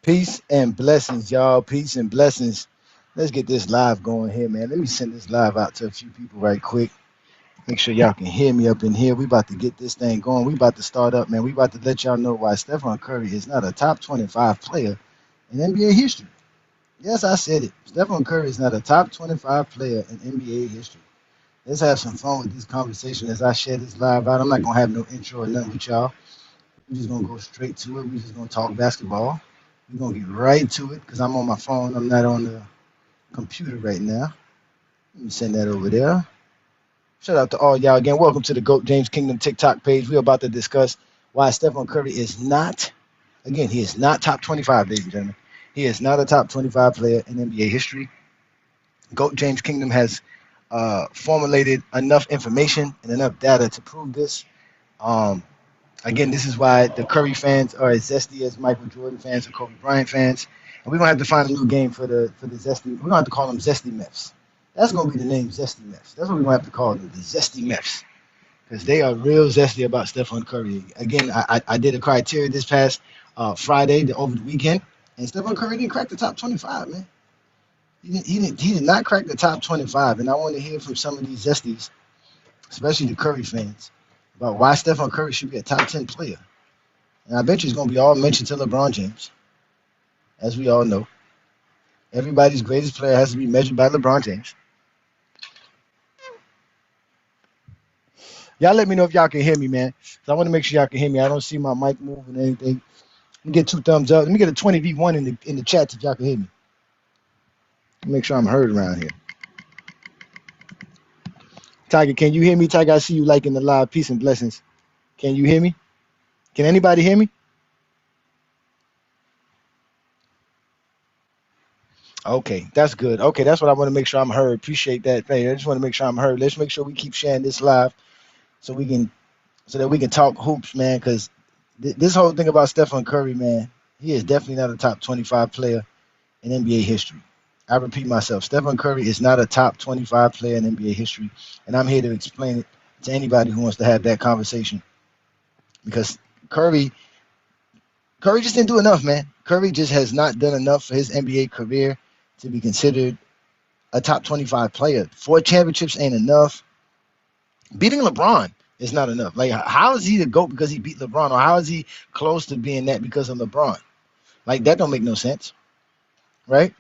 Peace and blessings, y'all. Peace and blessings. Let's get this live going here, man. Let me send this live out to a few people right quick. Make sure y'all can hear me up in here. We about to get this thing going. We about to start up, man. We about to let y'all know why Stephen Curry is not a top 25 player in NBA history. Yes, I said it. Stephen Curry is not a top 25 player in NBA history. Let's have some fun with this conversation as I share this live out. I'm not gonna have no intro or nothing with y'all. We're just gonna go straight to it. We're just gonna talk basketball. We're gonna get right to it because I'm on my phone. I'm not on the computer right now. Let me send that over there. Shout out to all y'all again. Welcome to the GOAT James Kingdom TikTok page. We're about to discuss why Stephen Curry is not, again, he is not top 25, ladies and gentlemen. He is not a top 25 player in NBA history. GOAT James Kingdom has formulated enough information and enough data to prove this. Um, Again, this is why the Curry fans are as zesty as Michael Jordan fans or Kobe Bryant fans. And we're gonna have to find a new game for the zesty. We're gonna have to call them zesty Mets. That's gonna be the name, zesty Mets. That's what we're gonna have to call them, the zesty Mets, because they are real zesty about Stephen Curry. Again, I did a criteria this past Friday, over the weekend, and Stephen Curry didn't crack the top 25, man. He did not crack the top 25, and I want to hear from some of these zesties, especially the Curry fans, about why Stephen Curry should be a top 10 player. And I bet you it's going to be all mentioned to LeBron James. As we all know, everybody's greatest player has to be measured by LeBron James. Y'all let me know if y'all can hear me, man. So I want to make sure y'all can hear me. I don't see my mic moving or anything. Let me get 2 thumbs up. Let me get a 20v1 in the chat if y'all can hear me. Make sure I'm heard around here. Tiger, can you hear me? Tiger, I see you liking the live. Peace and blessings. Can you hear me? Can anybody hear me? Okay, that's good. Okay, that's what I want to make sure I'm heard. Appreciate that. Hey, I just want to make sure I'm heard. Let's make sure we keep sharing this live so we can so that we can talk hoops, man. Because this whole thing about Stephen Curry, man, he is definitely not a top 25 player in NBA history. I repeat myself, Stephen Curry is not a top 25 player in NBA history, and I'm here to explain it to anybody who wants to have that conversation. Because Curry just didn't do enough, man. Curry just has not done enough for his NBA career to be considered a top 25 player. 4 championships ain't enough. Beating LeBron is not enough. Like, how is he the GOAT because he beat LeBron? Or how is he close to being that because of LeBron? Like, that don't make no sense, right?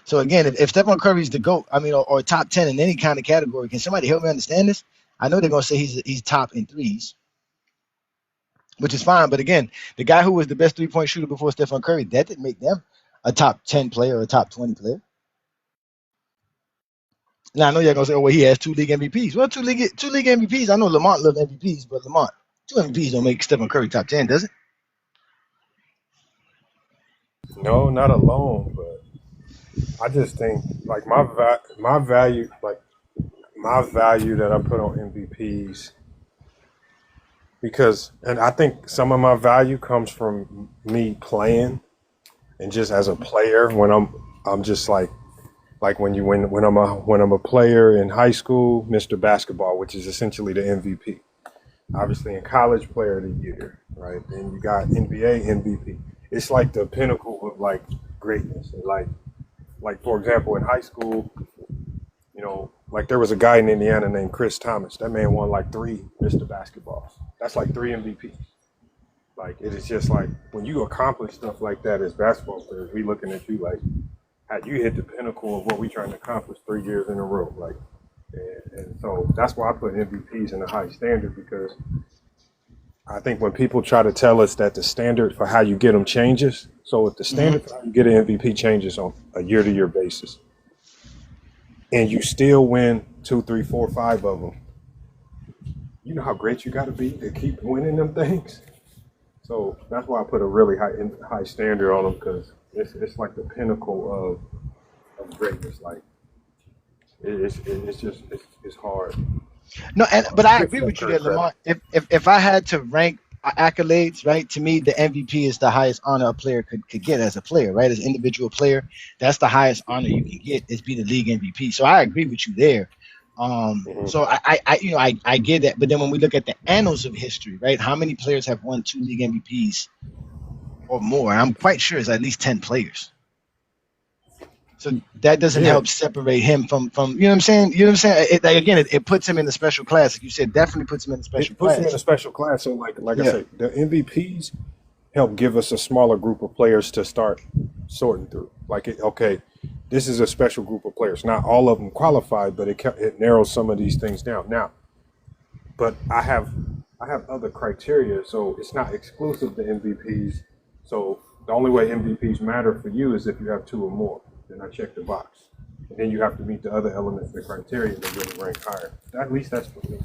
So, again, if Stephen Curry's the GOAT, I mean, or top 10 in any kind of category, can somebody help me understand this? I know they're going to say he's top in threes, which is fine. But, again, the guy who was the best three-point shooter before Stephen Curry, that didn't make them a top 10 player or a top 20 player. Now I know you're gonna say, "Oh, well, he has 2 league MVPs." Well, two league MVPs. I know Lamont loves MVPs, but Lamont, 2 MVPs don't make Stephen Curry top 10, does it? No, not alone, but I just think like my value my value that I put on MVPs because and I think some of my value comes from me playing and just as a player when I'm just like when I'm a player in high school, Mr. Basketball, which is essentially the MVP. Obviously in college player of the year, right? Then you got NBA MVP. It's like the pinnacle of like greatness. And like for example, in high school, like there was a guy in Indiana named Chris Thomas. That man won like 3 Mr. Basketballs. That's like 3 MVPs. Like it is just like when you accomplish stuff like that as basketball players, we looking at you like, had you hit the pinnacle of what we trying to accomplish 3 years in a row? Like, and so that's why I put MVPs in a high standard because I think when people try to tell us that the standard for how you get them changes, so if the Hmm. standard for how you get an MVP changes on a year-to-year basis, and you still win 2, 3, 4, 5 of them, you know how great you got to be to keep winning them things. So that's why I put a really high standard on them because it's like the pinnacle of greatness. Like it's just it's hard. No, but I I give agree Steph with you Curry there, credit. Lamont. If I had to rank accolades, right, to me the MVP is the highest honor a player could get as a player, right, as an individual player. That's the highest honor you can get is be the league MVP. So I agree with you there. Hmm. So I get that. But then when we look at the annals of history, right, how many players have won 2 league MVPs or more. I'm quite sure it's at least 10 players. So that doesn't Yeah, help separate him from you know what I'm saying. You know what I'm saying. Like, again, it puts him in the special class. Like you said, definitely puts him in the special it puts him in a class. special class. So like I Yeah. say, the MVPs help give us a smaller group of players to start sorting through. Okay, this is a special group of players. Not all of them qualified, but it narrows some of these things down. Now, but I have other criteria, so it's not exclusive to MVPs. So the only way MVPs matter for you is if you have two or more. Then I check the box, and then you have to meet the other elements of the criteria to really rank higher. At least that's for me.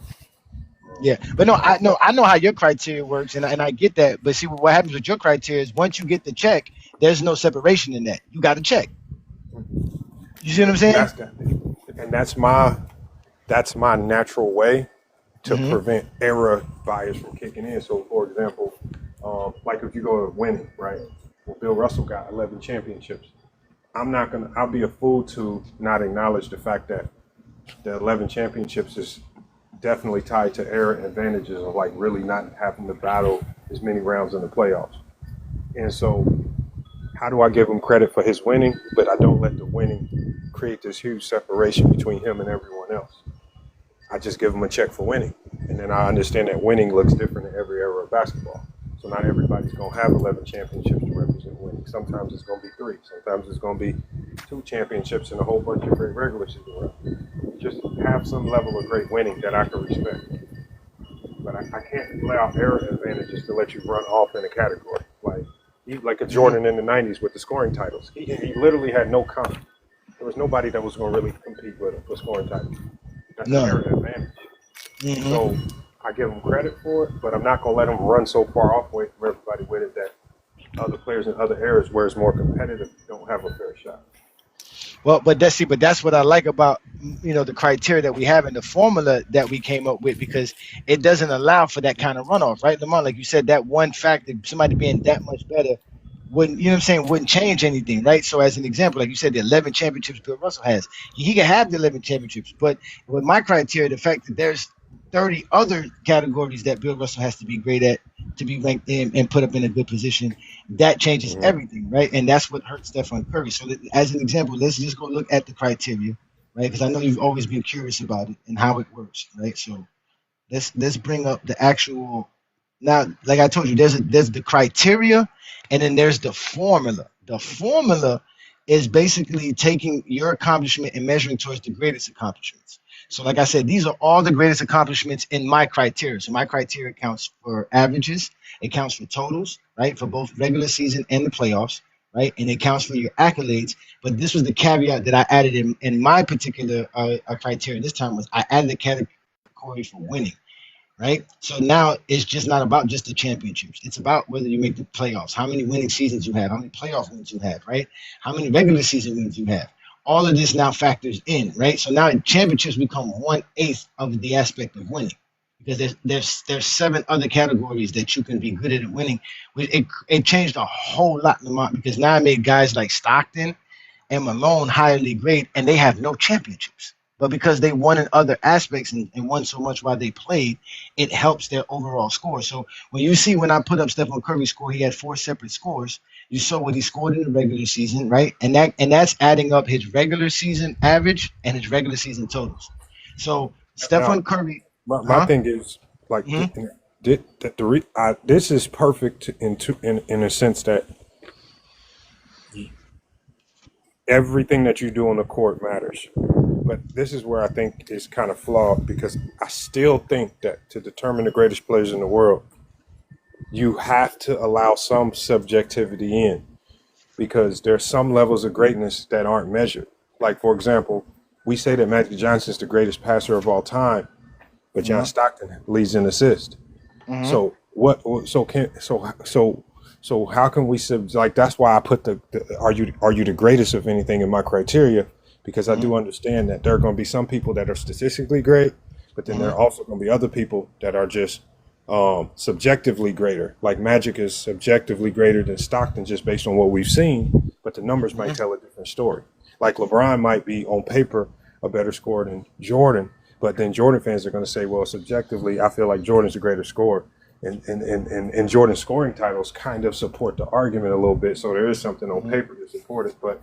Yeah, but no, I know how your criteria works, and I get that. But see, what happens with your criteria is once you get the check, there's no separation in that. You got to check. You see what I'm saying? That's that, and that's my natural way to Hmm. prevent error bias from kicking in. So, for example, like if you go to winning, right? Well, Bill Russell got 11 championships. I'll be a fool to not acknowledge the fact that the 11 championships is definitely tied to error advantages of like really not having to battle as many rounds in the playoffs. And so, how do I give him credit for his winning, but I don't let the winning create this huge separation between him and everyone else? I just give him a check for winning. And then I understand that winning looks different in every era of basketball. So not everybody's going to have 11 championships to represent winning. Sometimes it's going to be three. Sometimes it's going to be two championships and a whole bunch of great regular season runs. Just have some level of great winning that I can respect. But I can't lay out error advantages to let you run off in a category. Like a Hmm. Jordan in the 90s with the scoring titles. He literally had no comp. There was nobody that was going to really compete with him for scoring titles. That's an None. error advantage. Hmm. So I give him credit for it, but I'm not going to let him run so far off with everybody with it that other players in other areas where it's more competitive don't have a fair shot. Well, but that's what I like about the criteria that we have and the formula that we came up with because it doesn't allow for that kind of runoff, right, Lamont? Like you said, that one factor, somebody being that much better, wouldn't you know what I'm saying? Wouldn't change anything, right? So as an example, like you said, the 11 championships Bill Russell has, he can have the 11 championships, but with my criteria, the fact that there's 30 other categories that Bill Russell has to be great at to be ranked in and put up in a good position, that changes Mm-hmm. everything, right? And that's what hurts Stephen Curry. So as an example, let's just go look at the criteria, right? Because I know you've always been curious about it and how it works, right? So let's bring up the actual now. Like I told you, there's the criteria, and then there's the formula. The formula is basically taking your accomplishment and measuring towards the greatest accomplishments. So, like I said, these are all the greatest accomplishments in my criteria. So, my criteria counts for averages, it counts for totals, right, for both regular season and the playoffs, right, and it counts for your accolades. But this was the caveat that I added in my particular criteria this time was I added a category for winning, right? So now it's just not about just the championships. It's about whether you make the playoffs, how many winning seasons you have, how many playoff wins you have, right? How many regular season wins you have. All of this now factors in, right? So now championships become 1/8 of the aspect of winning because there's seven other categories that you can be good at winning. It changed a whole lot, Lamont, because now I made guys like Stockton and Malone highly grade, and they have no championships. But because they won in other aspects and won so much while they played, it helps their overall score. So when I put up Stephen Curry's score, he had four separate scores. You saw what he scored in the regular season, right? And that's adding up his regular season average and his regular season totals. So Now, Stephen Curry, my huh? thing is like Hmm. this is perfect in a sense that everything that you do on the court matters. But this is where I think is kind of flawed because I still think that to determine the greatest players in the world, you have to allow some subjectivity in because there's some levels of greatness that aren't measured. Like for example, we say that Magic Johnson is the greatest passer of all time, but John Hmm. Stockton leads in assists. Hmm. So what? So how can we like? That's why I put the are you the greatest of anything in my criteria because I Hmm. do understand that there are going to be some people that are statistically great, but then there Hmm. are also going to be other people that are just subjectively greater. Like Magic is subjectively greater than Stockton just based on what we've seen, but the numbers might Hmm. tell a different story. Like LeBron might be on paper a better scorer than Jordan, but then Jordan fans are going to say, well, subjectively, I feel like Jordan's a greater scorer. and Jordan's scoring titles kind of support the argument a little bit. So there is something on Mhm. paper to support it. But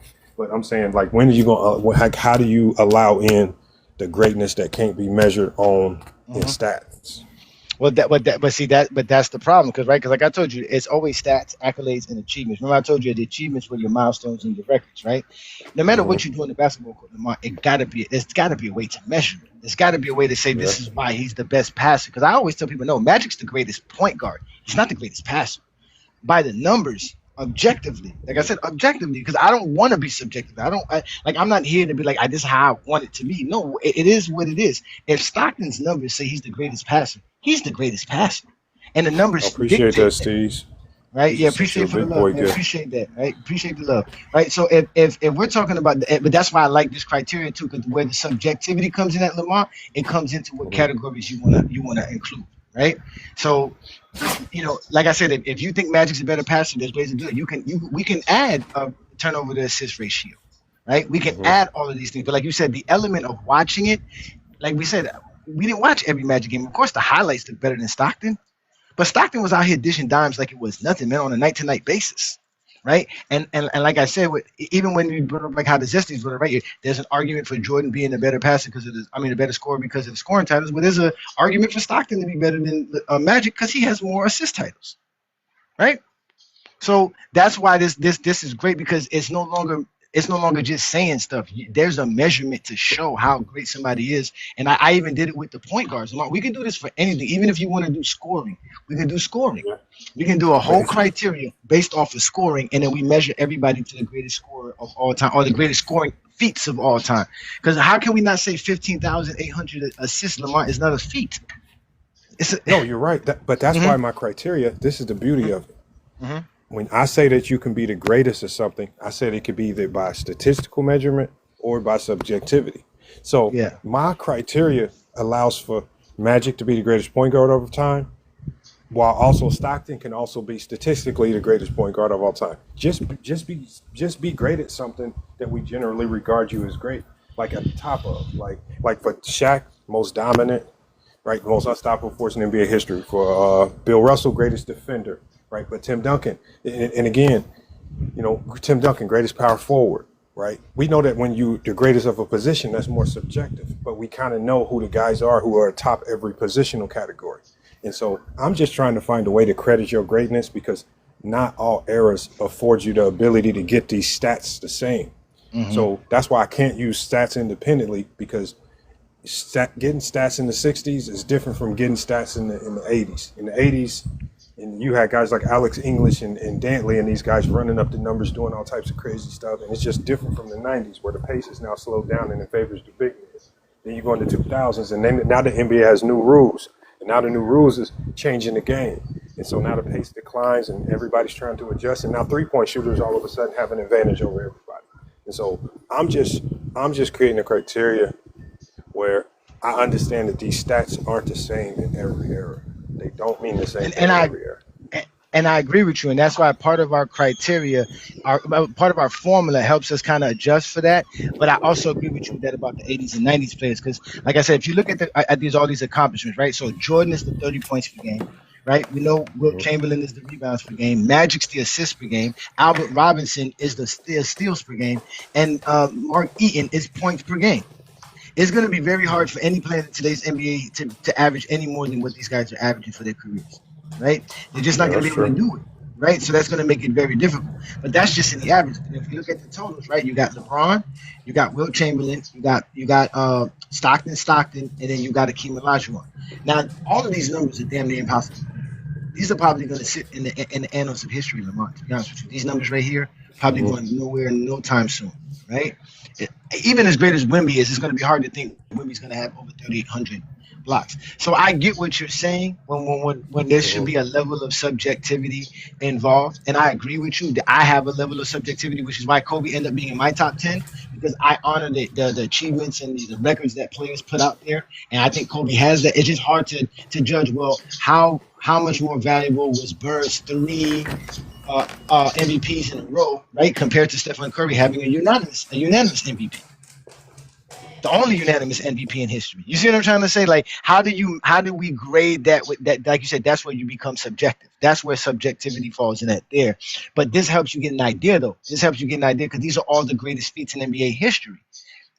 I'm saying, like, when are you going? How do you allow in the greatness that can't be measured on in Mhm. stats? But see that, but that's the problem, because right, because like I told you, it's always stats, accolades, and achievements. Remember, I told you the achievements were your milestones and your records, right? No matter Hmm. what you do in the basketball court, Lamar, there's got to be a way to measure it. There's got to be a way to say Yeah. this is why he's the best passer. Because I always tell people, no, Magic's the greatest point guard. He's not the greatest passer by the numbers. Objectively, like I said, objectively, because I don't want to be subjective. I'm not here to be like, this is how I want it to be. No, it is what it is. If Stockton's numbers say he's the greatest passer, he's the greatest passer, and the I numbers appreciate that, dictate that, Steve. right? You Yeah, just sent you appreciate a for the big love, boy man. gift. Appreciate that, right? Appreciate the love, right? So if we're talking about, but that's why I like this criteria too, because where the subjectivity comes in at Lamar, it comes into what Hmm. categories you wanna include, right? So like I said, if you think Magic's a better passer, there's ways to do it. We can add a turnover to assist ratio, right? We can Hmm. add all of these things, but like you said, the element of watching it, like we said, we didn't watch every Magic game. Of course, the highlights look better than Stockton, but Stockton was out here dishing dimes like it was nothing, man, on a night to night basis. Right, and like I said, even when you brought up like how the Zesties were right here, there's an argument for Jordan being a better passer because of a better scorer because of the scoring titles, but there's an argument for Stockton to be better than Magic because he has more assist titles, right? So that's why this is great, because it's no longer just saying stuff. There's a measurement to show how great somebody is, and I even did it with the point guards. We can do this for anything, even if you want to do scoring. We can do scoring. Yeah. We can do a But whole criteria based off of scoring, and then we measure everybody to the greatest scorer of all time, or the greatest scoring feats of all time. Because how can we not say 15,800 assists, Lamar, is not a feat? It's a, no, you're right. But that's Mhm, why my criteria. This is the beauty mhm, of it. mhm. When I say that you can be the greatest at something, I said it could be either by statistical measurement or by subjectivity. So Yeah. my criteria allows for Magic to be the greatest point guard of all time, while also Stockton can also be statistically the greatest point guard of all time. Just be great at something that we generally regard you as great, like at the top of, like for Shaq, most dominant, right? Most unstoppable force in NBA history. For Bill Russell, greatest defender, right? But Tim Duncan, and again, Tim Duncan, greatest power forward, right? We know that when you the greatest of a position, that's more subjective, but we kind of know who the guys are who are atop every positional category. And so I'm just trying to find a way to credit your greatness, because not all eras afford you the ability to get these stats the same. Hmm. So that's why I can't use stats independently, because getting stats in the 60s is different from getting stats in the 80s. In the 80s, and you had guys like Alex English and Dantley and these guys running up the numbers, doing all types of crazy stuff. And it's just different from the 90s, where the pace is now slowed down and it favors the big men. Then you go into 2000s, and then now the NBA has new rules. And now the new rules is changing the game. And so now the pace declines and everybody's trying to adjust. And now three-point shooters all of a sudden have an advantage over everybody. And so I'm just creating a criteria where I understand that these stats aren't the same in every era. They don't mean the same and thing and in I every era. and I agree with you, and that's why part of our criteria, part of our formula helps us kind of adjust for that. But I also agree with you that about the 80s and 90s players, because like I said, if you look at these all these accomplishments, right? So Jordan is the 30 points per game, right? We know Wilt Mhm. Chamberlain is the rebounds per game, Magic's the assists per game, Albert Robinson is the steals per game, and Mark Eaton is points per game. It's going to be very hard for any player in today's NBA to average any more than what these guys are averaging for their careers, right? They're just not Yeah, going to that's be able to true. do it, right? So that's going to make it very difficult. But that's just in the average. And if you look at the totals, right? You got LeBron, you got Wilt Chamberlain, you got Stockton, and then you got Akeem Olajuwon. Now, all of these numbers are damn near impossible. These are probably going to sit in the annals of history, Lamont. To be honest with you, these numbers right here probably Hmm. going nowhere no time soon, right? It- Even as great as Wimby is, it's going to be hard to think Wimby's going to have over 3,800 blocks. So I get what you're saying when there should Hmm. be a level of subjectivity involved, and I agree with you that I have a level of subjectivity, which is why Kobe ended up being in my top 10, because I honor the achievements and the records that players put out there, and I think Kobe has that. It's just hard to judge. Well, how much more valuable was Bird's three MVPs in a row, right, compared to Stephen Curry having a unanimous MVP? The only unanimous MVP in history. You see what I'm trying to say? Like, how do we grade that with that? Like you said, that's where you become subjective. That's where subjectivity falls in that there. But this helps you get an idea, though. This helps you get an idea because these are all the greatest feats in NBA history.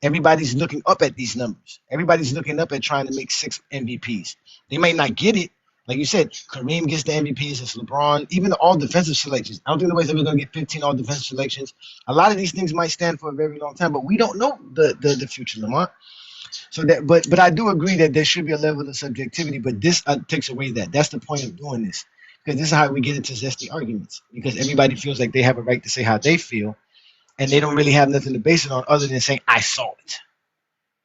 Everybody's looking up at these numbers. Everybody's looking up at trying to make 6 MVPs. They might not get it. Like you said, Kareem gets the MVPs. It's LeBron. Even the all defensive selections. I don't think nobody's ever going to get 15 all defensive selections. A lot of these things might stand for a very long time, but we don't know the future, Lamont. So that, but I do agree that there should be a level of subjectivity. But this takes away that. That's the point of doing this, because this is how we get into zesty arguments. Because everybody feels like they have a right to say how they feel, and they don't really have nothing to base it on other than saying I saw it.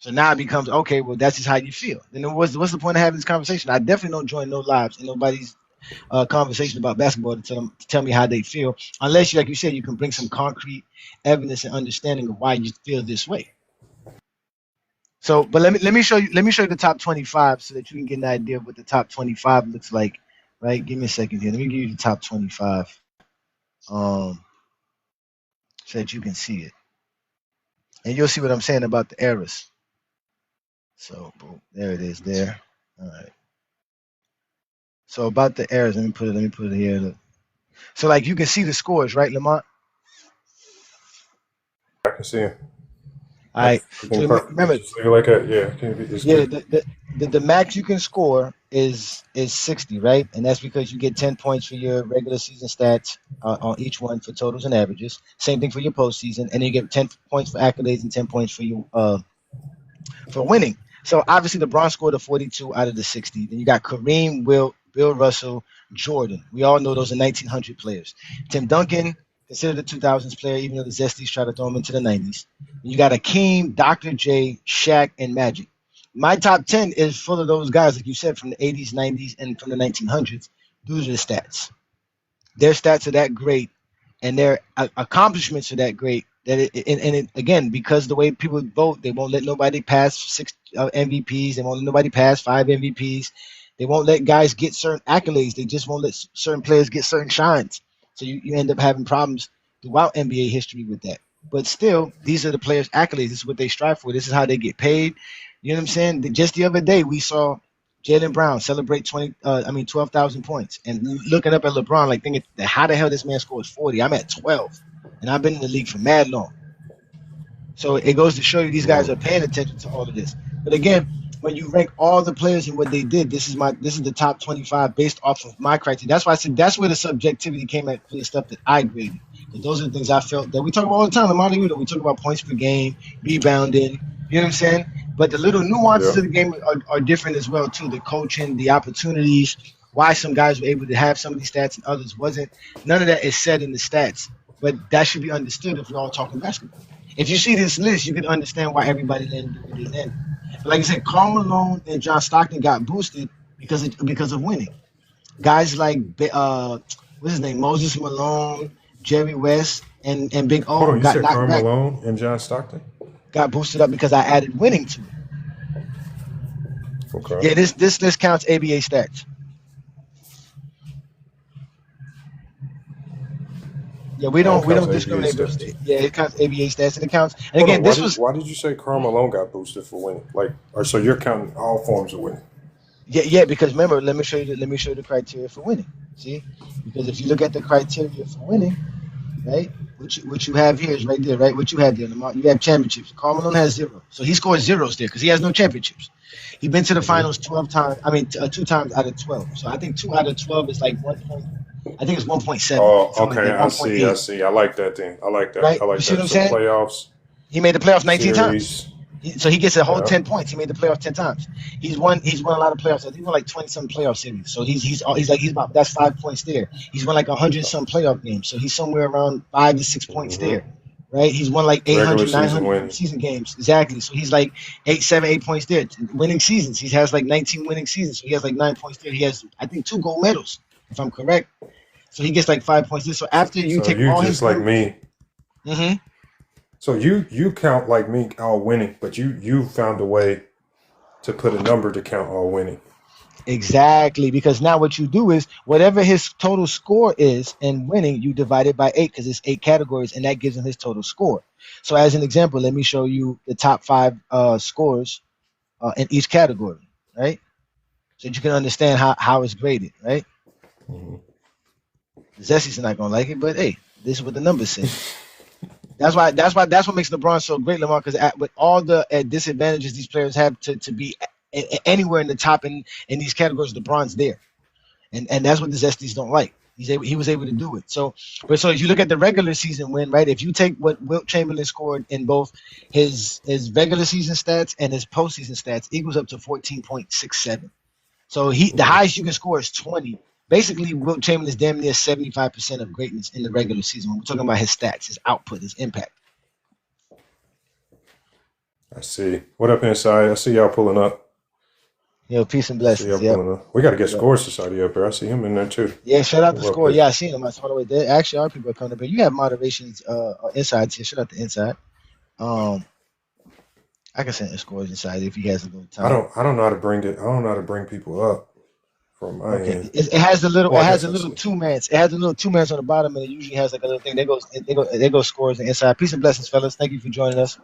So now it becomes okay. Well, that's just how you feel. Then what's the point of having this conversation? I definitely don't join no lives and nobody's conversation about basketball to tell me how they feel, unless you, like you said, you can bring some concrete evidence and understanding of why you feel this way. So, but let me show you the top 25 so that you can get an idea of what the top 25 looks like. Right? Give me a second here. Let me give you the top 25, so that you can see it, and you'll see what I'm saying about the eras. So, boom, there it is. There. All right. So about the errors, let me put it here. Look. So like you can see the scores, right, Lamont? I can see him. All right. So remember, like that, yeah. The max you can score is 60, right? And that's because you get 10 points for your regular season stats on each one for totals and averages. Same thing for your postseason, and then you get 10 points for accolades and 10 points for you for winning. So obviously LeBron scored a 42 out of the 60. Then you got Kareem, Bill Russell, Jordan. We all know those are 1900 players. Tim Duncan, considered a 2000s player, even though the Zesties try to throw him into the 90s. And you got Akeem, Dr. J, Shaq, and Magic. My top 10 is full of those guys, like you said, from the 80s, 90s, and from the 1900s. Those are the stats. Their stats are that great, and their accomplishments are that great. Again, because the way people vote, they won't let nobody pass 6 MVPs. They won't let nobody pass 5 MVPs. They won't let guys get certain accolades. They just won't let certain players get certain shines. So you end up having problems throughout NBA history with that. But still, these are the players' accolades. This is what they strive for. This is how they get paid. You know what I'm saying? Just the other day, we saw Jaylen Brown celebrate 12,000 points. And looking up at LeBron, like thinking, how the hell this man scores 40? I'm at 12. And I've been in the league for mad long. So it goes to show you these guys are paying attention to all of this. But again, when you rank all the players and what they did, this is the top 25 based off of my criteria. That's why I said that's where the subjectivity came at for the stuff that I graded. Because those are the things I felt that we talk about all the time. We talk about points per game, rebounding, you know what I'm saying? But the little nuances of the game are different as well too. The coaching, the opportunities, why some guys were able to have some of these stats and others wasn't. None of that is said in the stats. But that should be understood if we're all talking basketball. If you see this list, you can understand why everybody landed where they landed. But like I said, Karl Malone and John Stockton got boosted because of winning. Guys like what's his name, Moses Malone, Jerry West, and Big O Hold on, got you said knocked Karl back. Malone and John Stockton? Got boosted up because I added winning to it. Okay. Yeah, this list counts ABA stats. Yeah, we don't discriminate those. Yeah, it counts ABA stats and it counts. And again, why did you say Karl Malone got boosted for winning? So you're counting all forms of winning? Yeah, because remember, let me show you the criteria for winning. See, because if you look at the criteria for winning, right, what you have here is right there, right? What you have there, Lamar, you have championships. Karl Malone has 0, so he scores zeros there because he has no championships. He's been to the finals 12 times. 2 times out of 12. So I think 2 out of 12 is like 1 point. I think it's 1.7. Oh, okay. I see. I like that thing. I like that. Right? I like you see that. What I'm saying? Playoffs. He made the playoffs 19 series. times. So he gets a whole 10 points. He made the playoffs 10 times. He's won a lot of playoffs. He won like 20-some playoff series. So he's about, that's 5 points there. He's won like 100-some playoff games. So he's somewhere around 5 to 6 points there. Right? He's won like 800, 900 season games. Exactly. So he's like 8 points there. Winning seasons. He has like 19 winning seasons. So he has like 9 points there. He has, I think, 2 gold medals, if I'm correct. So he gets like 5 points there. So after you take all his like me. Mm-hmm. So you count like me all winning, but you found a way to put a number to count all winning. Exactly, because now what you do is whatever his total score is in winning, you divide it by eight because it's eight categories, and that gives him his total score. So, as an example, let me show you the top five scores in each category, right? So you can understand how it's graded, right? Hmm. Zessy's not gonna like it, but hey, this is what the numbers say. That's what makes LeBron so great, Lamar. Because with all the disadvantages these players have to be anywhere in the top in these categories, LeBron's there, and that's what the Zesties don't like. He was able to do it. So, but so if you look at the regular season win, right? If you take what Wilt Chamberlain scored in both his regular season stats and his postseason stats, equals up to 14.67. So the highest you can score is 20. Basically, Wilt Chamberlain is damn near 75% of greatness in the regular season. When we're talking about his stats, his output, his impact. I see. What up, Inside? I see y'all pulling up. Yo, peace and See blessings. y'all Yep. pulling up. We got to get Score Society up here. I see him in there too. Yeah, shout out to Real Score. quick. Yeah, I seen him. I saw the way there. Actually, our people are coming up. But you have moderations, insides here. Shout out to Inside. I can send the Scores inside if he has a little time. I don't know how to bring it. I don't know how to bring people up from my Okay, end. it has a little. Well, It I has guess a I little see. two mans. It has a little two mans on the bottom, and it usually has like a little thing. There goes Scores and Inside. Peace and blessings, fellas. Thank you for joining us.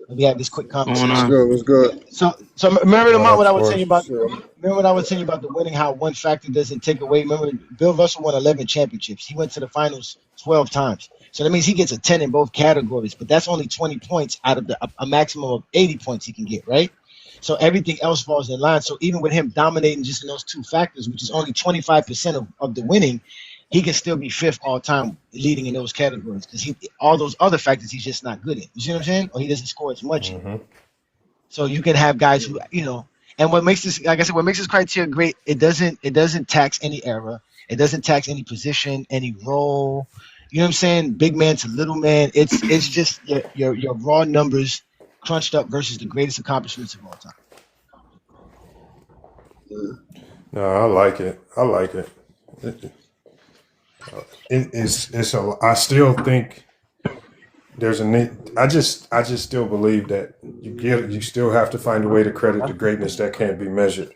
We have this quick What's going conversation. What's on? good? What's good? So remember the What month up, what I was telling Scores? you about. Sure. Remember what I was telling you about the winning, how one factor doesn't take away. Remember, Bill Russell won 11 championships. He went to the finals 12 times. So that means he gets a 10 in both categories, but that's only 20 points out of a maximum of 80 points he can get, right? So everything else falls in line. So even with him dominating just in those two factors, which is only 25% of the winning, he can still be fifth all time leading in those categories because all those other factors he's just not good at. You see what I'm saying? Or he doesn't score as much in. Hmm. So you can have guys who, and what makes this, like I said, what makes this criteria great, it doesn't tax any era, it doesn't tax any position, any role. You know what I'm saying? Big man to little man. It's just your raw numbers crunched up versus the greatest accomplishments of all time. No, I like it. I like it. It's a. I still think there's a need. I just still believe that you still have to find a way to credit the greatness that can't be measured.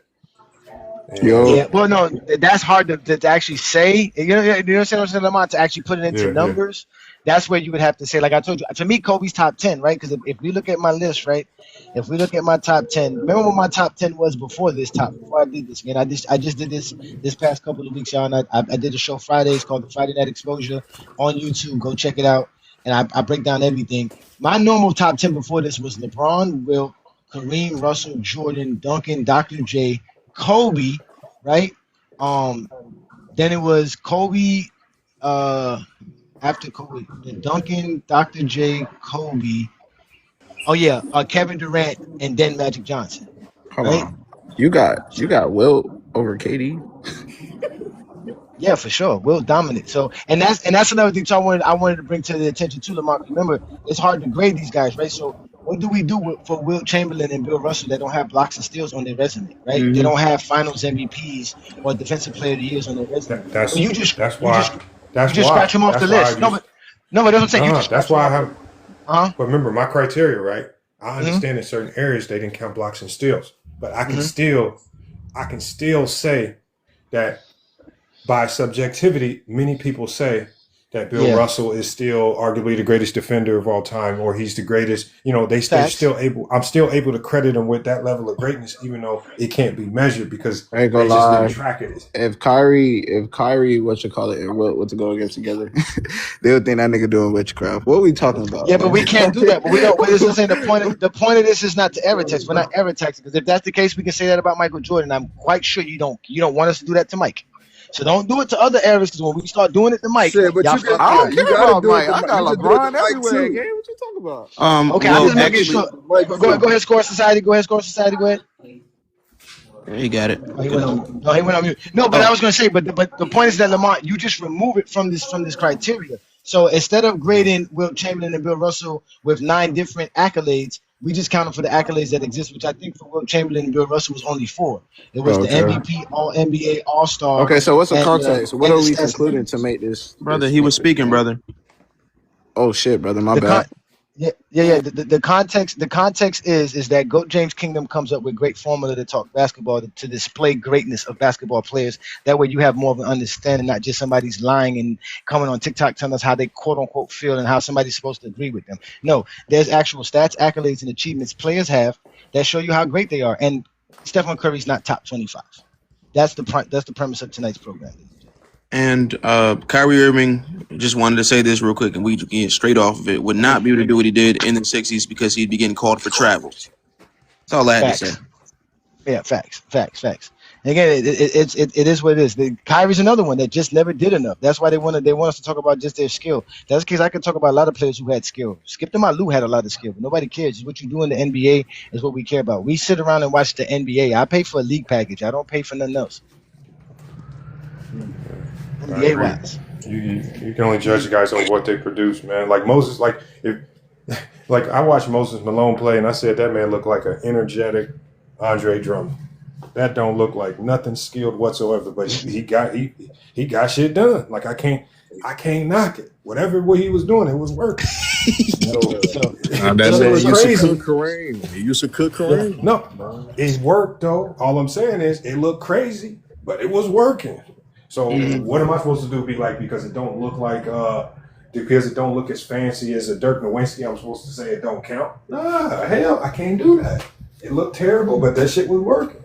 Yo. And Yeah, well, no, that's hard to actually say. You know what I'm saying, Lamont, to actually put it into yeah, numbers. That's where you would have to say, like I told you, to me, Kobe's top 10, right? Because if we look at my list, right? If we look at my top 10, remember what my top 10 was before I did this, man. I just did this past couple of weeks, y'all. And I did a show Fridays called the Friday Night Exposure on YouTube. Go check it out. And I break down everything. My normal top 10 before this was LeBron, Wilt, Kareem, Russell, Jordan, Duncan, Dr. J, Kobe, right? Then it was Kobe, after Kobe, then Duncan, Dr. J, Kobe. Oh yeah, Kevin Durant, and then Magic Johnson, Hold right? on. You got Wilt over KD. Yeah, for sure. Will dominant. So, and that's another thing. So I wanted to bring to the attention to Lamar. Remember, it's hard to grade these guys, right? So, what do we do for Wilt Chamberlain and Bill Russell that don't have blocks and steals on their resume, right? They don't have Finals MVPs or Defensive Player of the Years on their resume. that's But you just why scratch them off the list. I No, use. but that's what I'm saying. You No, just that's scratch them why I off. have. Uh-huh. But remember, my criteria, right? I Mm-hmm. understand in certain areas they didn't count blocks and steals, but I can Mm-hmm. still say that by subjectivity, many people say that Bill Yeah. Russell is still arguably the greatest defender of all time, or he's the greatest. They're Facts. still able. I'm still able to credit him with that level of greatness, even though it can't be measured because I ain't they gonna just lie. didn't track it. If Kyrie, what you call it, and what to go against together, they would think that nigga doing witchcraft. What we talking about? Yeah, but we can't do that. But we don't. But this is saying the point of this is not to error text. We're not error texting because if that's the case, we can say that about Michael Jordan. I'm quite sure you don't want us to do that to Mike. So don't do it to other errors because when we start doing it to Mike, Shit, but y'all you start got- I don't caring. you care gotta about do it Mike. to I Mike. got You should do it LeBron to Mike, everywhere, too. gang. What you talking about? Okay, I'm Well, just making actually, sure. Mike, Go ahead, Score Society. Go ahead, Score Society. Go ahead. yeah, you got it. Oh, he went on. No, he went on mute. No, but I was going to say, but the point is that Lamont, you just remove it from this criteria. So instead of grading Wilt Chamberlain and Bill Russell with 9 different accolades, we just count them for the accolades that exist, which I think for Wilt Chamberlain and Bill Russell was only 4. It was the Okay. MVP, All NBA, All Star. Okay, so what's the and, context? What and are the we stats. concluding to make this? Brother, this he was speaking, brother. Oh shit, brother, my The bad. Yeah. The context is that Goat James Kingdom comes up with great formula to talk basketball to display greatness of basketball players. That way, you have more of an understanding, not just somebody's lying and coming on TikTok telling us how they quote unquote feel and how somebody's supposed to agree with them. No, there's actual stats, accolades, and achievements players have that show you how great they are. And Stephen Curry's not top 25. That's the premise of tonight's program. And Kyrie Irving, just wanted to say this real quick, and we get straight off of it, would not be able to do what he did in the 60s because he'd be getting called for travel. That's all I had to say. Yeah, facts. And again, it is what it is. Kyrie's another one that just never did enough. That's why they want us to talk about just their skill. That's the case. I could talk about a lot of players who had skill. Skip to my Lou had a lot of skill, but nobody cares. It's what you do in the NBA is what we care about. We sit around and watch the NBA. I pay for a league package. I don't pay for nothing else. NBA wise. You can only judge the guys on what they produce, man. Like Moses, like I watched Moses Malone play, and I said that man looked like an energetic Andre Drummond. That don't look like nothing skilled whatsoever, but he got shit done. Like I can't knock it. Whatever what he was doing, it was working. That man used to cook Kareem. He used to cook Kareem. No, it worked though. All I'm saying is it looked crazy, but it was working. So what am I supposed to do? Be like because it don't look like because it don't look as fancy as a Dirk Nowitzki, I'm supposed to say it don't count? Nah, hell, I can't do that. It looked terrible, but that shit was working.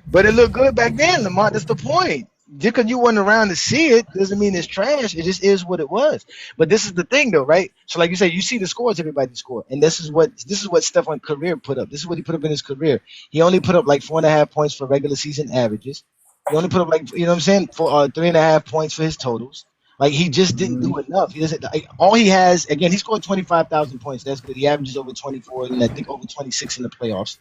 But it looked good back then, Lamont. That's the point. Just because you weren't around to see it doesn't mean it's trash. It just is what it was. But this is the thing, though, right? So, like you said, you see the scores everybody scored, and this is what Stephon career put up. This is what he put up in his career. He only put up like 4.5 points for regular season averages. He only put up like for 3.5 points for his totals. Like he just didn't do enough. He doesn't. All he has again. He scored 25,000 points. That's good. He averages over 24 and I think over 26 in the playoffs,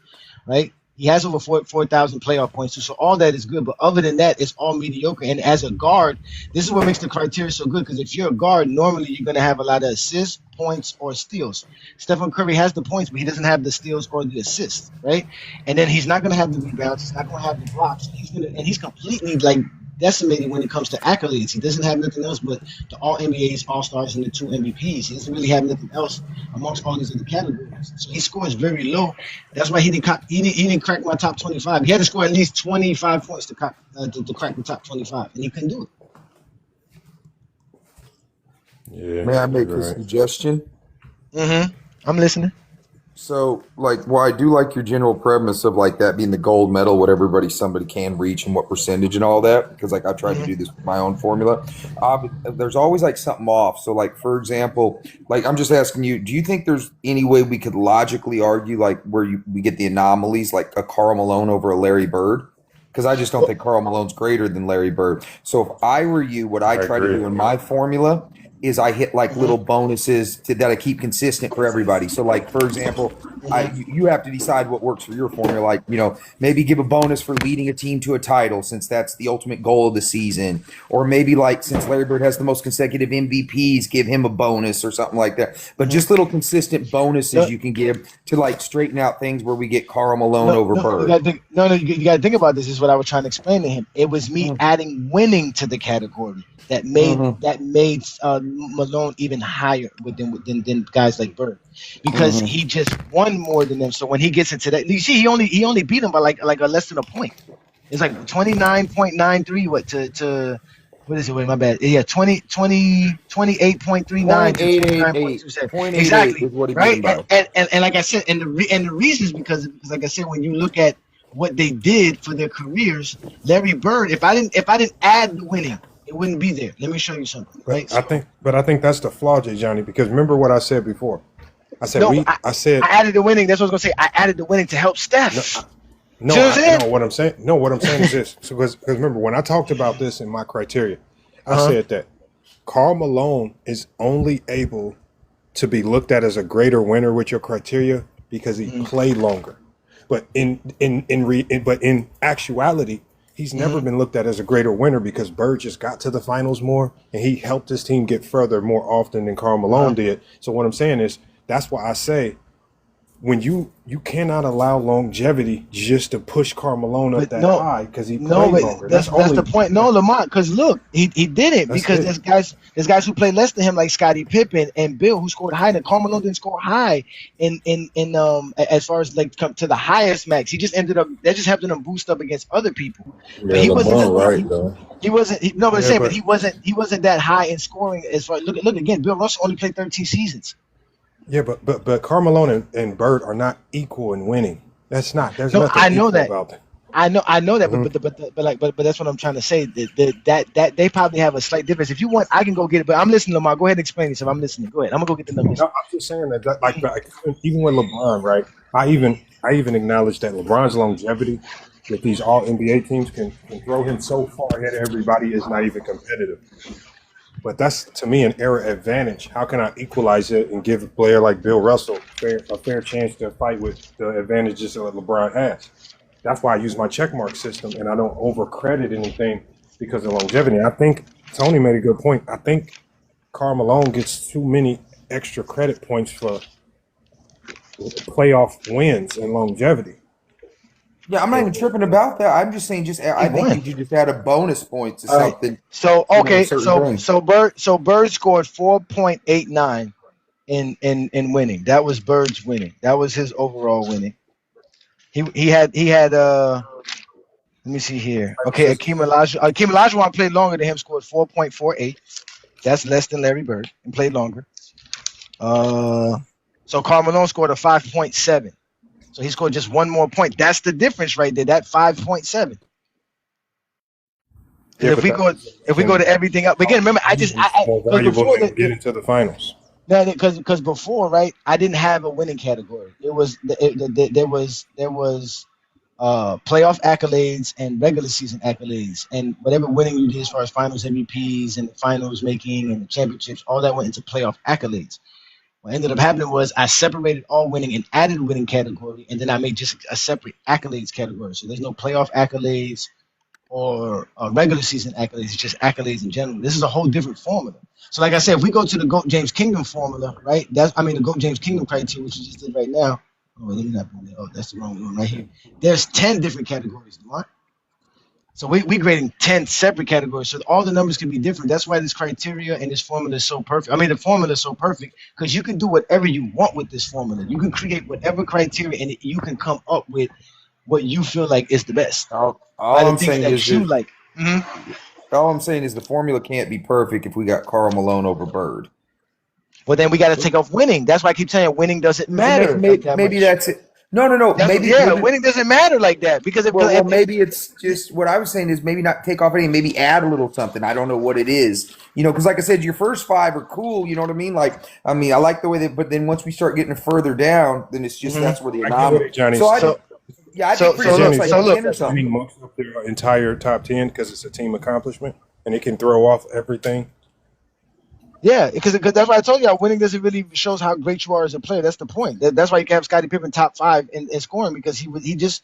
right? He has over 4,000 playoff points too. So all that is good. But other than that, it's all mediocre. And as a guard, this is what makes the criteria so good. Because if you're a guard, normally you're going to have a lot of assists, points, or steals. Stephen Curry has the points, but he doesn't have the steals or the assists, right? And then he's not going to have the rebounds. He's not going to have the blocks. He's completely like decimated when it comes to accolades. He doesn't have nothing else but the All NBAs, All Stars, and the 2 MVPs. He doesn't really have nothing else amongst all these other categories. So he scores very low. That's why he didn't crack my top 25. He had to score at least 25 points to crack the top 25, and he couldn't do it. Yeah. May I make a suggestion? I'm listening. So, I do like your general premise of that being the gold medal, what somebody can reach and what percentage and all that, because I tried to do this with my own formula. There's always something off. So, for example, I'm just asking you, do you think there's any way we could logically argue where we get the anomalies, like a Karl Malone over a Larry Bird? Because I just don't think Karl Malone's greater than Larry Bird. So if I were you, what I try to do in my formula is I hit little bonuses that I keep consistent for everybody. So for example, you have to decide what works for your formula. Maybe give a bonus for leading a team to a title since that's the ultimate goal of the season. Or maybe since Larry Bird has the most consecutive MVPs, give him a bonus or something like that. But just little consistent bonuses you can give to straighten out things where we get Karl Malone over Bird. You got to think about this. This is what I was trying to explain to him. It was me adding winning to the category that made Malone even higher than guys like Bird, because he just won more than them. So when he gets into that, you see, he only beat him by like a less than a point. It's 29.93. What is it? Wait, my bad. Yeah, 28.39. Exactly. Right. And like I said, and the reason is because like I said, when you look at what they did for their careers, Larry Bird, if I didn't add the winning, it wouldn't be there. Let me show you something. Right? I think that's the flaw, Jay Johnny. Because remember what I said before. I said I added the winning. That's what I was gonna say. I added the winning to help Steph. What I'm saying is this. So because remember when I talked about this in my criteria, I said that Karl Malone is only able to be looked at as a greater winner with your criteria because he played longer. But in actuality, he's never been looked at as a greater winner because Bird just got to the finals more and he helped his team get further more often than Karl Malone did. So what I'm saying is that's why I say when you cannot allow longevity just to push Carmelo up But that no, high because he no, played but longer. that's the point. No, Lamont, because look, he did it That's because it. there's guys who play less than him like Scottie Pippen and Bill who scored high. And Carmelo didn't score high in as far as like come to the highest max. He just ended up that just helped him boost up against other people. But Yeah, he wasn't LeBron, that right though. he wasn't no, but I'm Yeah, saying, but but he wasn't that high in scoring as far look again. Bill Russell only played 13 seasons. yeah, but Carmelo and Bird are not equal in winning. There's No, nothing I know equal that. about them. I know that, Hmm. but that's what I'm trying to say. That they probably have a slight difference. If you want, I can go get it. But I'm listening, Lamar. Go ahead and explain yourself. I'm listening. Go ahead. I'm gonna go get the numbers. No, I'm just saying that like even with LeBron, right? I even acknowledge that LeBron's longevity with these all NBA teams can throw him so far ahead of everybody is not even competitive. But that's to me an era advantage. How can I equalize it and give a player like Bill Russell a fair chance to fight with the advantages that LeBron has? That's why I use my checkmark system and I don't overcredit anything because of longevity. I think Tony made a good point. I think Carmelo gets too many extra credit points for playoff wins and longevity. Yeah, I'm not even tripping about that. I'm just saying, I think won. you should just add a bonus point to All right. something. So You know, okay, certain things. so Bird scored 4.89 in winning. That was Bird's winning. That was his overall winning. He had let me see here. Okay, Akeem Olajuwon played longer than him, scored 4.48. That's less than Larry Bird and played longer. So Carmelo scored a 5.7. So he scored just one more point. That's the difference right there. That 5.7. Yeah, If but we go to everything up again, remember I more because valuable before than get into the finals. because before, right, I didn't have a winning category. There was playoff accolades and regular season accolades, and whatever winning you did as far as finals MVPs and finals making and championships, all that went into playoff accolades. What ended up happening was I separated all winning and added winning category, and then I made just a separate accolades category. So there's no playoff accolades or regular season accolades. It's just accolades in general. This is a whole different formula. So like I said, if we go to the GOAT James Kingdom formula, right? The GOAT James Kingdom criteria, which you just did right now. Oh, let me not put that. Oh, that's the wrong one right here. There's 10 different categories, Lamar. So we grading 10 separate categories. So all the numbers can be different. That's why this criteria and this formula is so perfect. I mean, the formula is so perfect because you can do whatever you want with this formula. You can create whatever criteria and you can come up with what you feel like is the best. All By the I'm things saying that is you that, like. all I'm saying is the formula can't be perfect if we got Karl Malone over Bird. Well, then we got to take off winning. That's why I keep saying winning doesn't matter. Maybe, Like that maybe much. that's it. No. Maybe Winning doesn't matter like that because well, maybe it's just what I was saying is maybe not take off any, maybe add a little something. I don't know what it is, because like I said, your first five are cool. You know what I mean? Like, I like the way that, but then once we start getting further down, then it's just that's where the I get anomaly. it, Johnny. So I So- think pretty much like 10 or something. Winning most of their entire top 10 because it's a team accomplishment and it can throw off everything. Yeah, because that's why I told you winning doesn't really shows how great you are as a player. That's the point. That's why you can have Scottie Pippen top 5 in scoring because he just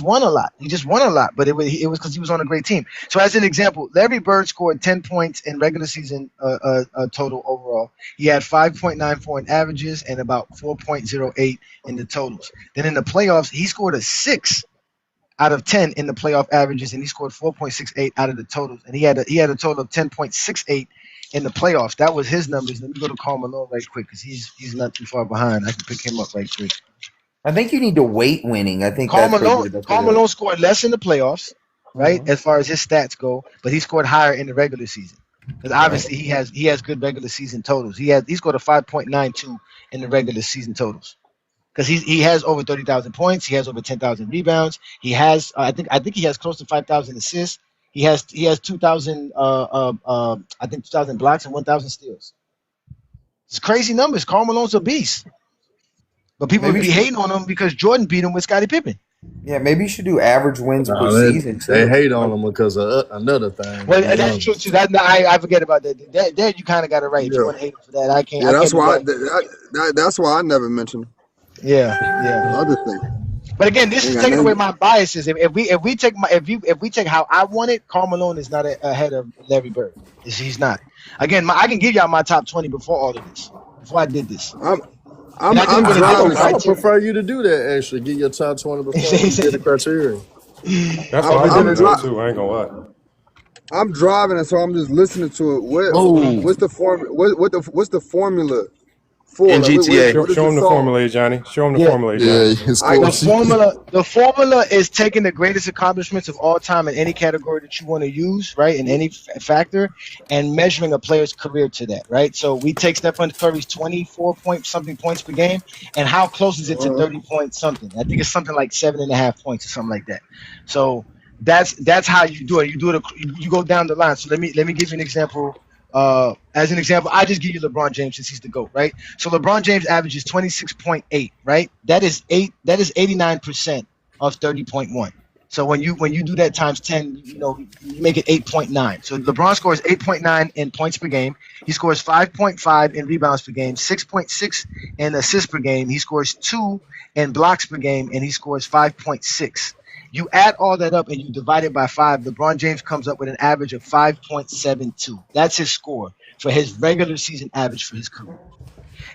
won a lot. He just won a lot, but it was because he was on a great team. So as an example, Larry Bird scored 10 points in regular season total overall. He had 5.94 in averages and about 4.08 in the totals. Then in the playoffs, he scored a 6 out of 10 in the playoff averages, and he scored 4.68 out of the totals. And he had a total of 10.68 in the playoffs. That was his numbers. Let me go to Karl Malone right quick because he's not too far behind. I can pick him up right quick. I think you need to weight winning. I think Karl that's Malone scored less in the playoffs, right, as far as his stats go, but he scored higher in the regular season because obviously he has good regular season totals. He scored a 5.92 in the regular season totals because he has over 30,000 points. He has over 10,000 rebounds. He has I think he has close to 5,000 assists. He has 2,000 I think 2,000 blocks and 1,000 steals. It's crazy numbers. Karl Malone's a beast, but people would be hating on him because Jordan beat him with Scottie Pippen. Yeah, maybe you should do average wins per season. They hate on him because of another thing. Well, that's true too. I forget about that. That you kind of got it right. If you want to hate him for that, I can't. Yeah, I that's can't why. That's why I never mentioned Yeah. the other thing. But again, this is taking away my biases. If we take how I want it, Karl Malone is not ahead of Larry Bird. He's not. Again, I can give y'all my top 20 before all of this. Before I did this. I'm And I think I'm when it I gets to would, driving. I would criteria, prefer you to do that. Actually, get your top 20 before we get the criteria. That's what I'm I want I'm to know dri- too. I ain't gonna lie. I'm driving, and so I'm just listening to it. Oh, What's the what's the formula for? in Like GTA. what is Show the him the song? formula, Johnny. Show him the yeah, formula, Yeah, Johnny. his I the score sheet. formula is taking the greatest accomplishments of all time in any category that you want to use, right? In any factor, and measuring a player's career to that, right? So we take Stephen Curry's 24 point something points per game, and how close is it to 30 points something? I think it's something like 7.5 points or something like that. So that's how you do it. You do it. You go down the line. So let me give you an example. As an example, I just give you LeBron James since he's the GOAT, right? So LeBron James averages 26.8, right? That is 89% of 30.1. So when you do that times 10, you make it 8.9. So LeBron scores 8.9 in points per game. He scores 5.5 in rebounds per game, 6.6 in assists per game. He scores 2 in blocks per game, and he scores 5.6. You add all that up and you divide it by 5. LeBron James comes up with an average of 5.72. That's his score for his regular season average for his career.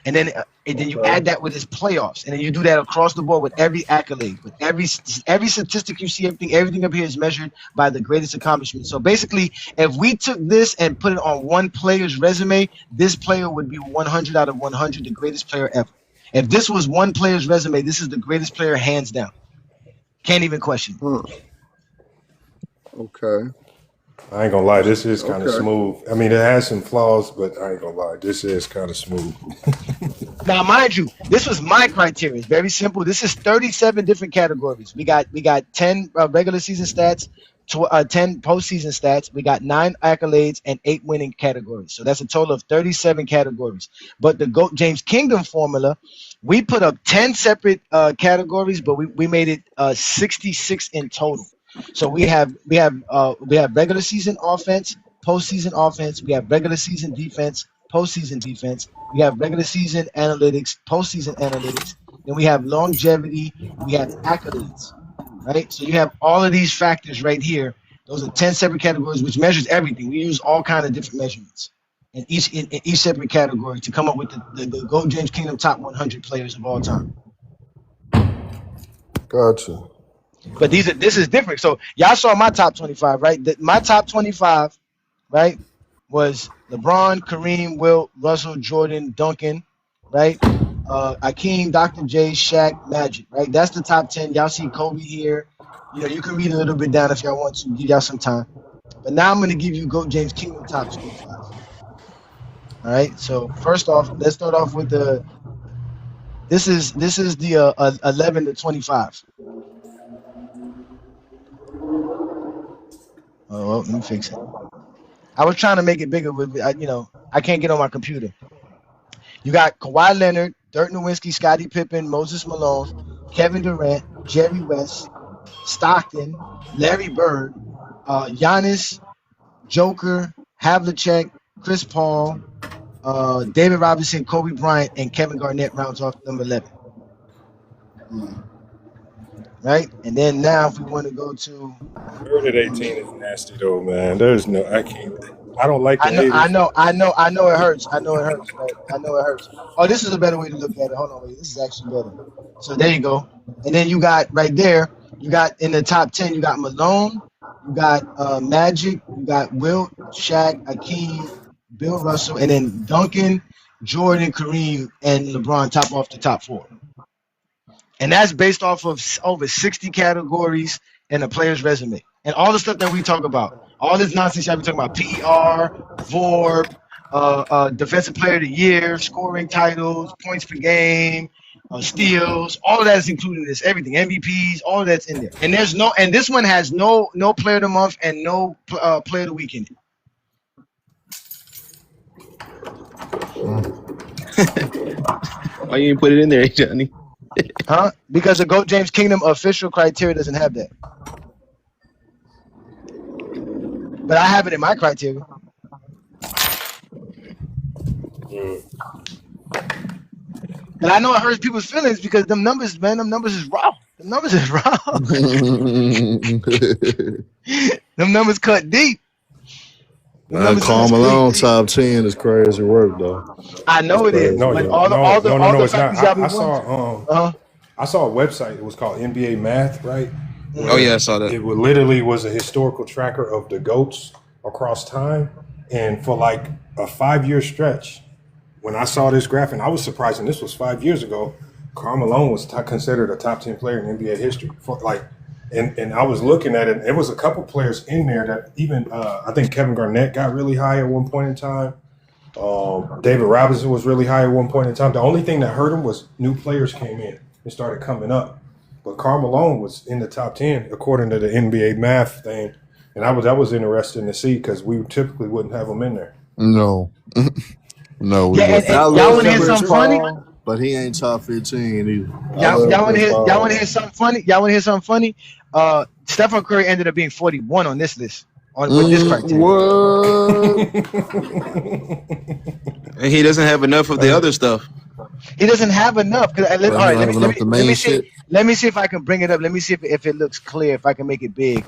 And then you add that with his playoffs, and then you do that across the board with every accolade, with every statistic you see, everything up here is measured by the greatest accomplishment. So basically, if we took this and put it on one player's resume, this player would be 100 out of 100, the greatest player ever. If this was one player's resume, this is the greatest player hands down. Can't even question it. Huh. Okay. I ain't gonna lie. This is kind of Okay. smooth. I mean, it has some flaws, but I ain't gonna lie. This is kind of smooth. Now, mind you, this was my criteria. It's very simple. This is 37 different categories. We got 10 regular season stats, 10 postseason stats. We got 9 accolades and 8 winning categories. So that's a total of 37 categories. But the GOAT James Kingdom formula, we put up 10 separate categories, but we made it 66 in total. So we have regular season offense, postseason offense. We have regular season defense, postseason defense. We have regular season analytics, postseason analytics. Then we have longevity. We have accolades, right? So you have all of these factors right here. Those are 10 separate categories, which measures everything. We use all kinds of different measurements in each separate category to come up with the GOAT James Kingdom top 100 players of all time. Gotcha. But this is different. So y'all saw my top 25, right? My top 25, right, was LeBron, Kareem, Wilt, Russell, Jordan, Duncan, right? Akeem, Dr. J, Shaq, Magic, right? That's the top 10. Y'all see Kobe here. You can read a little bit down if y'all want to. Give y'all some time. But now I'm going to give you GOAT James Kingdom top 25. All right. So first off, let's start off with this is the 11 to 25. Oh, well, let me fix it. I was trying to make it bigger, but I can't get on my computer. You got Kawhi Leonard, Dirk Nowitzki, Scottie Pippen, Moses Malone, Kevin Durant, Jerry West, Stockton, Larry Bird, Giannis, Joker, Havlicek, Chris Paul, David Robinson, Kobe Bryant, and Kevin Garnett rounds off number 11. Right? And then now if we want to go to... Third at 18 is nasty though, man. I can't. I don't like the I know it hurts. Right? I know it hurts. Oh, this is a better way to look at it. Hold on, wait. This is actually better. So there you go. And then you got right there, you got in the top 10, you got Malone, you got Magic, you got Wilt, Shaq, Akeem, Bill Russell, and then Duncan, Jordan, Kareem, and LeBron top off the top 4. And that's based off of over 60 categories in a player's resume. And all the stuff that we talk about, all this nonsense y'all be talking about, PER, VORB, Defensive Player of the Year, scoring titles, points per game, steals, all of that is included in this. Everything, MVPs, all of that's in there. And this one has no Player of the Month and no Player of the Week in it. Why you didn't put it in there, Johnny? Huh? Because the GOAT James Kingdom official criteria doesn't have that. But I have it in my criteria. And I know it hurts people's feelings because them numbers is raw. Them numbers is raw. Them numbers cut deep. What numbers in the Karl screen? Malone top 10 is crazy work though. I That's know it is, crazy No, but work. all the it's not. factors y'all be I wanting. saw Uh-huh. I saw a website. It was called NBA Math, right? Oh Mm-hmm. yeah, I Where saw that. it would literally was a historical tracker of the goats across time, and for like a 5 year stretch, when I saw this graph, and I was surprised, and this was 5 years ago, Karl Malone was considered a top 10 player in NBA history. For like, and I was looking at it, and there was a couple players in there that even I think Kevin Garnett got really high at one point in time. David Robinson was really high at one point in time. The only thing that hurt him was new players came in and started coming up. But Karl Malone was in the top 10 according to the NBA Math thing, and that was interesting to see because we typically wouldn't have him in there. No. No, we Yeah, wouldn't. and I y'all love want to hear Chris something funny? Paul, but he ain't top 15 either. I Y'all love want to Chris hear Paul. something funny? Y'all want to hear something funny? Stephen Curry ended up being 41 on this list with this criteria. What? And he doesn't have enough of the other stuff. He doesn't have enough. All But he right, don't have enough the let main me see. shit. Let me see if I can bring it up. Let me see if it looks clear. If I can make it big.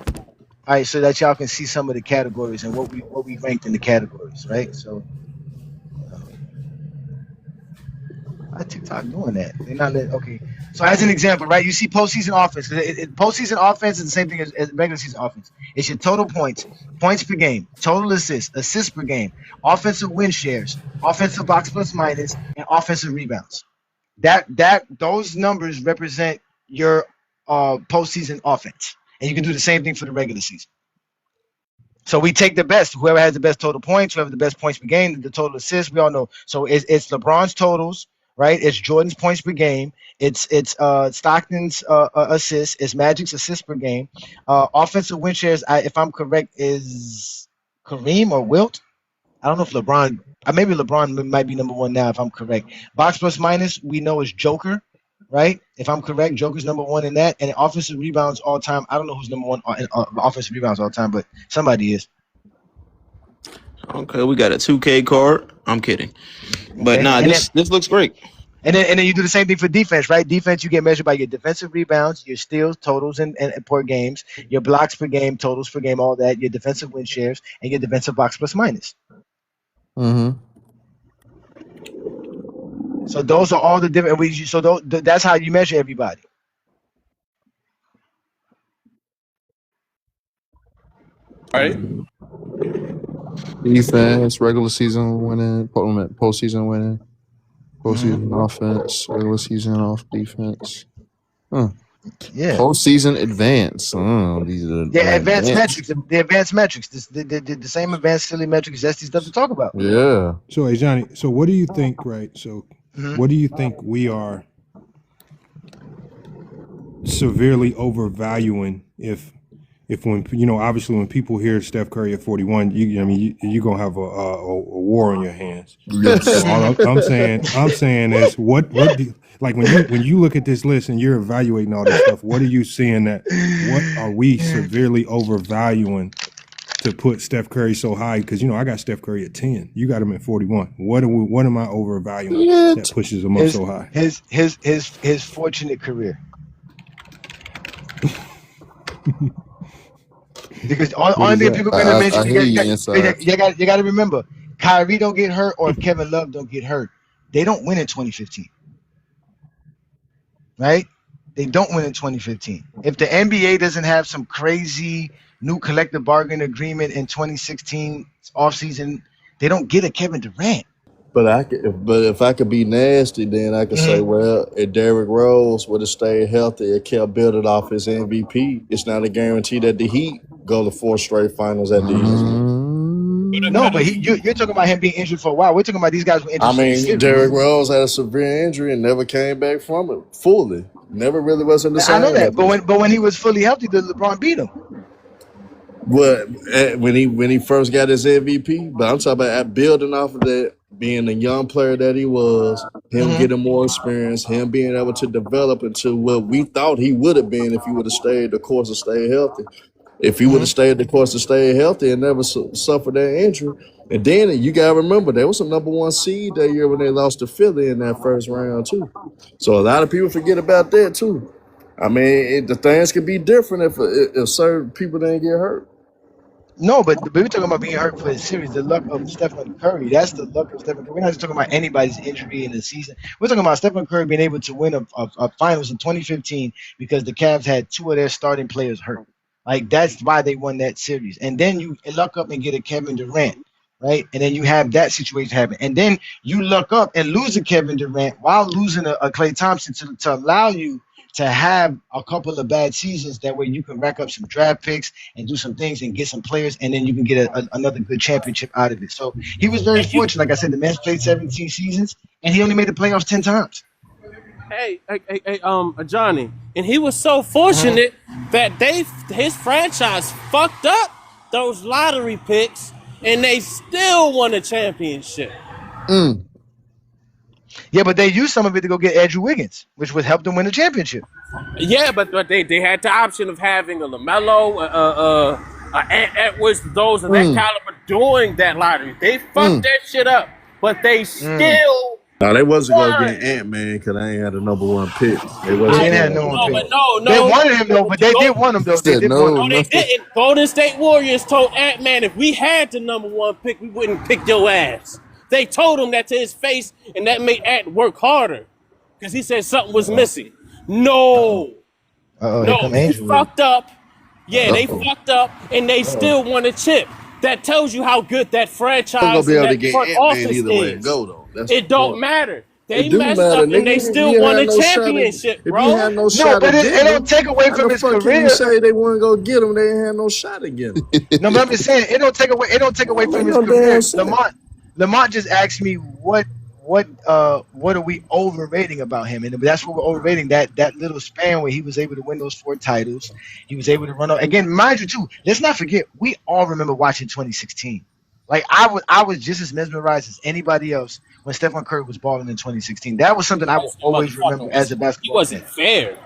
All right, so that y'all can see some of the categories and what we ranked in the categories. Right. So, why TikTok doing that? They're not letting. Okay. So as an example, right? You see postseason offense. Postseason offense is the same thing as regular season offense. It's your total points, points per game, total assists per game, offensive win shares, offensive box plus minus, and offensive rebounds. Those numbers represent your postseason offense, and you can do the same thing for the regular season. So we take the best. Whoever has the best total points, whoever the best points per game, the total assists. We all know. So it's LeBron's totals, right? It's Jordan's points per game. It's Stockton's assists. It's Magic's assists per game. Offensive win shares, if I'm correct, is Kareem or Wilt. I don't know if LeBron. Maybe LeBron might be number one now, if I'm correct. Box plus minus, we know is Joker, right? If I'm correct, Joker's number one in that. And offensive rebounds all time. I don't know who's number one in offensive rebounds all time, but somebody is. Okay, we got a 2K card. I'm kidding, but Okay. nah, And this looks great. then you do the same thing for defense, right? Defense, you get measured by your defensive rebounds, your steals, totals, and per games, your blocks per game, totals per game, all that, your defensive win shares, and your defensive box plus minus. Mm-hmm. So those are all the different. That's how you measure everybody. All right. Defense, regular season winning, postseason winning, postseason offense, regular season off defense. Yeah. Postseason advance. These are Yeah, advanced metrics. The advanced metrics. The same advanced silly metrics. That's the stuff to talk about. Yeah. So, hey, Johnny, so what do you think, right? So, what do you think we are severely overvaluing if when, obviously when people hear Steph Curry at 41, you're going to have a war on your hands. Yes. So all I'm saying is what do, like when you look at this list and you're evaluating all this stuff, what are you seeing what are we severely overvaluing to put Steph Curry so high? Because I got Steph Curry at 10. You got him at 41. What am I overvaluing that pushes him up so high? His fortunate career. Because only thing people are gonna mention, you got to remember, Kyrie don't get hurt, or if Kevin Love don't get hurt, they don't win in 2015, right? They don't win in 2015. If the NBA doesn't have some crazy new collective bargaining agreement in 2016 offseason, they don't get a Kevin Durant. But if I could be nasty, then I could say, well, if Derrick Rose would have stayed healthy and kept building off his MVP, it's not a guarantee that the Heat go to 4 straight finals at the end. No, but you're talking about him being injured for a while. We're talking about these guys were injured. Derrick Rose had a severe injury and never came back from it fully. Never really was in the same. I know that, but when he was fully healthy, LeBron beat him. But when he first got his MVP, but I'm talking about building off of that, being the young player that he was, him getting more experience, him being able to develop into what we thought he would have been if he would have stayed the course and stayed healthy. If he would have stayed the course and stayed healthy and never suffered that injury. And then you got to remember, there was a number 1 seed that year when they lost to Philly in that first round too. So a lot of people forget about that too. I mean, the things could be different if certain people didn't get hurt. No, but we're talking about being hurt for a series. The luck of Stephen Curry. That's the luck of Stephen Curry. We're not just talking about anybody's injury in the season. We're talking about Stephen Curry being able to win a finals in 2015 because the Cavs had two of their starting players hurt. Like that's why they won that series. And then you luck up and get a Kevin Durant, right? And then you have that situation happen. And then you luck up and lose a Kevin Durant while losing a Klay Thompson to allow you to have a couple of bad seasons. That way you can rack up some draft picks and do some things and get some players, and then you can get another good championship out of it. So he was very And you, fortunate. Like I said, the man's played 17 seasons, and he only made the playoffs 10 times. Johnny, and he was so Mhm. fortunate that his franchise fucked up those lottery picks, and they still won a championship. Mm. Yeah, but they used some of it to go get Andrew Wiggins, which would help them win the championship. Yeah, but they had the option of having a LaMelo, Ant Edwards, those of that Mm. caliber doing that lottery. They fucked Mm. that shit up, but they Mm. still No, they wasn't gonna won. get Ant-Man because they ain't had the number one pick. They They wasn't I didn't have gonna. no one no, pick. but no, They no, wanted him though, but but you they go. did want him though. They Said did want no, him. No, they nothing. didn't. Golden State Warriors told Ant-Man, if we had the number one pick, we wouldn't pick your ass. They told him that to his face, and that made Ant work harder because he said something was Uh missing. No, oh, here no, come they Angel with it. fucked up. Yeah, they Uh-oh. fucked up, and they Uh-oh. still won a chip. That tells you how good that They gonna franchise be and able to that get front Ant-Man office either way it is. go though. That's the It don't point. matter. It They do messed matter, up, and they nigga. If still you won had a no shot at, championship, if you bro. had no No, shot but at it getting don't him, take away how from the his fuck can you career. say they weren't gonna get him? They ain't had no shot at getting him. No, but I'm just saying it don't take away. It don't take away Don't from make his no damn career. sense. Lamont just asked me what are we overrating about him, and that's what we're overrating. That little span where he was able to win those 4 titles, he was able to run up again. Mind you, too. Let's not forget we all remember watching 2016. Like I was just as mesmerized as anybody else when Stephen Curry was balling in 2016. That was something I will always remember as a He basketball wasn't fan. fair.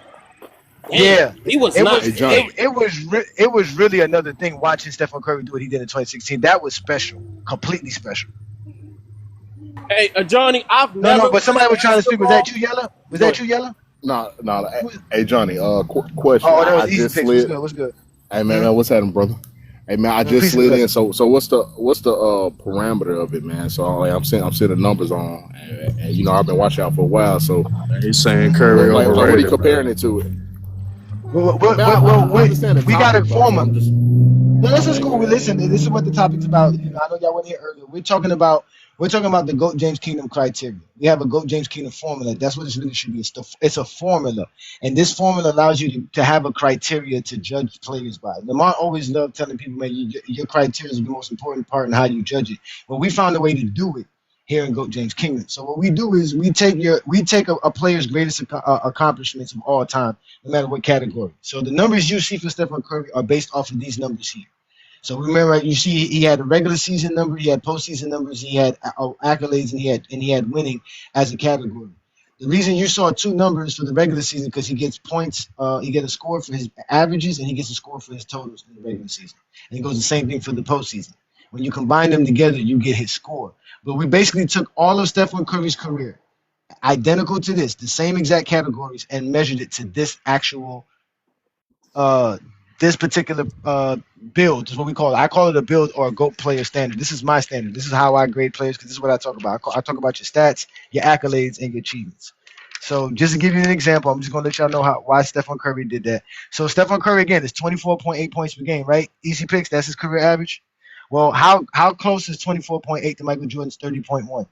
Yeah, Damn, he was it not was Hey it, Johnny, fair. it was it was really another thing watching Stephen Curry do what he did in 2016. That was special, completely special. Hey, Johnny, I've No, never no, but somebody watched was trying to speak. Was that basketball. you, Yella? Was go that ahead. you, Yella? No. Who was- Hey Johnny, question. Oh, that I was Easy just Picks. What's slid. good? What's good? Hey Hmm? man, what's happening, brother? Hey man, I just Peace and slid in. blessings. So what's the parameter of it, man? So like, I'm seeing the numbers on, and you know I've been watching out for a while. So he's saying Hmm. Curry Like what are you overrated, comparing man. it to? It. Well, I mean, I wait. understand the We got topic, a but former. I'm just No, this is like, cool. We listen. This is what the topic's about. You know, I know y'all weren't here earlier. We're talking about the GOAT James Kingdom criteria. We have a GOAT James Kingdom formula. That's what this really should be. It's a formula, and this formula allows you to have a criteria to judge players by. Lamont always loved telling people, man, your criteria is the most important part in how you judge it. But we found a way to do it here in GOAT James Kingdom. So what we do is we take a player's greatest accomplishments of all time, no matter what category. So the numbers you see for Stephen Curry are based off of these numbers here. So remember, you see, he had a regular season number, he had postseason numbers, he had accolades, and he had winning as a category. The reason you saw two numbers for the regular season because he gets points, he gets a score for his averages, and he gets a score for his totals in the regular season. And it goes the same thing for the postseason. When you combine them together, you get his score. But we basically took all of Stephen Curry's career, identical to this, the same exact categories, and measured it to this actual uh this particular build is what we call it. I call it a build or a GOAT player standard. This is my standard. This is how I grade players because this is what I talk about. I talk about your stats, your accolades, and your achievements. So just to give you an example, I'm just gonna let y'all know why Stephen Curry did that. So Stephen Curry again is 24.8 points per game, right? Easy picks, that's his career average. Well, how close is 24.8 to Michael Jordan's 30.1?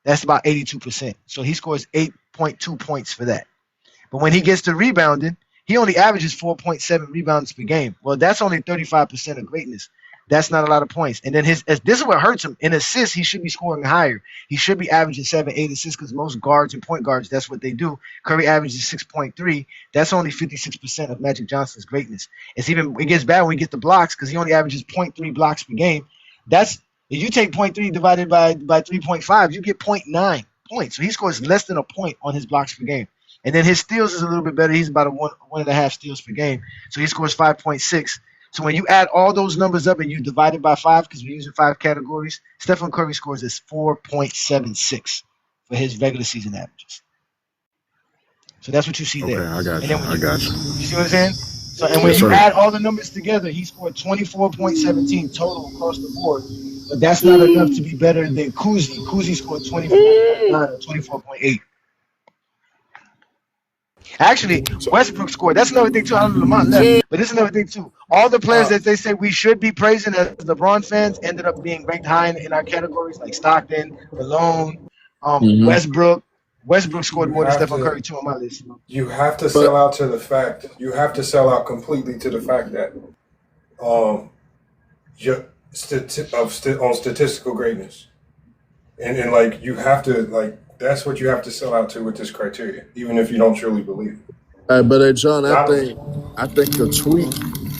That's about 82%. So he scores 8.2 points for that. But when he gets to rebounding, he only averages 4.7 rebounds per game. Well, that's only 35% of greatness. That's not a lot of points. And then this is what hurts him. In assists, he should be scoring higher. He should be averaging 7, 8 assists because most guards and point guards, that's what they do. Curry averages 6.3. That's only 56% of Magic Johnson's greatness. It gets bad when he gets the blocks because he only averages 0.3 blocks per game. If you take 0.3 divided by 3.5, you get 0.9 points. So he scores less than a point on his blocks per game. And then his steals is a little bit better. He's about a one and a half steals per game. So he scores 5.6. So when you add all those numbers up and you divide it by 5, because we're using 5 categories, Stephen Curry scores is 4.76 for his regular season averages. So that's what you see Okay, there. I got And you. then when I got you. you see what I'm saying? So, and when Yes, you sir. add all the numbers together, he scored 24.17 total across the board. But that's not enough to be better than Kuzi. Kuzi scored 24.9 or 24.8. Actually, So, Westbrook scored. That's another thing too. I don't know Lamont left, but this is another thing too. All the players Uh, that they say we should be praising as LeBron fans ended up being ranked high in our categories, like Stockton, Malone, Hmm. Westbrook. Westbrook scored you more than have Stephen to Curry too on my list. you have to But sell out to the fact. You have to sell out completely to the fact that um on statistical greatness, and like you have to like that's what you have to sell out to with this criteria, even if you don't truly believe it. John, Not I think the tweak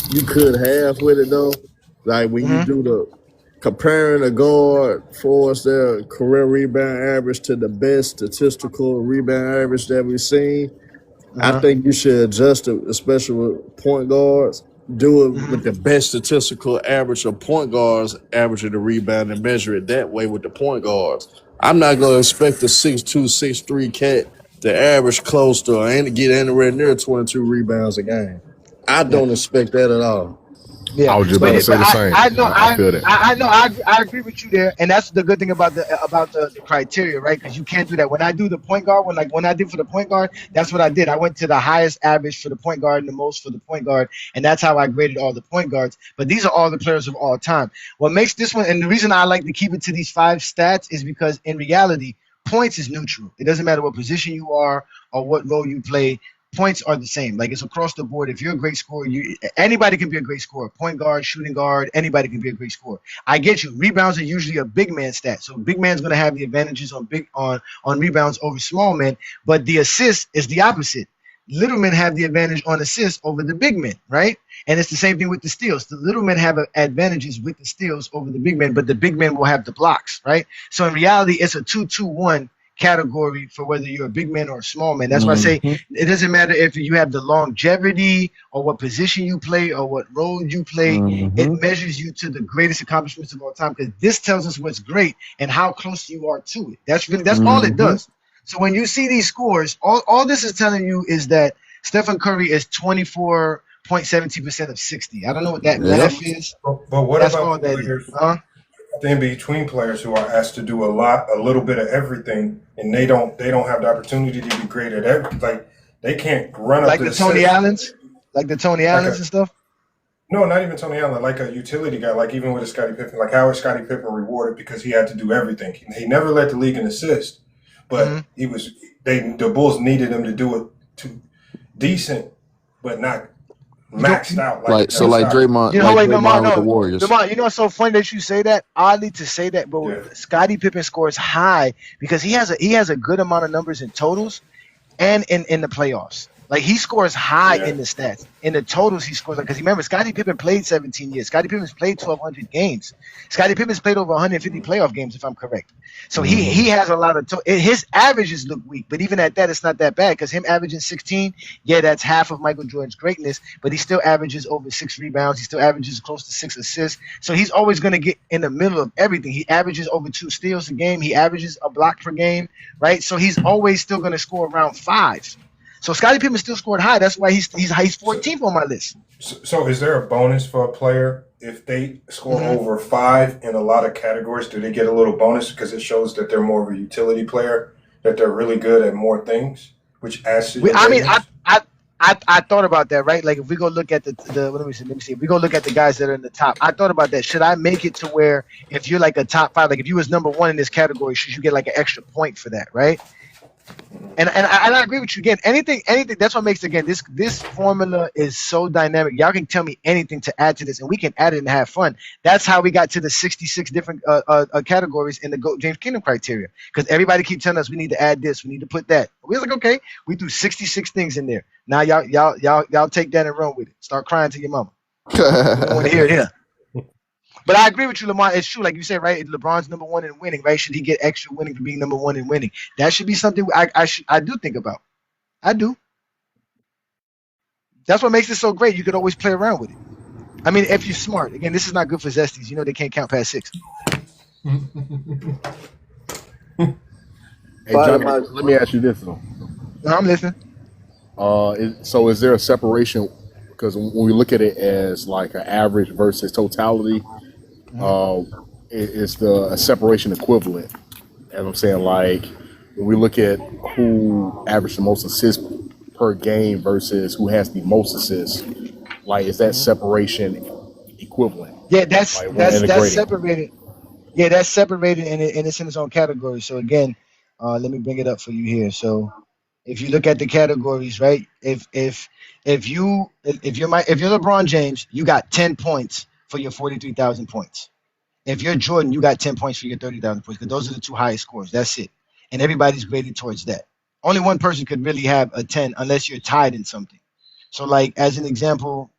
you could have with it though, like when you Mm-hmm. do the comparing a guard for us their career rebound average to the best statistical rebound average that we've seen, I Uh-huh. think you should adjust it, especially with point guards. Do it Mm-hmm. with the best statistical average of point guards, averaging the rebound, and measure it that way with the point guards. I'm not going to expect a 6'2", 6'3" cat to average close to and get anywhere near 22 rebounds a game. I Yeah. don't expect that at all. Yeah, I was just about but to it, say but the same. I know I feel that. I know I agree with you there, and that's the good thing about the criteria, right? Because you can't do that. When I do the point guard, when I did for the point guard, that's what I did. I went to the highest average for the point guard and the most for the point guard, and that's how I graded all the point guards. But these are all the players of all time. What makes this one, and the reason I like to keep it to these 5 stats is because in reality, points is neutral. It doesn't matter what position you are or what role you play. Points are the same. Like it's across the board. If you're a great scorer, anybody can be a great scorer. Point guard, shooting guard, anybody can be a great scorer. I get you. Rebounds are usually a big man stat. So big man's gonna have the advantages on rebounds over small men, but the assist is the opposite. Little men have the advantage on assists over the big men, right? And it's the same thing with the steals. The little men have advantages with the steals over the big men, but the big men will have the blocks, right? So in reality, it's a 2-2-1 category for whether you're a big man or a small man. That's why I say it doesn't matter if you have the longevity or what position you play or what role you play. It measures you to the greatest accomplishments of all time because this tells us what's great and how close you are to it. That's all it does. So when you see these scores, all this is telling you is that Stephen Curry is 24.17% of 60. I don't know what that math is. but what That's about all the that is. players? Huh? In between players who are asked to do a little bit of everything, and they don't have the opportunity to be great at everything. Like they can't run up Like the the Tony assist. Allens? Like the Tony Like Allens a and stuff? no, not even Tony Allen, like a utility guy. Like even with a Scottie Pippen, like how is Scottie Pippen rewarded because he had to do everything? He never led the league in assists, but the Bulls needed him to do it to decent, but not maxed out like so, like Scottie. Draymond, You know, like wait, Draymond with the no. Warriors. Lamont, you know what's so funny that you say that? Oddly to say that, but Yeah. Scottie Pippen scores high because he has a good amount of numbers in totals and in the playoffs. Like he scores high Yeah. in the stats. In the totals, he scores because remember, Scottie Pippen played 17 years. Scottie Pippen's played 1,200 games. Scottie Pippen's played over 150 playoff games, if I'm correct. So he has a lot of his averages look weak, but even at that, it's not that bad because him averaging 16, yeah, that's half of Michael Jordan's greatness, but he still averages over 6 rebounds. He still averages close to 6 assists. So he's always going to get in the middle of everything. He averages over 2 steals a game. He averages a block per game, right? So he's always still going to score around 5. So Scottie Pippen still scored high. That's why he's 14th on my list. So is there a bonus for a player if they score over 5 in a lot of categories? Do they get a little bonus because it shows that they're more of a utility player, that they're really good at more things, which adds to your I mean, ratings? I thought about that, right? Like if we go look at the let me see. If we go look at the guys that are in the top, I thought about that. Should I make it to where if you're like a top 5, like if you was number 1 in this category, should you get like an extra point for that, right? And I agree with you again. Anything. That's what makes this formula is so dynamic. Y'all can tell me anything to add to this, and we can add it and have fun. That's how we got to the 66 different categories in the GOAT James Kingdom criteria. Because everybody keep telling us we need to add this, we need to put that. We was like, okay, we threw 66 things in there. Now y'all take that and run with it. Start crying to your mama. We don't want to hear it here. But I agree with you, Lamar. It's true, like you said, right? LeBron's number 1 in winning, right? Should he get extra winning for being number 1 in winning? That should be something I do think about. I do. That's what makes it so great. You could always play around with it. I mean, if you're smart. Again, this is not good for Zesties. You know they can't count past 6. Hey, Johnny, let me ask you this though. No, I'm listening. So is there a separation because when we look at it as like an average versus totality, it's a separation equivalent. As I'm saying, like when we look at who averaged the most assists per game versus who has the most assists, like is that separation equivalent? Yeah, that's Like we're that's integrating. separated. Yeah, that's separated and it's in its own category. So again, let me bring it up for you here. So if you look at the categories, right? If you're LeBron James, you got 10 points for your 43,000 points. If you're Jordan, you got 10 points for your 30,000 points because those are the two highest scores. That's it. And everybody's graded towards that. Only one person could really have a 10 unless you're tied in something. So like as an example,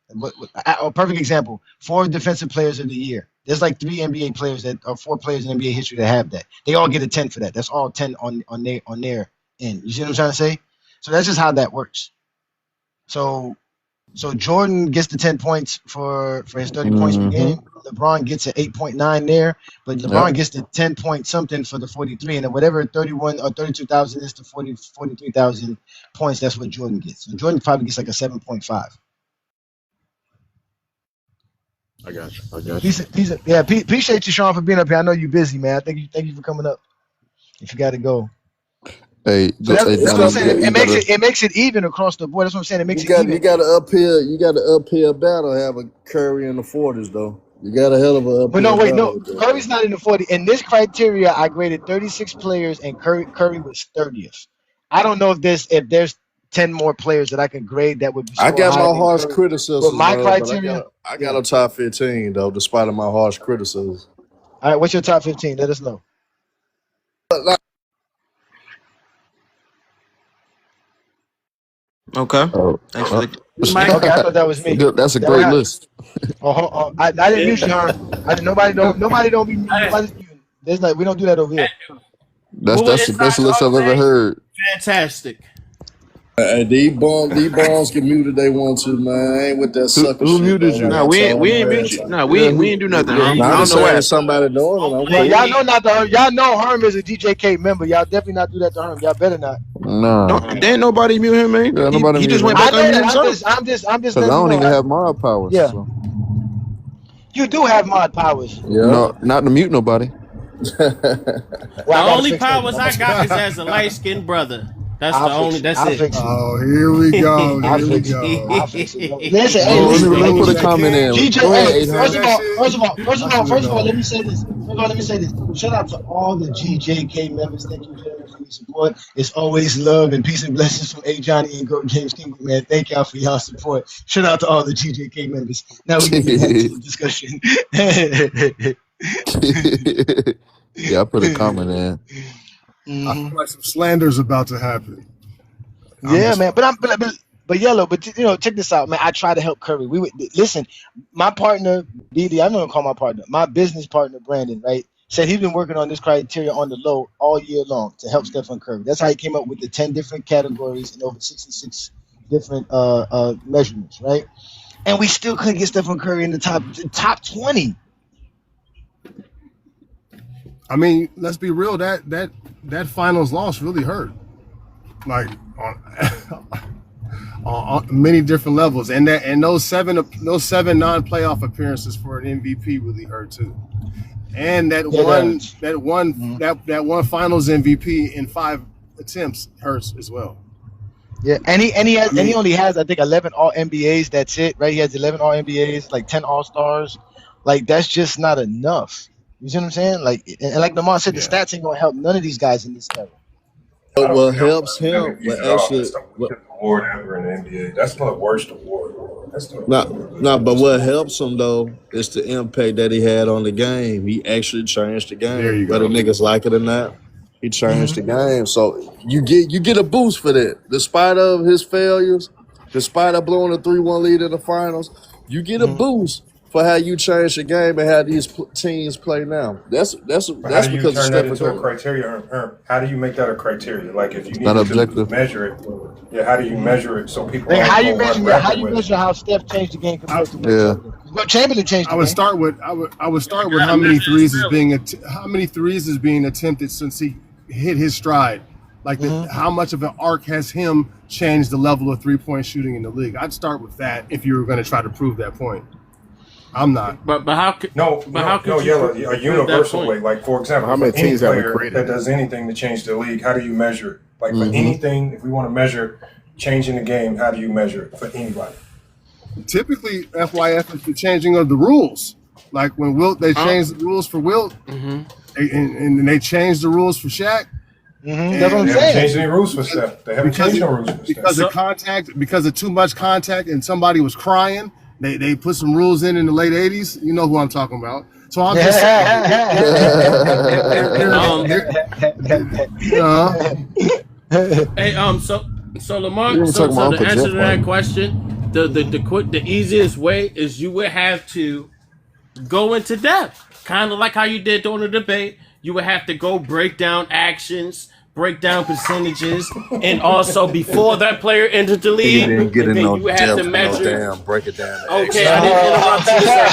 a perfect example, 4 defensive players of the year. There's like 3 NBA players that are 4 players in NBA history that have that. They all get a 10 for that. That's all 10 on their end. You see what I'm trying to say? So that's just how that works. So Jordan gets the 10 points for his 30 points per game. LeBron gets an 8.9 there, but LeBron gets the 10 point something for the 43, and then whatever 31 or 32,000 is to 43,000 points, that's what Jordan gets. So Jordan probably gets like a 7.5. I got you. Appreciate you, Sean, for being up here. I know you're busy, man. Thank you for coming up. If you got to go. Hey, So that's what I'm saying. you It makes it even across the board. That's what I'm saying. It makes it even. You got an uphill battle having Curry in the 40s though. You got a hell of a uphill But no, wait, battle. no. Curry's not in the 40. In this criteria, I graded 36 players, and Curry was 30th. I don't know if there's 10 more players that I can grade that would be. I got my harsh Curry. criticism. But my criteria, I got a top 15 though, despite of my harsh criticism. All right, what's your top 15? Let us know. Okay. Thanks for the Mike. Okay, I thought that was me. That's a great list. I didn't mute you, Herm. Nobody don't be nobody's muting. There's like we don't do that over here. That's the best list I've ever heard. Fantastic. These bombs get muted they want to, man. I ain't with that sucker Who shit. muted you? No, we ain't mute you. No, we ain't do nothing. I I'm don't just know saying what. somebody doing it. Well, y'all know not to Y'all know Herm is a DJK member. Y'all definitely not do that to Herm. Y'all better not. No, There ain't nobody mute him, man. Yeah, nobody He just mute went him. back I know on that. himself. I'm just because I letting don't you even know. have mod powers. Yeah. So. You do have mod powers. Yeah. No, not to mute nobody. The only powers I got is as a light skinned brother. That's the only. That's it. Oh, here we go. I'll Here we fix it. go. I'll fix it. Listen, hey, Oh, listen. let me put a comment in. GJ, Go ahead, hey, Adrian. first of all, let me say this. Shout out to all the GJK members. Thank you very much for your support. It's always love and peace and blessings from A. Johnny and Go James Kingdom, man. Thank y'all for y'all support. Shout out to all the GJK members. Now we can get back to the discussion. Yeah, I put a comment in. I feel like some slander's about to happen. Yeah, man. But Yellow, check this out, man. I try to help Curry. Listen, my partner, BD, I'm gonna call my partner, my business partner, Brandon, right? Said he's been working on this criteria on the low all year long to help Stephen Curry. That's how he came up with the 10 different categories and over 66 different measurements, right? And we still couldn't get Stephen Curry in the top 20. I mean, let's be real. That finals loss really hurt, like on many different levels, and those seven non-playoff appearances for an MVP really hurt too, and that one finals MVP in 5 attempts hurts as well. Yeah, and he only has I think 11 All NBAs. That's it, right? He has 11 All NBAs, like 10 All Stars. Like that's just not enough. You see what I'm saying? Like, and like Lamont said, the stats ain't gonna help none of these guys in this era. But what helps him, but actually, award ever in the NBA. That's the worst award. That's the but what helps him though is the impact that he had on the game. He actually changed the game, whether niggas like it or not. He changed the game, so you get a boost for that. Despite of his failures, despite of blowing a 3-1 lead in the finals, you get a boost for how you change the game and how these teams play now. That's because of Stephen Curry. A criteria. How do you make that a criteria? Like if you need to measure it, how do you measure it so people? Like how you measure how Steph changed the game compared to what Chamberlain changed the game? I would start with how many threes is being attempted since he hit his stride Like how much of an arc has him changed the level of 3-point shooting in the league? I'd start with that if you were going to try to prove that point. I'm not. But how could no, Yellow, a universal way. Like, for example, How many any teams have we player created? that does anything to change the league, how do you measure it? Like, for anything, if we want to measure changing the game, how do you measure it for anybody? Typically, FYF is the changing of the rules. Like when Wilt, they changed the rules for Wilt, and they changed the rules for Shaq. That's what I'm They haven't saying. changed any rules for Steph. They haven't changed no rules for Steph. Because of contact, because of too much contact, and somebody was crying. They put some rules in the late '80s. You know who I'm talking about. So I'm just saying. Hey, so Lamar, You were so talking about the Uncle answer Jeff, to that right? question, the easiest way is you would have to go into depth, kind of like how you did during the debate. You would have to go break down actions, break down percentages, and also before that player entered the He league, didn't get and in then no you would have to depth, no measure. damn, break it down. Okay, I didn't interrupt you, sir.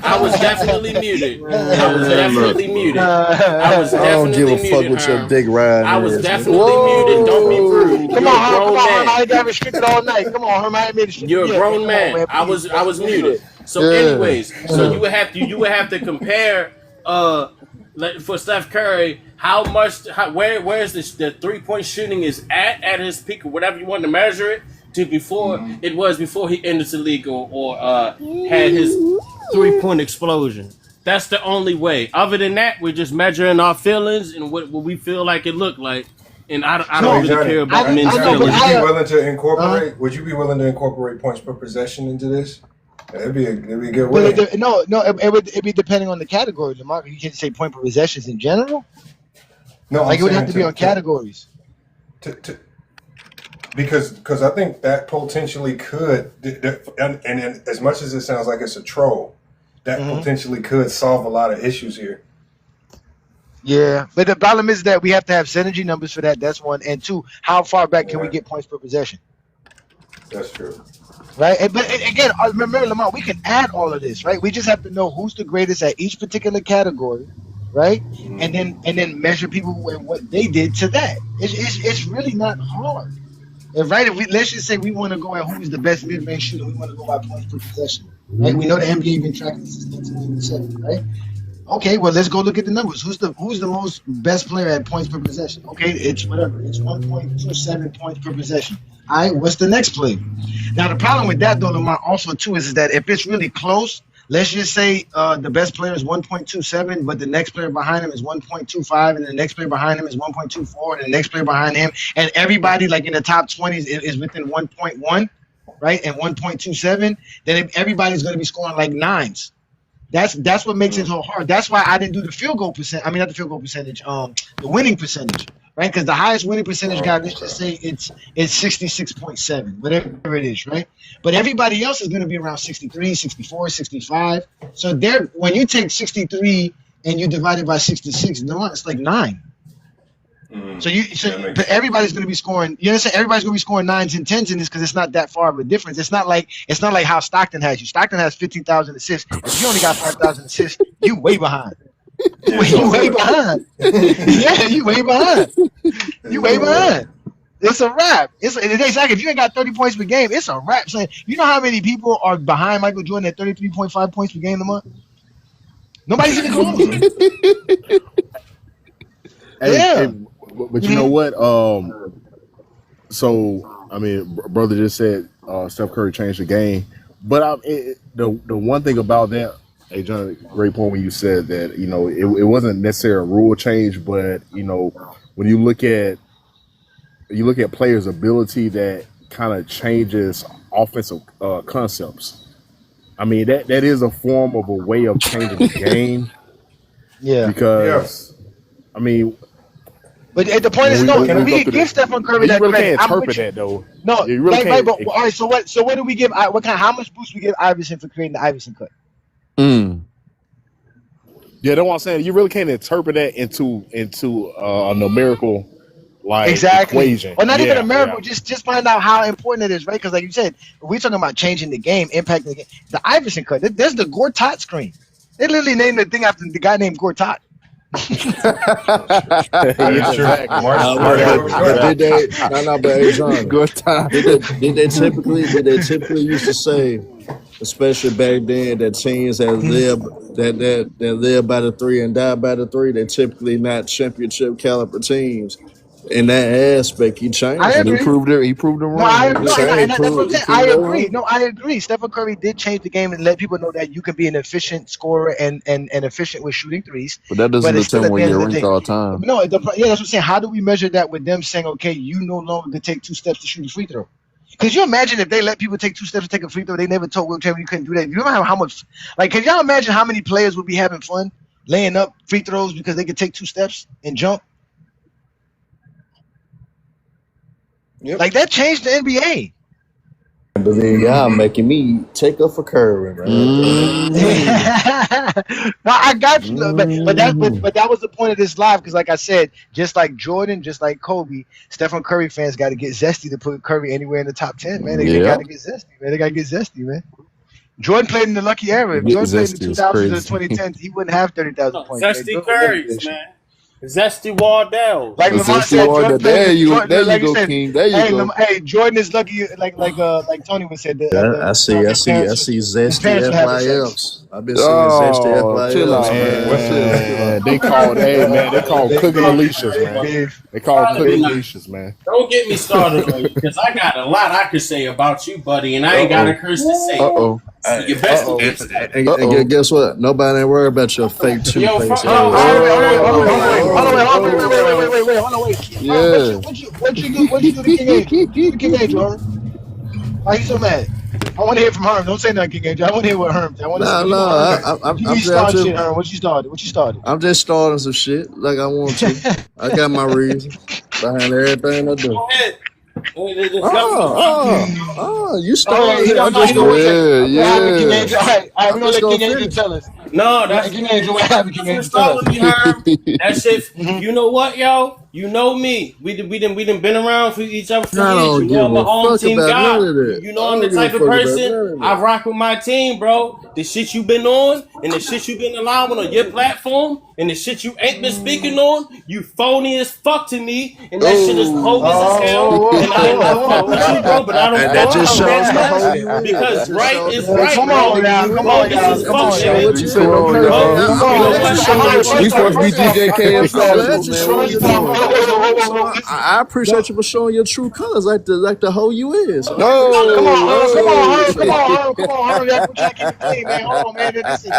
I was definitely muted. I was definitely muted. I was I don't give definitely a fuck muted. what your Herm. dick ride I was is. definitely muted. Don't be rude. Come You're on, a Herm. grown Come on, Herm. I man. ain't got restricted all night. Come on, Herm. I ain't made it. You're a grown Come on, man. I please. was muted. So, anyways, so you would have to compare. Like for Steph Curry, where's the 3-point shooting is at his peak or whatever you want to measure it to before it was before he entered the league or had his 3-point explosion. That's the only way. Other than that, we're just measuring our feelings and what we feel like it looked like. And I don't really care about men's Johnny, would feelings. you be willing to incorporate? Would you be willing to incorporate points per possession into this? It'd be a good way. It'd be depending on the category. Lamar, you can't say point per possessions in general. No, Like I'm it would saying have to be on categories. Because I think that potentially could, and as much as it sounds like it's a troll, that potentially could solve a lot of issues here. Yeah, but the problem is that we have to have synergy numbers for that. That's one, and two, how far back can we get points per possession? That's true. Right, but again, remember, Lamar, we can add all of this, right? We just have to know who's the greatest at each particular category, right? And then measure people and what they did to that. It's really not hard, right? If let's just say we want to go at who's the best mid-range shooter, we want to go by points per possession, right? We know the NBA been tracking this since 1987, right? Okay, well, let's go look at the numbers. Who's the most best player at points per possession? Okay, it's whatever. It's 1.27 points per possession. All right, what's the next player? Now, the problem with that, though, Lamar, also, too, is that if it's really close, let's just say the best player is 1.27, but the next player behind him is 1.25, and the next player behind him is 1.24, and the next player behind him, and everybody, like in the top 20 is within 1.1, right, and 1.27, then everybody's going to be scoring like nines. That's what makes it so hard. That's why I didn't do the field goal percent. I mean, not the field goal percentage. The winning percentage, right? Because the highest winning percentage guy, let's just say it's 66.7, whatever it is, right? But everybody else is going to be around 63, 64, 65. So when you take 63 and you divide it by 66, it's like 9. But everybody's going to be scoring. You understand? Everybody's going to be scoring 9s and 10s in this because it's not that far of a difference. It's not like how Stockton has you. Stockton has 15,000 assists. If you only got 5,000 assists, you way behind. You way behind. Yeah, you way behind. You way behind. It's a wrap. It's exactly. If you ain't got 30 points per game, it's a wrap. So, you know how many people are behind Michael Jordan at 33.5 points per game a month? Nobody's even close. Yeah. But you know what? So I mean, brother just said Steph Curry changed the game, but the one thing about that, hey John, great point when you said that it wasn't necessarily a rule change, but when you look at players' ability, that kind of changes offensive concepts. I mean that is a form of a way of changing the game. Yeah, because I mean. But the point is, we can give Stephen Curry that really credit. can't interpret that though. No, you really right. can't. But all right. So what do we give? How much boost we give Iverson for creating the Iverson cut? Yeah, that's what I'm saying. You really can't interpret that into a numerical equation. Or not even a miracle. Just find out how important it is, right? Because like you said, we're talking about changing the game, impacting the game. The Iverson cut. There's the Gortat screen. They literally named the thing after the guy named Gortat. Exactly. But did they? No, but hey, John, Good time. did they typically used to say, especially back then, that teams that live by the three and die by the three, they typically not championship caliber teams. In that aspect, he changed I And he agree. proved it. He proved it No, I wrong. no, it. and that's what I'm saying. I Prove agree. wrong. No, I agree. Stephen Curry did change the game and let people know that you can be an efficient scorer and efficient with shooting threes. But that doesn't But it's still determine at the whether end you're of the ranked day. all the time. No, yeah, that's what I'm saying. How do we measure that with them saying, okay, you no longer can take 2 steps to shoot a free throw? Because you imagine if they let people take 2 steps to take a free throw, they never told Will Chamberlain you couldn't do that. You don't know how much, like, can y'all imagine how many players would be having fun laying up free throws because they could take 2 steps and jump? Yep. Like, that changed the NBA. But then y'all making me take up for Curry, man. No, I got you, but that was the point of this live because, like I said, just like Jordan, just like Kobe, Stephen Curry fans got to get zesty to put Curry anywhere in the top 10, man. They Yeah. got to get zesty, man. They got to get zesty, man. Jordan played in the lucky era. If Getting Jordan played in the zesty is 2000s and crazy. 2010s, he wouldn't have 30,000 points. Man. Zesty Jordan would never do Curry's, that shit. man. Zesty Wardell. Like Lamont Zesty said, Wardell. Jordan played There in you Jordan, like you go, said, King. There you hey, go. hey, Jordan is lucky, like Tony would say. Yeah, I see his parents zesty were having sex. FYFs. I've been seeing zesty Oh, chill FYFs, out, man. man. They called, hey, man. They called cooking Alicia's, man. Beef. They called cooking Alicia's, man. Don't get me started on you because I got a lot I could say about you, buddy, and I ain't got a curse to say. Uh-oh. So you best to get that. And guess what? Nobody ain't worried about your fake Yo, toothpaste. hold Wait. Yeah. What you do to King Angel? What you do to King Angel, Herm? Why you so mad? I want to hear from Herm. Don't say nothing, King Angel. I want to hear what Herm. I want to I'm you need to start shit, Herm. What you started? I'm just starting some shit like I want to. I got my reason behind everything I do. Go ahead. You started. He don't know. He gonna wait. Yeah, What happened, King yeah. Angel? All right. We're gonna just let gonna King Angel finish. tell us. No, that's King Angel. What happened, King Angel? Tell us. me, Herm. That shit. You know what, yo? You know me. We done been around for each other for I years. don't You know I'm give a a home fuck team about guy. none of that. You know I I'm the don't give a type of fuck about none person of that. I rock with my team, bro. The shit you been on and the shit you been allowing on your platform and the shit you ain't been speaking on, you phony as fuck to me, and that shit is bogus as hell. And I fuck with you, bro, but I don't And that fuck just with shows that the whole shit you is. because That right just is shows- right, Come bro. on, now. Come on, Bogus now. is Come fuck, on, shit. now. What you say? Come on, No, y'all. Come on. We supposed to be DJ KF Let style, you show man. your What you doing? I appreciate you for showing your true colors, like the hoe you is. Come on, Herm. Y'all trying to keep it clean, man. Hold on, man. Listen.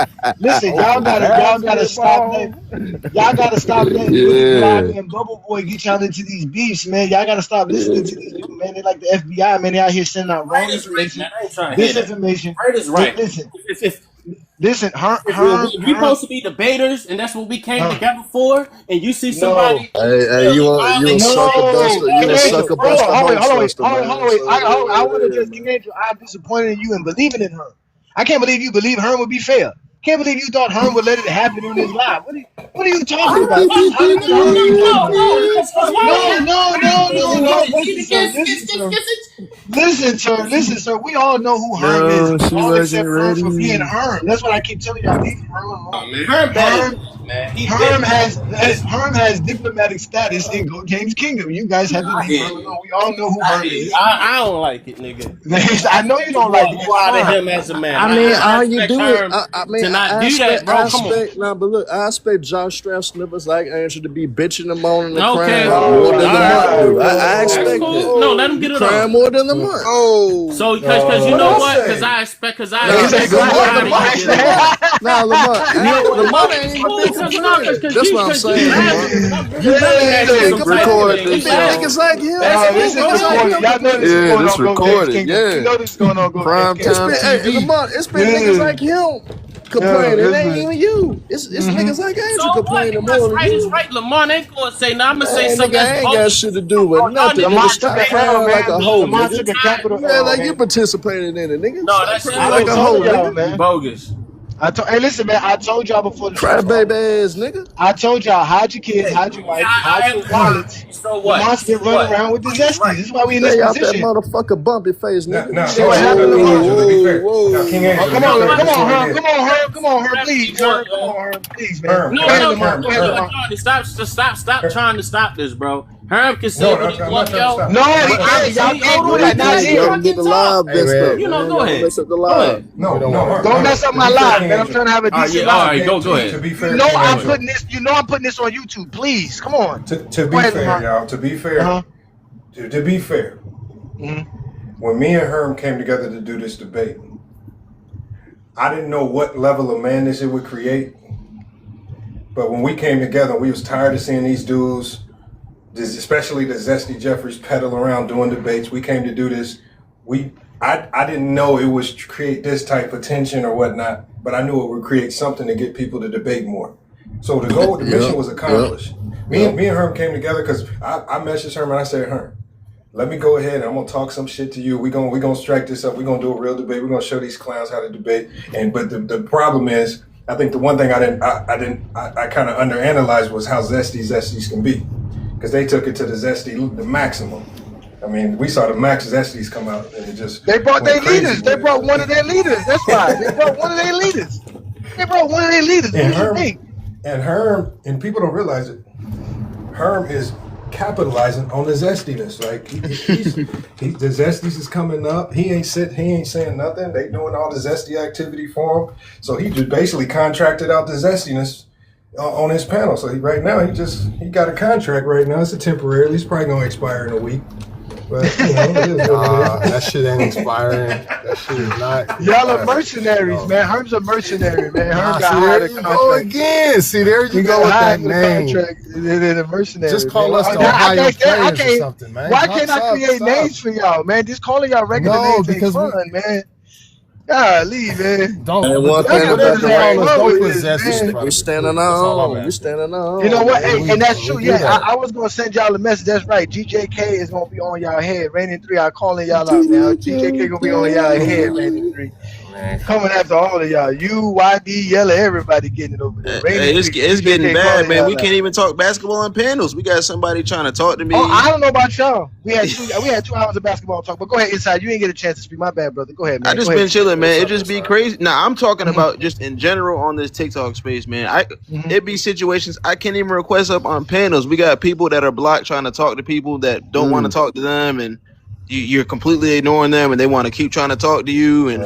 Y'all gotta stop letting Willie Block Yeah. and Bubble Boy get y'all into these beefs, man. Y'all gotta stop listening to these people, man. They like the FBI, man. They out here sending out wrong Right is right, information, man. I ain't trying to hear that. disinformation. Right is right. Listen, Herm. We supposed to be debaters, and that's what we came together for. And you see No. somebody, Hey, you a sucker buster? You a sucker buster? I want to just King Angel. I'm disappointed in you and believing in her. I can't believe you believe Herm would be fair. Can't believe you thought Herm would let it happen on his live. What are you talking about? No. Listen, sir. We all know who Herm is. she All except wasn't Herm for ready. being Herm. That's what I keep telling y'all. Leave Herm alone. Herm better, man. Herm has diplomatic status in Go James Kingdom. You guys have to leave Herm alone. We all know who Herm is. I don't like it, nigga. I know you don't like it. Why to him as a man? I mean, all you respect do Herm is, I mean, to not I do that, expect, bro. I Come on. expect, nah, but look, I expect Josh Strauss snippers like Angel to be bitching and moaning and Okay. crying more than Alright. the month do. I That's expect cool. that. No, let him get it Crying on. more than the month. So, because you know what? Because I expect Nah, Lamont ain't even been complaining. That's what I'm saying, Lamont. Record this, Big niggas like him. Yeah, this recorded. You Yeah. know this is going on. Prime time TV. Lamont, it's been niggas like him complaining. It ain't even you. It's niggas like Angel So what? complaining Because more than right is you. right. Lamont ain't gonna say. Now I'm gonna say Hey, something nigga, I that's ain't got bogus. shit to do with nothing. Lamont Nigga, stop crying like a hoe, Lamont took nigga. a capital Yeah, L, like man. you participated in it, nigga. No, Stop that's crying like a told hoe, y'all, nigga. man. bogus. Hey, listen, man. I told y'all before the show Crybaby started. ass nigga. I told y'all, hide your kids, hide your wife, hide your wallets. So The monster So running around with the zesties. This is why we in this Stay out that position. motherfucker bumpy face, Now, nigga. now, So King what Angel, happened to King Monster? Angel, to be fair. Now, King Angel, Oh, to come be on, fair, come this is on, what Herm, it come is. on, Herm, come on, Herm, please, Herm, come on, Herm, please, man. Herm, Go ahead, Herm, Lamar. Herm, Go ahead, Herm. Lamar. Johnny, stop trying to stop this, bro. Herm can say No, what he I'm want, not trying to yo. stop. No, I'm he not trying can't. to Y'all stop. can't do Let that. me Not let me here. Y'all get the fucking talk. live Hey messed up, man, You know, man. go Y'all ahead. mess up the Go live. ahead. No, don't no, worry. Herm, Don't Herm. mess up To my be fair, live, King man. I'm Angel. trying to have a decent All live, right, man. go ahead. To be You fair, know King I'm Angel. putting this. You know I'm putting this on YouTube. Please, come on. To Go be ahead, fair, Lamar. y'all. To be Uh fair, huh. to be fair, Mm-hmm. when me and Herm came together to do this debate, I didn't know what level of madness it would create. But when we came together, we was tired of seeing these dudes, especially the Zesty Jeffries, pedal around doing debates. We came to do this. I didn't know it was to create this type of tension or whatnot, but I knew it would create something to get people to debate more. So the mission was accomplished. Me and Herm came together because I messaged Herm and I said, Herm, let me go ahead and I'm gonna talk some shit to you. We're gonna strike this up. We're gonna do a real debate. We're gonna show these clowns how to debate. But the problem is, I think the one thing I kind of underanalyzed was how zesties can be, because they took it to the maximum. I mean, we saw the max zesties come out and it just They brought their went crazy leaders. They with brought it. one of their leaders. That's why they brought one of their leaders. They brought one of their leaders. What And do you Herm, think? and people don't realize it. Herm is capitalizing on the zestiness. Like the zesties is coming up. He ain't saying nothing. They doing all the zesty activity for him. So he just basically contracted out the zestiness on his panel. So right now he got a contract right now. It's a temporary. He's probably gonna expire in a week. But it is what it is. That shit ain't expiring. That shit is not. Y'all are mercenaries, man. Herm's a mercenary, man. Herm got See, hired there a you go contract. again. See, there you He go got with that hired with a name. contract. They're a mercenary. Just call man. us the I Ohio can't, I players or can't. something, man. Why can't I create names for y'all, man? Just calling y'all regular No, names ain't because fun, man. Golly, man. don't. And Y'all one thing got about to the have right, fun don't with put this, zest in man. front we of it. standing That's all I'm on. We asking. standing on. You know what? Hey, We and that's true. do Yeah, that. I was gonna send y'all a message. That's right. GJK is gonna be on y'all head. Raining 3, I'm calling y'all out now. GJK gonna be on y'all head, Raining 3. Man, Coming after all of y'all. You, YD, Yella, everybody getting it over there. Hey, Raining 3. it's getting GJK bad, calling man. We y'all out. can't even talk basketball on panels. We got somebody trying to talk to Oh, me. I don't know about y'all. We had 2 hours of basketball talk, but go ahead, Inside. You didn't get a chance to speak. My bad, brother. Go ahead, I man. Go just ahead. been chilling, man. It what's just be up? crazy. Nah, I'm talking Mhm, about just in general on this TikTok space, man. mhm, It be situations I can't even request up on panels. We got people that are blocked trying to talk to people that don't want to talk to them, and you're completely ignoring them, and they want to keep trying to talk to you. And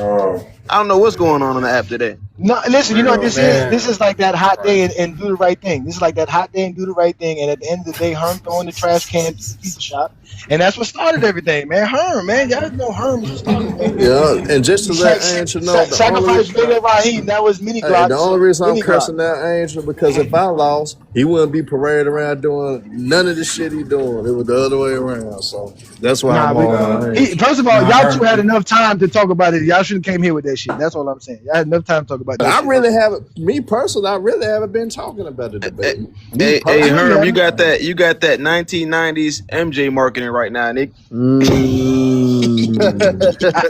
I don't know what's going on the app today. No, listen. You know what Real. this is? Man, This is like that hot day Christ. and do the right thing. This is like that hot day and do the right thing. And at the end of the day, Herm throwing the trash can to the pizza shop, and that's what started everything, man. Herm, man, y'all know Herm is what started everything. Yeah, and just to let Angel know, Sacrifice Vader Raheem. That was mini hey, the Glock. only So reason I'm mini Glock. cursing that Angel because if I lost, he wouldn't be parading around doing none of the shit he doing. It was the other way around. So that's why Nah, I'm we. on Angel. First of all, Nah, y'all two had Herm. enough time to talk about it. Y'all shouldn't came here with that shit. That's all I'm saying. Y'all had enough time to talk about But that I shit. really haven't, me personally, I really haven't been talking about the debate. Me Hey, I know personally. you Herm, you haven't. got that 1990s MJ marketing right now, Nick.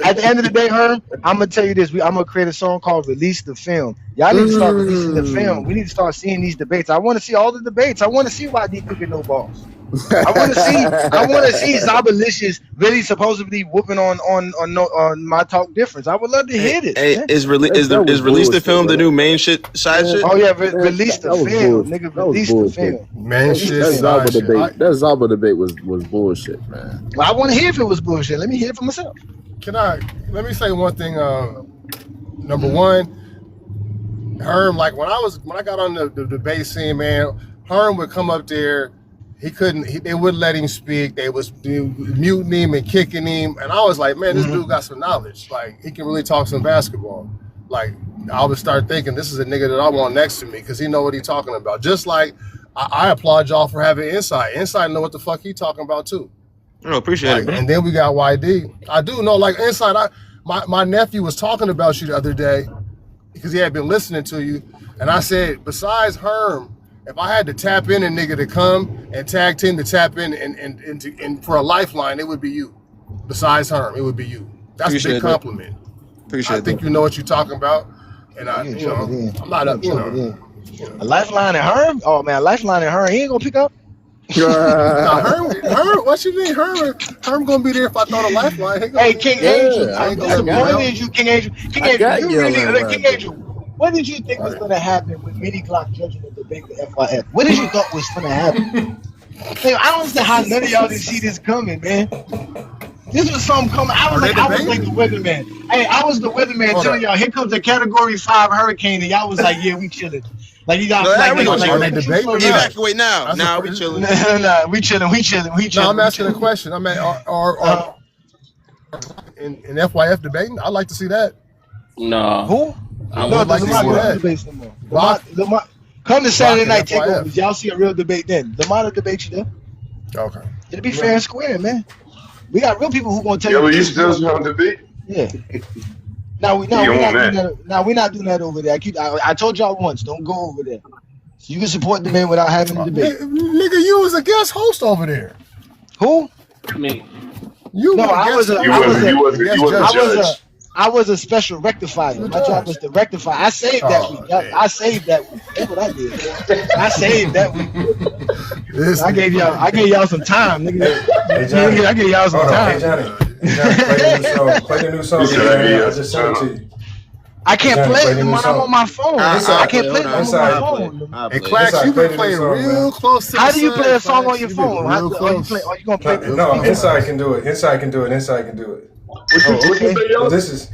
At the end of the day, Herm, I'm gonna tell you this. I'm gonna create a song called "Release the Film." Y'all need to start releasing the film. We need to start seeing these debates. I want to see all the debates. I want to see YD cooking no balls. I want to see Zabalicious really supposedly whooping on my talk difference. I would love to hear this, Hey, man. is release That was the bullshit, film the bro. new main side Man, shit? Oh yeah, man, release the that was film, bullshit. nigga. That was Release the bullshit. film. Man, Release shit, the That film. side Zaba shit. debate. That Zaba debate was bullshit, man. Well, I want to hear if it was bullshit. Let me hear it for myself. Let me say one thing. Number one, Herm, like when I got on the debate scene, man, Herm would come up there. They wouldn't let him speak. They was muting him and kicking him. And I was like, man, this dude got some knowledge. Like, he can really talk some basketball. Like, I would start thinking, this is a nigga that I want next to me because he know what he talking about. Just like I applaud y'all for having Insight. Insight know what the fuck he talking about too. I appreciate it, bro. And then we got YD. I do know, like, Insight, my nephew was talking about you the other day because he had been listening to you. And I said, besides Herm, if I had to tap in a nigga to come and tag team to tap in and for a lifeline, it would be you. Besides Herm, it would be you. That's a big compliment. I think you know what you're talking about. And Oh, I, you in you trouble know, then. I'm not You a, in you trouble know, then. A lifeline and Herm? Oh man, a lifeline and Herm. He ain't gonna pick up. nah, Herm, what you mean, Herm gonna be there if I throw the lifeline. He gonna Hey, be, King Angel. Yeah, I ain't gonna let me What down. did you, King Angel? King I Angel, got you Gil really, King Angel. linebacker. What did you think was gonna happen with Mini Glock judging the debate with FYF? What did you thought was gonna happen? Hey, I don't understand how none of y'all didn't see this coming, man. This was something coming. I was Are they like the debating? weatherman. Hey, I was the weatherman Hold telling up. y'all, here comes a Category 5 hurricane, and y'all was like, yeah, we chilling. Like you got No, like we gonna Are chill. they debating or not? Evacuate now. That's Nah, a we question. chilling. nah, we chilling. No, I'm asking a question. I mean, are in FYF debating? I'd like to see that. No, Who? I No, would the like to Lamar see don't do that. debates no more. Block, Come to Block Saturday and night FYF. takeovers. Y'all see a real debate then. Lamar will debate you there. Okay. It'll be fair and square, man. We got real people who gonna tell Yeah, you the but you truth. still trying to debate? Yeah. Now we're He not on doing that. that. Now we're not doing that over there. I told y'all once, don't go over there. So you can support the man without having a debate. Nigga, you was a guest host over there. Who? me. You No, were a I was guest a You I host. was wasn't. a You wasn't. Guest You wasn't a I judge. was a judge. I was a special rectifier. You a My job judge. was to rectify. I saved that week. Oh, damn. I saved that week. That's what I did. I saved that week. This I gave y'all some time, nigga. Hey Johnny, I gave y'all some hold on. Hey time. Johnny, play the new song. Play the new song. He said, Man. I "Yes, just sent it to you. I can't Johnny, play play it the new when I'm on song. my phone. I Inside, can't play it when I'm on my inside. phone. I'll And play it. Clax, Inside, you've play been the new playing song, man. real close to the How do you sun, play a song Clax. on your You've been phone? real Are you close. gonna play? No, Inside can do it. Inside can do it. Inside can do it. What you Okay. say, But yo?" this is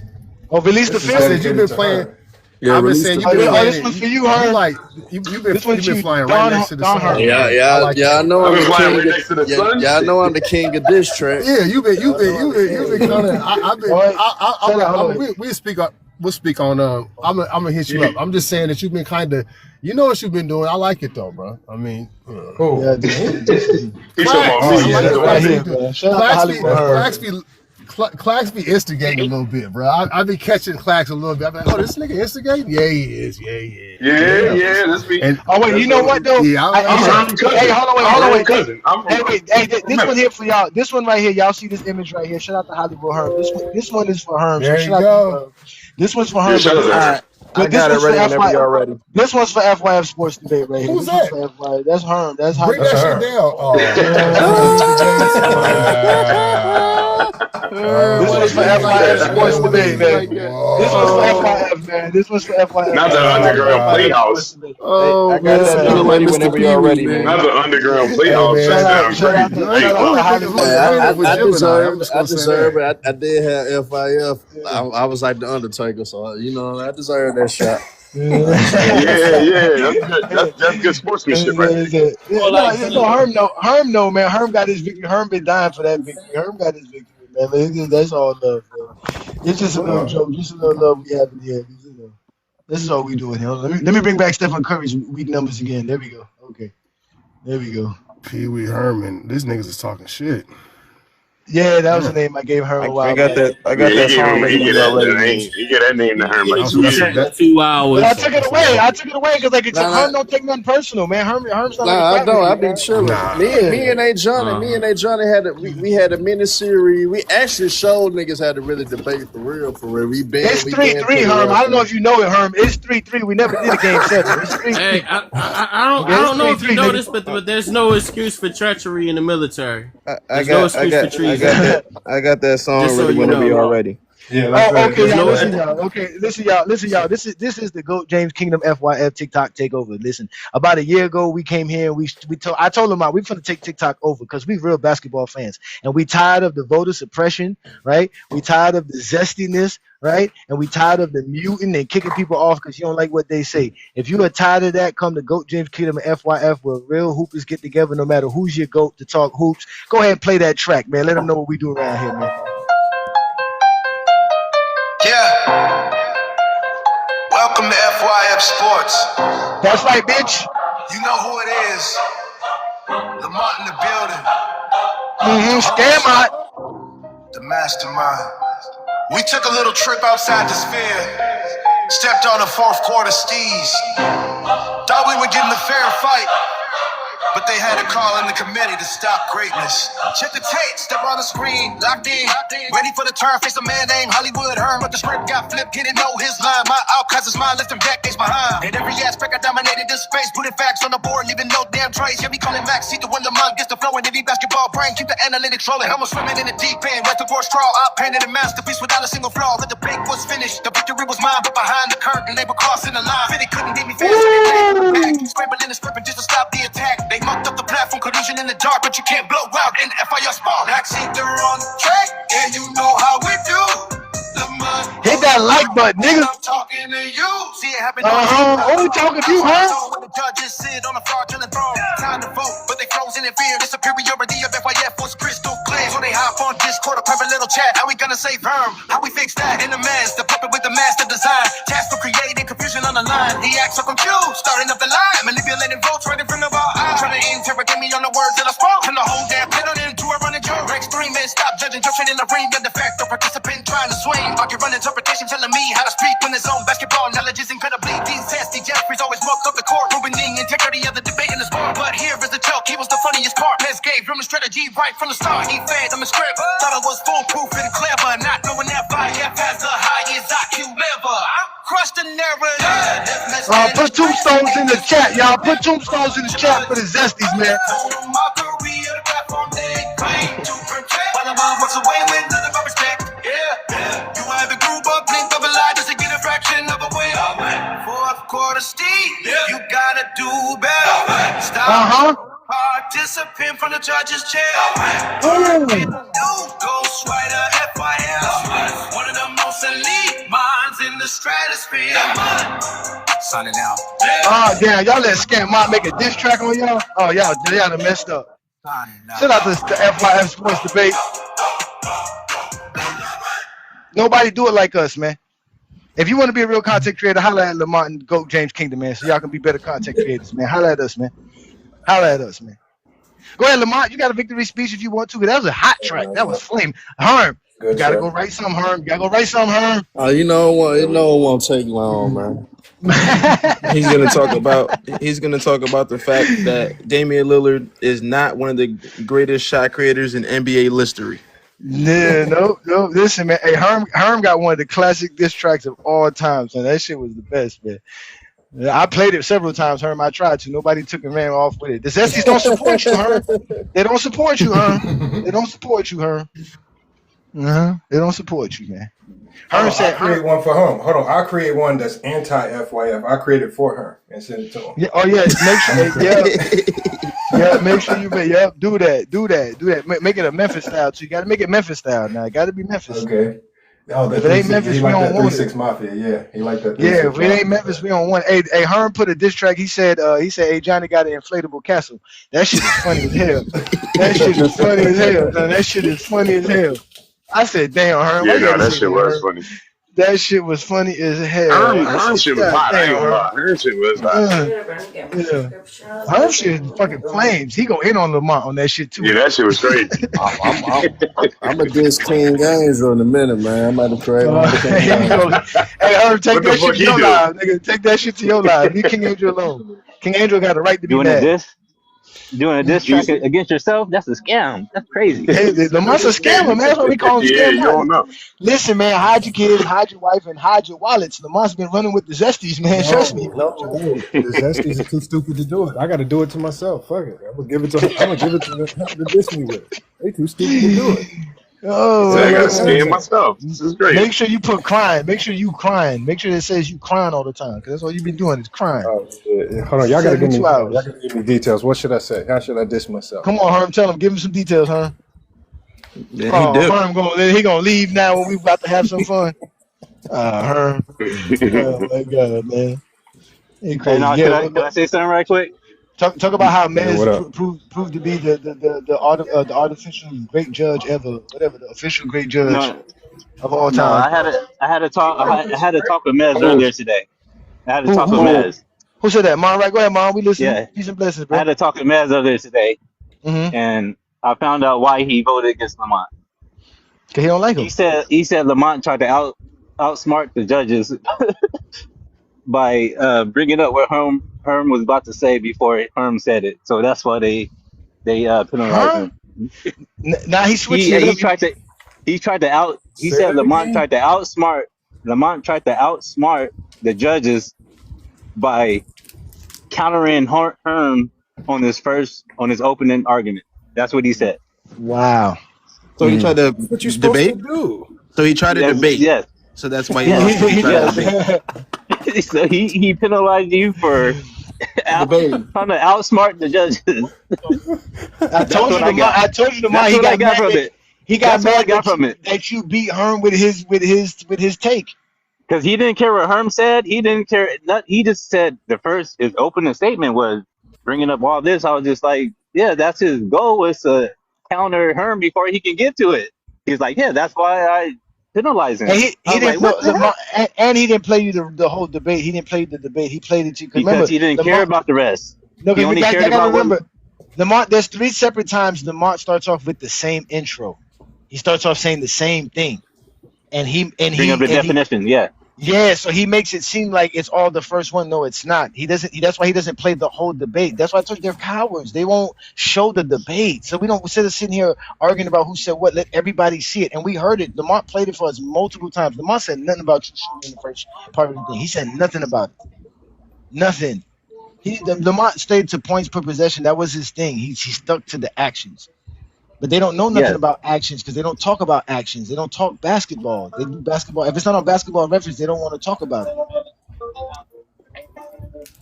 Oh, release the this is I film. said you've dedicated been to playing. her. Yeah, I've been release saying the you've been film. playing This it. one's for you, You Herm. like you've This one's been you, flying right Don next to the Don sun. Herm. Yeah, I yeah, like yeah. I that. know I've I'm been the flying king. right next to the sun. Yeah, I know I'm the king of diss track. Yeah, you've been kind of. I've been. All right. Shut up, hold on. We'll speak on. We'll speak on. I'm gonna hit you up. I'm just saying that you've been kind of. You know what you've been doing. I like it though, bro. I mean, Who? Yeah, this is you. He talking about Clax, me. yeah, I like that's the Right way here, you do. man. Shout out to Hollywood Herm. Clax be instigating a little bit, bro. I be catching Clax a little bit. I'm like, oh, this nigga instigating? Yeah, he is. Yeah, that's me. And Oh wait, you know what though? yeah, I'm Herm's cousin. Hey, hold on, I'm wait. Herm's cousin. I'm Hey, from. wait, this one here for y'all. This one right here, y'all see this image right here. Shout out to Hollywood Herm. This one is for Herm. there So you shout out to go. Herm. This one's for Yeah, Herm. shout out to her. I got it ready whenever y'all ready. This one's for FYF Sports Debate right here. Who's This one's that? for FYF. That's Herm. That's Bring Hollywood. that That's shit her. down. Oh, This one's for FYF Sports Debate, man. This one's for FYF, man. This one's for FYF. Not the underground playhouse. Oh, I got man, that. you ready whenever y'all ready, man. Not the underground playhouse. Hey, That man. Shout out sound to crazy. Hollywood. I deserve it. I I'm deserve it. I did have FIF. I was like the Undertaker, so you know I deserve that shot. Yeah, that's good sportsmanship right there. Herm no, man. Herm got his victory. Herm been dying for that victory. Herm got his victory, man. That's all love, man. It's just a little joke, just a little love we have in here. You know, this is all we doing here. Let me bring back Stephen Curry's weak numbers again. There we go. Okay, there we go. Pee Wee Herman. These niggas is talking shit. Yeah, that was the name I gave Herm a while I got back. that. I got that song ready He when get y'all that ready. name. He get that name to Herm like 2 That's- years. that- 2 hours. But I took it away because like Nah, Herm don't take nothing personal, man. Herm's not Nah, like I a don't. I crybaby, be man. chilling. Nah. Me and A Johnny had we had a mini series. We actually showed niggas how to really debate for real. We been. It's we 3-3, been Herm. I don't know if you know it, Herm. It's 3-3. We never did a game 7. It's 3-3. Hey, I don't know if you know this, but there's no excuse for treachery in the military. I There's no excuse for treason. I got that song Just so ready you whenever know. y'all ready. Yeah, Oh, okay, y'all. no- Listen, y'all. Okay, listen, y'all. This is the GOAT James Kingdom FYF TikTok takeover. Listen, about a year ago, we came here. And I told them we finna take TikTok over because we real basketball fans, and we tired of the voter suppression, right? We tired of the zestiness, right? And we tired of the muting and kicking people off because you don't like what they say. If you are tired of that, come to GOAT James Kingdom FYF, where real hoopers get together, no matter who's your GOAT, to talk hoops. Go ahead and play that track, man. Let them know what we do around here, man. Yeah. Welcome to FYF Sports. That's right, bitch. You know who it is. Lamont in the building. Scamot. The mastermind. We took a little trip outside the sphere. Stepped on the fourth quarter steez. Thought we were getting a fair fight. but they had a call in the committee to stop greatness. Check the tape, step on the screen, locked in, ready for the turn. Face a man named Hollywood Hearn, but the script got flipped, didn't know his line. My outcast is mine, left him decades behind. In every aspect, I dominated this space, putting facts on the board, leaving no damn trace. Yeah, we calling back, see the when the monk gets the flow, and any basketball brain, keep the analytics rolling. I'm swimming in the deep end, right before straw. I painted a masterpiece without a single flaw. The debate was finished, the victory was mine, but behind the curtain, they were crossing the line. Fitty couldn't beat me fast, so they back. Scrambling and scripting just to stop the attack. They mucked up the platform, collusion in the dark, but you can't blow out in the FIR spawn. Backseat, they're on the track, and you know how we do. Hit that like button, nigga. I'm talking to you. See it happen. Only talking to you, huh? When the judges sit on the fraudulent throne, time to vote, but they frozen in fear. The superiority of FIF was crystal clear. So they hop on Discord, a private little chat. How we gonna save Herm? How we fix that in the mess? The puppet with the master design. Task for creating confusion on the line. He acts so confused, starting up the line, manipulating votes right in front of our eyes. Trying to interrogate me on the words that I spoke. Turn the whole damn pit on into a running joke. Rex 3 men stop judging, jumping in the ring. The de facto participant trying to swing. Argue run interpretation telling me how to speak when his own basketball knowledge is incredibly testy. Jeffries always walked up the court, proving the integrity of the debate in the sport. But here is the joke, he was the funniest part. Pez gave him the strategy right from the start. He fed him a script, thought it was foolproof and clever. Not knowing that FIF has the highest IQ ever. I crushed the narrative. Put tombstones in the chat, y'all. Put tombstones in the chat for the Zesties, man. Walks away with none of our respect. Yeah. You have a group of blink of a lie just to get a fraction of a win. Fourth quarter, Steve. You gotta do better. Stop. Participant from the judge's chair. Ghostwriter FIF. One of the most elite minds in the stratosphere. Signing out. Oh, damn. Y'all let Scam Mott make a diss track on y'all? Oh, y'all done messed up. Shout out to the FYF Sports Debate. Nobody do it like us, man. If you want to be a real content creator, holla at Lamont and Goat James Kingdom, man, so y'all can be better content creators, man. Holla at us, man. Holla at us, man. Go ahead, Lamont. You got a victory speech if you want to, but that was a hot track. That was flame. Herm, you gotta go write some, Herm. You gotta go write some, Herm. You know what? It won't take long, man. He's gonna talk about the fact that Damian Lillard is not one of the greatest shot creators in NBA history. Yeah, no. Listen, man. Hey, Herm got one of the classic diss tracks of all times, and that shit was the best, man. I played it several times, Herm. I tried to. Nobody took a man off with it. The Zesties don't support you, Herm. They don't support you, Herm. They don't support you, Herm. They don't support you, man. Herm said, I create one for Herm. Hold on, I'll create one that's anti-FYF. I create it for Herm and send it to him. Yeah, oh yeah, make sure you do that. Make it a Memphis style too. You got to make it Memphis style now. It got to be Memphis. Okay. Oh, if it ain't Memphis, we don't want it. 3-6 Mafia, yeah, he like that. Yeah, if it ain't Memphis, we don't want it. Hey, Herm put a diss track. He said, hey, Johnny got an inflatable castle. That shit is funny as hell. That shit is funny as hell. Man. That shit is funny as hell. I said, damn, Herm. Yeah, no, that shit was funny. That shit was funny as hell. Herm shit was hot. Herm shit was hot. Herm shit is fucking flames. He go in on Lamont on that shit too. Yeah, that shit was crazy. I'm a diss King Angel in a minute, man. I'm about to create Hey, Herm, take that shit to your live, nigga. Take that shit to your live. Leave King Angel alone. King Angel got a right to be mad. Doing a diss track against yourself? That's a scam. That's crazy. Hey, Lamont's a scammer, man. That's what we call him. Yeah, you don't know. Listen, man, hide your kids, hide your wife, and hide your wallets. Lamont's been running with the Zesties, man. Trust me. The Zesties are too stupid to do it. I got to do it to myself. Fuck it. I'm gonna give it to them to diss me with. They too stupid to do it. Oh, I got to scam myself. This is great. Make sure you put crying. Make sure you crying. Make sure it says you crying all the time, because that's all you've been doing is crying. Oh, hold on, y'all gotta give me details. What should I say? How should I diss myself? Come on, Herm, tell him. Give him some details, huh? Yeah, Herm he gonna leave now when we about to have some fun. Herm. Oh my God, man. Hey, can I say something right quick? Talk about how Mez proved to be the artificial great judge ever, whatever, the official great judge of all time. I had to talk with Mez earlier today. I had to talk with Mez. Who said that? Mom, right? Go ahead, Mom. We listen. Yeah. Peace and blessings, bro. I had to talk with Mez earlier today, and I found out why he voted against Lamont. Cause he don't like him. He said Lamont tried to outsmart the judges by bringing up what Herm Herm was about to say before Herm said it. So that's why they penalized Huh? him. Now he's switching it He up. tried to out. He Say said that again. Lamont tried to outsmart the judges by countering Herm on his opening argument. That's what he said. Wow. So he tried to That's what you're supposed debate. to do. So he tried to Yes, debate. yes, So that's why he lost. 'cause He tried to debate. yes. So he penalized you for Debating. trying to outsmart the judges. I That's told you what I Lamont. got. I told you Lamont. That's He what I got got mad. from That, it. he got That's what I mad got that from it. you beat Herm with his take. Because he didn't care what Herm said. He didn't care. He just said his opening statement was bringing up all this. I was just like, yeah, that's his goal, was to counter Herm before he can get to it. He's like, yeah, that's why I penalize him. And he I was didn't like, know what the hell? Lamont, and he didn't play you the whole debate. He didn't play you the debate. He played it to you. Because Because remember, he didn't care Lamont. about the rest. No, He because we only got. cared I gotta about what. remember. Lamont. There's 3 separate times Lamont starts off with the same intro. He starts off saying the same thing, and Bring up the definition. Yeah. Yeah, so he makes it seem like it's all the first one. No, it's not. He doesn't. That's why he doesn't play the whole debate. That's why I told you they're cowards. They won't show the debate. So we don't instead of sitting here arguing about who said what. Let everybody see it, and we heard it. Lamont played it for us multiple times. Lamont said nothing about you shooting in the first part of the thing. He said nothing about it. Nothing. Lamont stayed to points per possession. That was his thing. He stuck to the actions. But they don't know nothing Yeah. about actions because they don't talk about actions. They don't talk basketball. They do basketball. If it's not on Basketball Reference, they don't want to talk about it.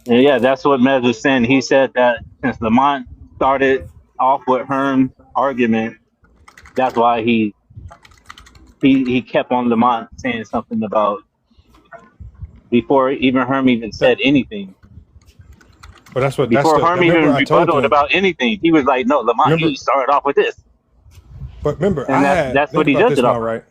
And yeah, that's what Mez was saying. He said that since Lamont started off with Herm's argument, that's why he kept on Lamont saying something about before even Herm even said anything. But that's Before Herm even remember I told rebutted you. about anything, he was like, "No, Lamont, Remember, you started off with this," but remember, and that's what think he about does this it now, off. right?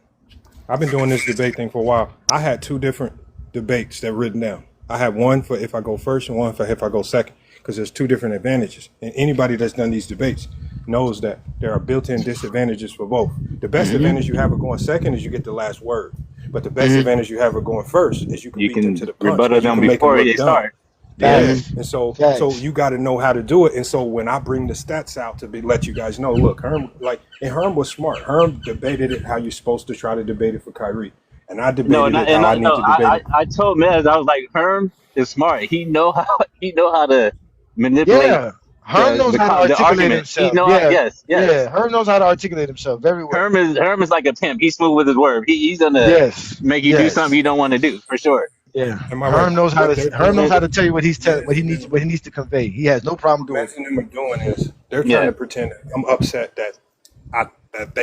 I've been doing this debate thing for a while. I had 2 different debates that written down. I had one for if I go first and one for if I go second, because there's 2 different advantages. And anybody that's done these debates knows that there are built-in disadvantages for both. The best advantage you have of going second is you get the last word. But the best advantage you have of going first is you can You beat them can to the punch. rebuttal 'Cause you them can make them before look they dumb. start. Yeah, Facts. and so Facts. you got to know how to do it. And so when I bring the stats out to let you guys know, look, Herm was smart. Herm debated it how you're supposed to try to debate it for Kyrie, and I No, debated it how I need to debate it. I told Mez, I was like, Herm is smart. He know how to manipulate Yeah. Herm knows how to the articulate argument. He himself. know how, Yeah. yes. Yeah. Herm knows how to articulate himself very well. Herm is like a pimp. He's smooth with his word. He's gonna Yes. make you do Yes. something you don't want to do for sure. Yeah. Am I right? Herm knows how What to tell you what he needs to convey. He has no problem doing it. Mez and them are doing is they're trying Yeah. to pretend that I'm upset that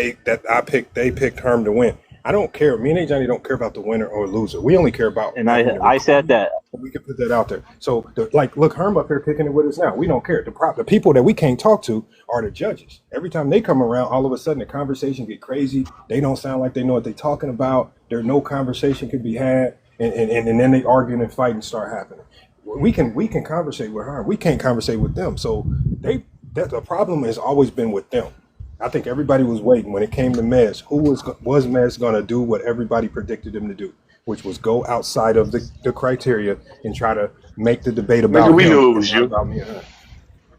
they picked Herm to win. I don't care. Me and A. Johnny don't care about the winner or loser. We only care about And having the I said that. We can put that out there. So, look, Herm up here kicking it with us now. We don't care. The people that we can't talk to are the judges. Every time they come around, all of a sudden the conversation get crazy. They don't sound like they know what they're talking about. There's no conversation could be had, and then they argue and fight and start happening. We can conversate with Herm. We can't conversate with them. So the problem has always been with them. I think everybody was waiting when it came to Mez. Who was Mez going to do what everybody predicted him to do, which was go outside of the criteria and try to make the debate about Nigga, we him knew it was and not you. about me and her.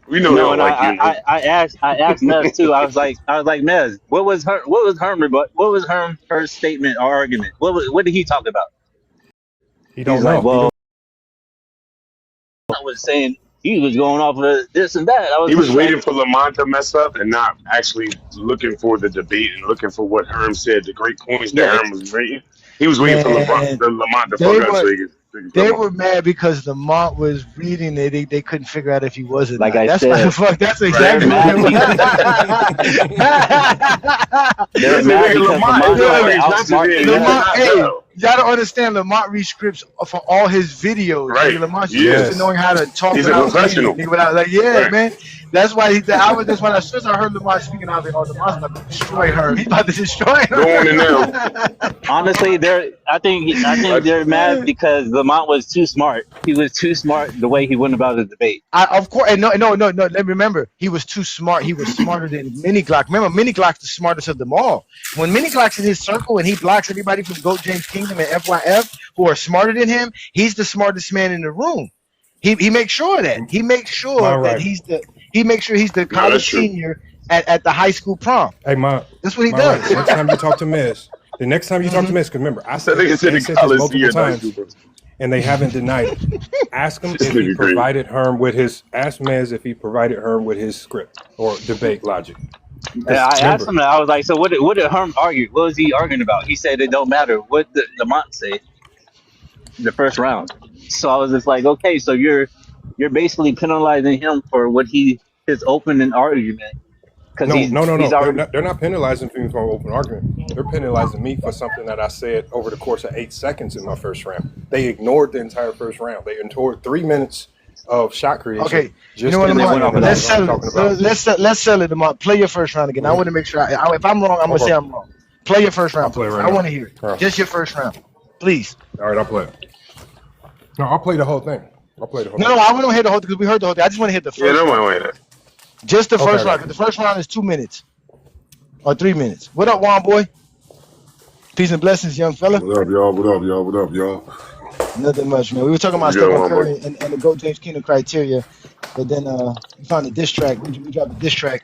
We know No, we don't and like you. I asked Mez too. I was like, Mez, what was Herm's first statement or argument? What did he talk about? He don't He's know. like, well, I was saying he was going off of this and that. He was just waiting like, for Lamont to mess up and not actually looking for the debate and looking for what Herm said, the great points that yeah, Herm was making. He was waiting for Man, Lamont to they fuck up so were he could they come on. were mad because Lamont was reading it. They couldn't figure out if he was or like not. I That's why the said, fuck. That's Right. they're exactly what mad it because was. they're This mad nigga because Lamont is Lamont tried always to not outsmart today. the He judges. Lamont, cannot hey, tell. y'all don't understand. Lamont reads scripts for all his videos. Right. Nigga, Lamont's used Yes. to knowing how to talk He's a without reading. professional. Nigga, without yeah, Right. man. That's why that's why as soon as I heard Lamont speaking, I was like, oh, Lamont's about to destroy her. He's about to destroy her. Go on in now. Honestly, I think they're mad because Lamont was too smart. He was too smart the way he went about the debate. Of course, and no. Let me remember, he was too smart. He was smarter than Mini Glock. Remember, Mini Glock's the smartest of them all. When Mini Glock's in his circle and he blocks everybody from Goat James Kingdom and FYF who are smarter than him, he's the smartest man in the room. He makes sure of that. He makes sure All that right. he's the No, that's college true. senior at the high school prom. Hey, That's what he my right. does. Next time you talk to Miz, the next time you talk to Miz, because remember, I I said think it's in they the said this college multiple year, high times, school. and they haven't denied it. Ask him This if he nigga crazy. provided Herm with his. Ask Miz if he provided Herm with his script or debate logic. And Because I asked remember, him that. I was like, so what did Herm argue? What was he arguing about? He said it don't matter what the Lamont say the first round. So I was just like, okay, so you're basically penalizing him for what his opening argument because he's no. he's They're already. not penalizing me for an open argument. They're penalizing me for something that I said over the course of 8 seconds in my first round. They ignored the entire first round. They ignored 3 minutes of shot creation. Okay, you Just know what, to And they went Lamont? off of mention Let's what I'm settle talking it. about. Let's settle it, Lamont. Play your first round again. I want to make sure. If I'm wrong, I'm gonna say Okay, I'm wrong. Play your first I'll round, play it please. right I now. want to hear it. All right, Just your first round, please. I'll play it. No, I'll play the whole thing. I'll play the whole No, thing. I want to hear the whole because we heard the whole thing. I just want to hear the Yeah, first no round. one win it. Just the Okay, first I round. got 'Cause you. the first round is 2 minutes or 3 minutes. What up, Juan boy? Peace and blessings, young fella. What up, y'all? What up, y'all? What up, y'all? Nothing much, man. We were talking about You good, Stephen one boy? Curry and the GOAT James Keenum criteria, but then we found a diss track. We dropped a diss track,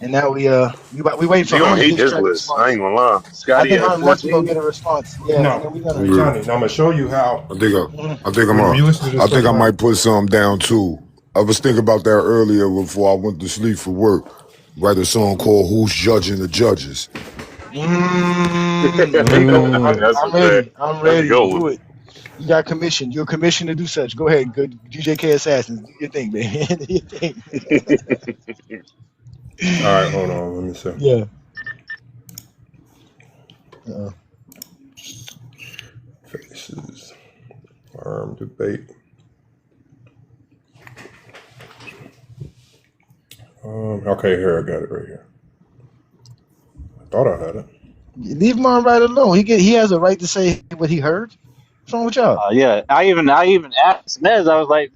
and now we waiting for You gonna Herm's hate diss this track list. I response. ain't gonna lie. I Scotty think at Herm wants to go 14. get a response. Yeah, and No, then we're gonna. hey Yeah. Johnny. Now I'm gonna show you how. I think I'm When you listen to I this think first I round, might put something down too. I was thinking about that earlier before I went to sleep for work. Write a song called "Who's Judging the Judges." That's I'm a ready. good. I'm That's a ready. good Do one. it. You got commission. You're commissioned to do such. Go ahead. Good DJK Assassins. Do your thing, man. Do your thing. all right, hold on. Let me see. Yeah. Uh-oh. Faces, arm debate. Okay, here I got it right here. I thought I had it. Leave him on right alone. He has a right to say what he heard. What's wrong with y'all? Yeah, I even asked Mez. I was like,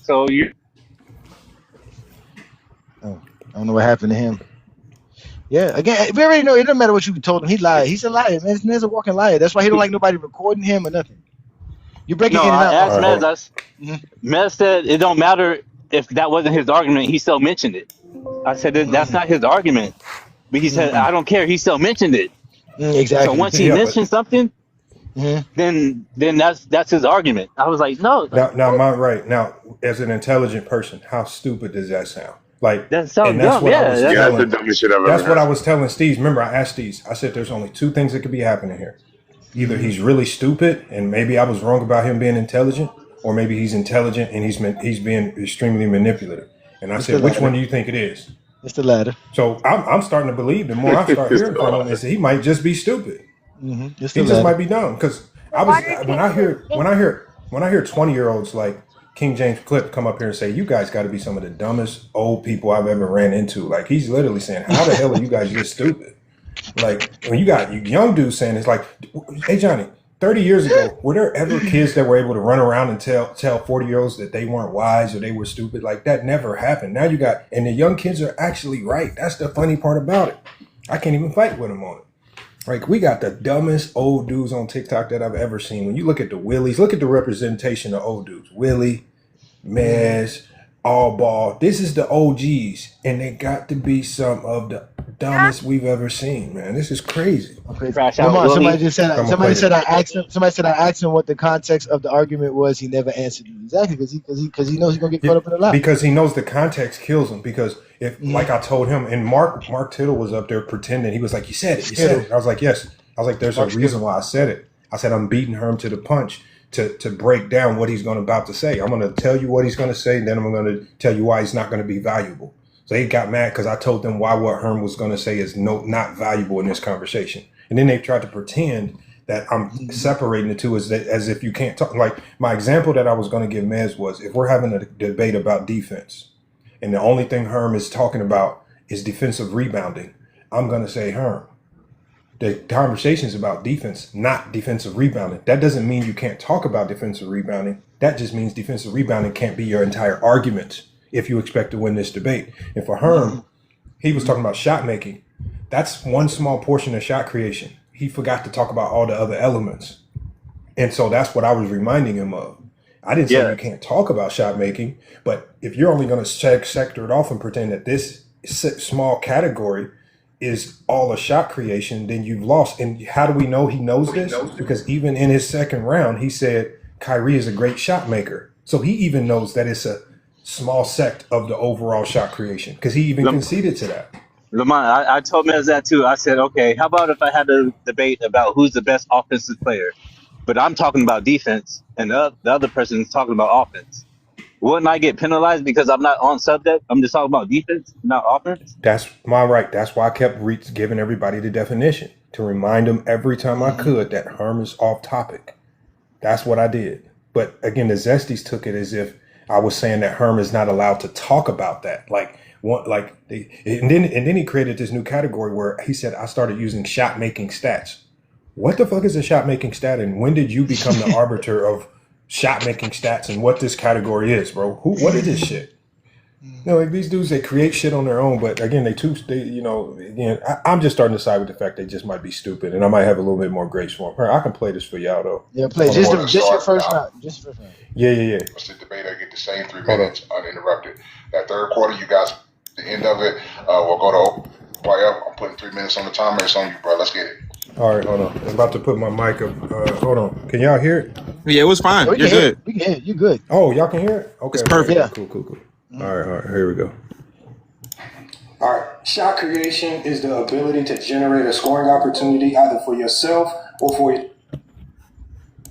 so you Oh, I don't know what happened to him. Yeah, again, we already know it doesn't matter what you told him. He lied. He's a liar, man. This man's a walking liar. That's why he don't like nobody recording him or nothing. You're breaking no, in and I out, asked All Mark. right, Mez. hold on. Mez said it don't matter if that wasn't his argument. He still mentioned it. I said that's not his argument, but he said I don't care. He still mentioned it. So Exactly. once he Yeah, but mentioned something, then that's his argument. I was like, no, now, am I right? Now, as an intelligent person, how stupid does that sound? Like, that sounds and that's dumb. what I Yeah, was Yeah, that's the telling. dumbest shit I've ever That's what I heard. was telling Steve. Remember, I asked Steve. I said, "There's only 2 things that could be happening here. Either he's really stupid, and maybe I was wrong about him being intelligent, or maybe he's intelligent and he's being extremely manipulative." And I It's the said, "Which one latter. do you think it is?" It's the latter. So I'm starting to believe. The more I start It's hearing from him, is he might just be stupid. It's He the just latter. might be dumb. Because I was when I hear 20-year-olds like King James Clip come up here and say, "You guys got to be some of the dumbest old people I've ever ran into." Like, he's literally saying, "How the hell are you guys just stupid?" Like, when you got you young dudes saying, it's like, "Hey Johnny, 30 years ago, were there ever kids that were able to run around and tell 40-year-olds that they weren't wise or they were stupid?" Like, that never happened. Now you got, and the young kids are actually right. That's the funny part about it. I can't even fight with them on it. Like, we got the dumbest old dudes on TikTok that I've ever seen. When you look at the Willies, look at the representation of old dudes. Willie, Mez, All Ball. This is the OGs, and they got to be some of the dumbest we've ever seen, man. This is crazy. Okay. crash out Lamar, somebody Willie. just said. I'm gonna Somebody play said it. I asked him. Somebody said I asked him what the context of the argument was. He never answered me. Exactly, because he knows he's gonna get caught up in a lie. Because he knows the context kills him. Because if, like I told him, and Mark Tittle was up there pretending. He was like, "You said it. You said it." I was like, "Yes." I was like, "There's a Mark reason why I said it." I said, "I'm beating Herm to the punch to break down what he's going to about to say. I'm going to tell you what he's going to say, and then I'm going to tell you why he's not going to be valuable." So he got mad because I told them why what Herm was going to say is not valuable in this conversation. And then they tried to pretend that I'm separating the two as if you can't talk. Like, my example that I was going to give Mez was, if we're having a debate about defense, and the only thing Herm is talking about is defensive rebounding, I'm going to say, "Herm, the conversation is about defense, not defensive rebounding. That doesn't mean you can't talk about defensive rebounding. That just means defensive rebounding can't be your entire argument if you expect to win this debate." And for Herm, he was talking about shot making. That's one small portion of shot creation. He forgot to talk about all the other elements. And so that's what I was reminding him of. I didn't say Yeah, you can't talk about shot making, but if you're only going to sector it off and pretend that this small category is all a shot creation, then you've lost. And how do we know he knows this? Because even in his second round, he said Kyrie is a great shot maker. So he even knows that it's a small sect of the overall shot creation because he even conceded to that. Lamont, I told Mez that too. I said, okay, how about if I had a debate about who's the best offensive player, but I'm talking about defense, and the other person is talking about offense. Wouldn't I get penalized because I'm not on subject? I'm just talking about defense, not offense. That's my right. That's why I kept giving everybody the definition to remind them every time I could that Herm is off topic. That's what I did. But again, the Zesties took it as if I was saying that Herm is not allowed to talk about that. And then he created this new category where he said, I started using shot making stats. What the fuck is a shot making stat? And when did you become the arbiter of shot making stats and what this category is, bro? What is this shit? Like these dudes, they create shit on their own, but again, I'm just starting to side with the fact they just might be stupid, and I might have a little bit more grace for them. I can play this for y'all though. Yeah, play just your first round. Just your first round. Yeah. What's the debate? I get the same 3 minutes uninterrupted. That third quarter, you guys, the end of it, we'll go to playoff. I'm putting 3 minutes on the timer. It's on you, bro. Let's get it. All right, hold on. I'm about to put my mic up. Hold on. Can y'all hear it? Yeah, it was fine. You're good. We can hear it. You're good. Oh, y'all can hear it? Okay. It's perfect. Yeah. Cool. All right. Here we go. All right. Shot creation is the ability to generate a scoring opportunity either for yourself or for your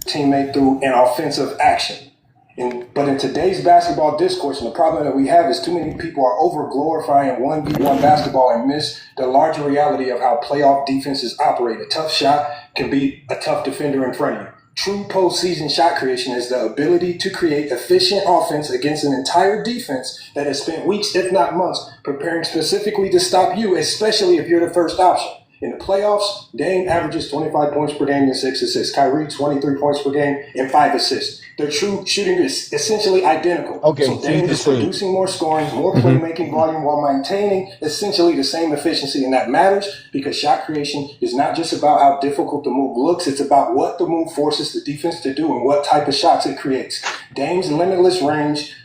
teammate through an offensive action. But in today's basketball discourse, and the problem that we have is too many people are over-glorifying 1v1 basketball and miss the larger reality of how playoff defenses operate. A tough shot can beat a tough defender in front of you. True postseason shot creation is the ability to create efficient offense against an entire defense that has spent weeks, if not months, preparing specifically to stop you, especially if you're the first option. In the playoffs, Dame averages 25 points per game and 6 assists. Kyrie, 23 points per game and 5 assists. Their true shooting is essentially identical. Okay, so Dame is producing more scoring, more playmaking volume while maintaining essentially the same efficiency. And that matters because shot creation is not just about how difficult the move looks. It's about what the move forces the defense to do and what type of shots it creates. Dame's limitless range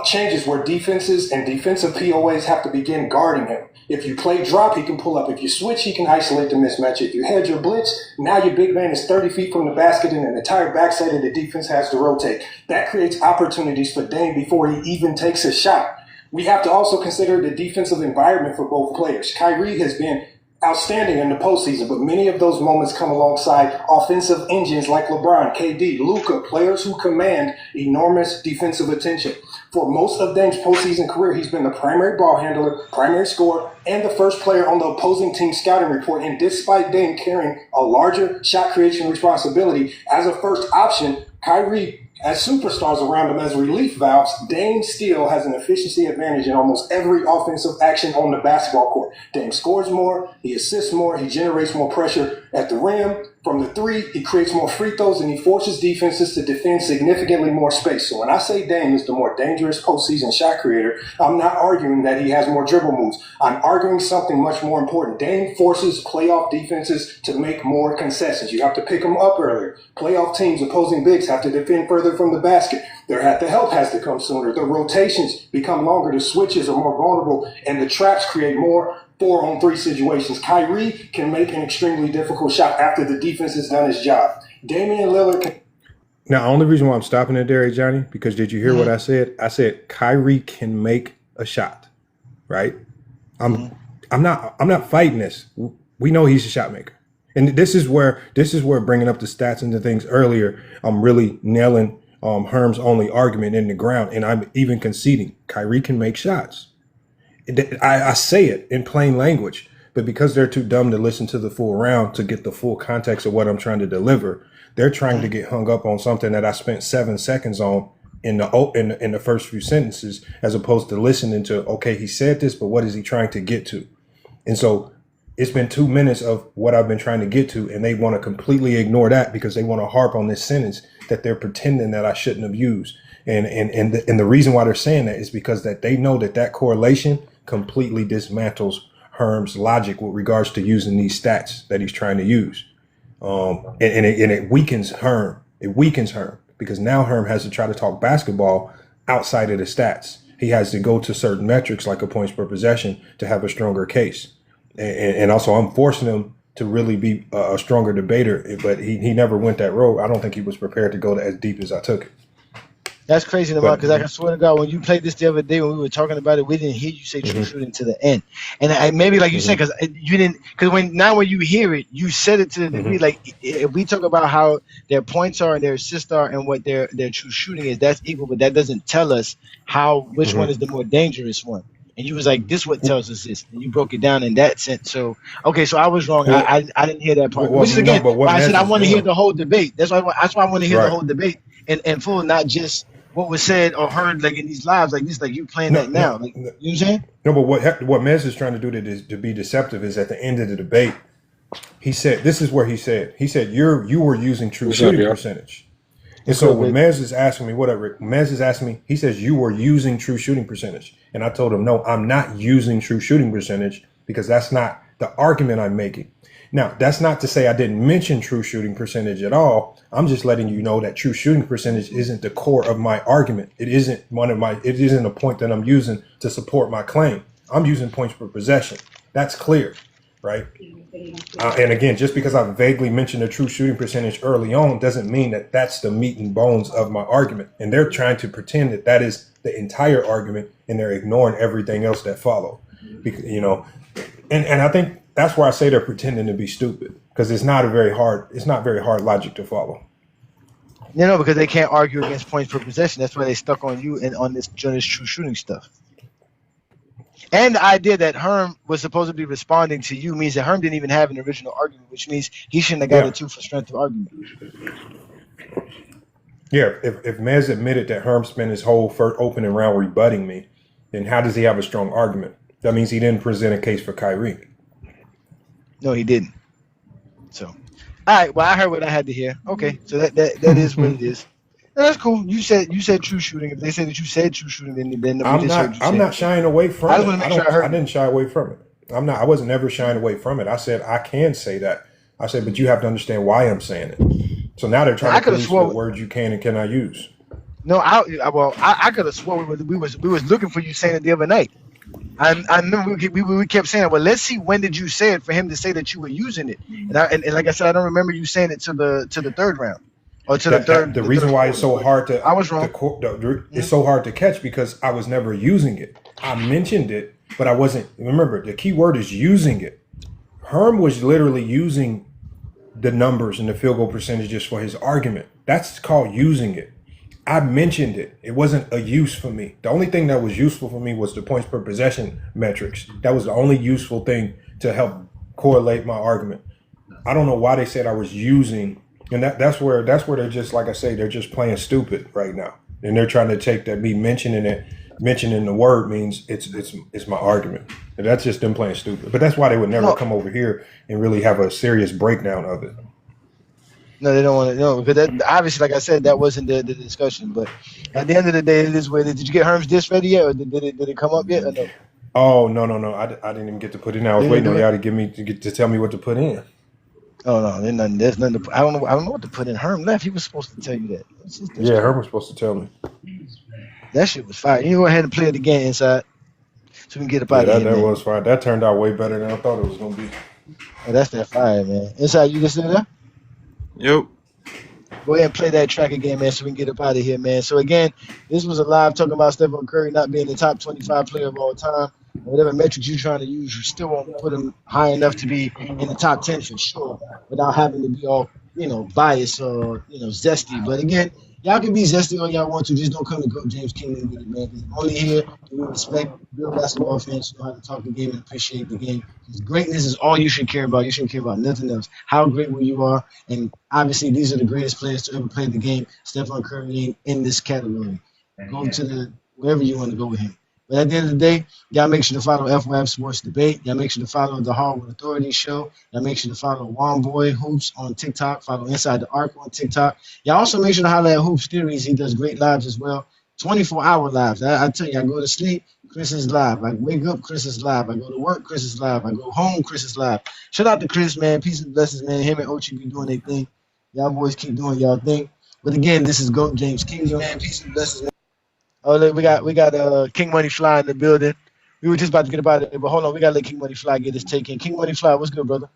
changes where defenses and defensive POAs have to begin guarding him. If you play drop, he can pull up. If you switch, he can isolate the mismatch. If you hedge your blitz, now your big man is 30 feet from the basket and an entire backside of the defense has to rotate. That creates opportunities for Dame before he even takes a shot. We have to also consider the defensive environment for both players. Kyrie has been outstanding in the postseason, but many of those moments come alongside offensive engines like LeBron, KD, Luka, players who command enormous defensive attention. For most of Dame's postseason career, he's been the primary ball handler, primary scorer, and the first player on the opposing team's scouting report. And despite Dame carrying a larger shot creation responsibility as a first option, Kyrie as superstars around him as relief valves, Dame still has an efficiency advantage in almost every offensive action on the basketball court. Dame scores more, he assists more, he generates more pressure at the rim. From the three, he creates more free throws, and he forces defenses to defend significantly more space. So when I say Dame is the more dangerous postseason shot creator, I'm not arguing that he has more dribble moves. I'm arguing something much more important. Dame forces playoff defenses to make more concessions. You have to pick them up earlier. Playoff teams, opposing bigs, have to defend further from the basket. The help has to come sooner. The rotations become longer. The switches are more vulnerable, and the traps create more 4-on-3 situations. Kyrie can make an extremely difficult shot after the defense has done its job. Damian Lillard can. Now, the only reason why I'm stopping it there, Johnny, because did you hear what I said? I said Kyrie can make a shot, right? I'm not fighting this. We know he's a shot maker, and this is where bringing up the stats and the things earlier, I'm really nailing Herm's only argument in the ground, and I'm even conceding Kyrie can make shots. I say it in plain language, but because they're too dumb to listen to the full round to get the full context of what I'm trying to deliver, they're trying to get hung up on something that I spent 7 seconds on in the first few sentences, as opposed to listening to, okay, he said this, but what is he trying to get to? And so it's been 2 minutes of what I've been trying to get to, and they want to completely ignore that because they want to harp on this sentence that they're pretending that I shouldn't have used. And the reason why they're saying that is because that they know that correlation completely dismantles Herm's logic with regards to using these stats that he's trying to use. And it weakens Herm. It weakens Herm. because now Herm has to try to talk basketball outside of the stats. He has to go to certain metrics like a points per possession to have a stronger case. And also I'm forcing him to really be a stronger debater, but he never went that road. I don't think he was prepared to go as deep as I took it. That's crazy, Lamar, because I can swear to God, when you played this the other day, when we were talking about it, we didn't hear you say true shooting to the end. And maybe like you said, because you didn't, because when you hear it, you said it to the degree, like if we talk about how their points are and their assists are and what their true shooting is, that's equal, but that doesn't tell us which one is the more dangerous one. And you was like, this what tells us this. And you broke it down in that sense. So, okay, so I was wrong. I didn't hear that part. Which is, again, why I said I want to hear the whole debate. That's why I want to hear the whole debate in full, not just what was said or heard like in these lives like this, like you playing that now. Like, you know what I'm saying? No, but what Mez is trying to do to be deceptive is at the end of the debate, he said, this is where he said you were using true shooting percentage. And so when Mez is asking me, Mez is asking me, he says you were using true shooting percentage. And I told him, no, I'm not using true shooting percentage because that's not the argument I'm making. Now, that's not to say I didn't mention true shooting percentage at all. I'm just letting you know that true shooting percentage isn't the core of my argument. It isn't a point that I'm using to support my claim. I'm using points per possession. That's clear, right? And again, just because I vaguely mentioned the true shooting percentage early on doesn't mean that that's the meat and bones of my argument. And they're trying to pretend that that is the entire argument, and they're ignoring everything else that follow. Because, and I think that's why I say they're pretending to be stupid, because it's not very hard logic to follow. No, because they can't argue against points per possession. That's why they stuck on you and on this true shooting stuff. And the idea that Herm was supposed to be responding to you means that Herm didn't even have an original argument, which means he shouldn't have got a 2 for strength of argument. Yeah, if Mez admitted that Herm spent his whole first opening round rebutting me, then how does he have a strong argument? That means he didn't present a case for Kyrie. No, he didn't. So, all right. Well, I heard what I had to hear. Okay, so that is what it is. No, that's cool. You said true shooting. If they say that you said true shooting, then I'm not shying away from it. I just want to make sure I heard. I didn't shy away from it. I wasn't ever shying away from it. I said I can say that. I said, but you have to understand why I'm saying it. So now they're trying to police what words you can and cannot use. No, I could have sworn we was looking for you saying it the other night. I remember we kept saying, well, let's see when did you say it for him to say that you were using it. And like I said, I don't remember you saying it to the third round or to the third. The reason why it's so hard to I was wrong. It's so hard to catch because I was never using it. I mentioned it, but I wasn't. Remember, the key word is using it. Herm was literally using the numbers and the field goal percentages for his argument. That's called using it. I mentioned it. It wasn't a use for me. The only thing that was useful for me was the points per possession metrics. That was the only useful thing to help correlate my argument. I don't know why they said I was using, and that's where they're just, like I say, they're just playing stupid right now. And they're trying to take that me mentioning the word means it's my argument. And that's just them playing stupid. But that's why they would never come over here and really have a serious breakdown of it. No, they don't want to know, because that, obviously, like I said, that wasn't the discussion. But at the end of the day, it is where did you get Herm's disc ready yet, or did it come up yet? Or no? Oh no! I didn't even get to put it in. I was waiting on y'all to tell me what to put in. Oh no, there's nothing. I don't know what to put in. Herm left. He was supposed to tell you that. Yeah, Herm was supposed to tell me. That shit was fire. You go ahead and play it again inside, so we can get up out of here. That was fire. That turned out way better than I thought it was gonna be. Oh, that's that fire, man. Inside, you can sit there. Yep. Go ahead and play that track again, man, so we can get up out of here, man. So, again, this was a live talking about Stephen Curry not being the top 25 player of all time. Whatever metrics you're trying to use, you still won't put him high enough to be in the top 10 for sure without having to be all, biased or, zesty. But, again, y'all can be zesty all y'all want to. Just don't come to Coach James Kingdom with it, man. Because only here do we respect real basketball fans who know how to talk the game and appreciate the game. Because greatness is all you should care about. You shouldn't care about nothing else. How great you are. And obviously, these are the greatest players to ever play the game. Stephen Curry ain't in this category. Go to wherever you want to go with him. But at the end of the day, y'all make sure to follow FYF Sports Debate. Y'all make sure to follow the Hardwood Authority Show. Y'all make sure to follow Womboy Hoops on TikTok. Follow Inside the Arc on TikTok. Y'all also make sure to holler at Hoops Theories. He does great lives as well. 24-hour lives. I tell you, I go to sleep, Chris is live. I wake up, Chris is live. I go to work, Chris is live. I go home, Chris is live. Shout out to Chris, man. Peace and blessings, man. Him and Ochi be doing their thing. Y'all boys keep doing y'all thing. But again, this is Goat James Kingdom. Man, peace and blessings. Man. Oh, look, we got King Money Fly in the building. We were just about to get about it, but hold on, we gotta let King Money Fly get his take in. King Money Fly, what's good, brother?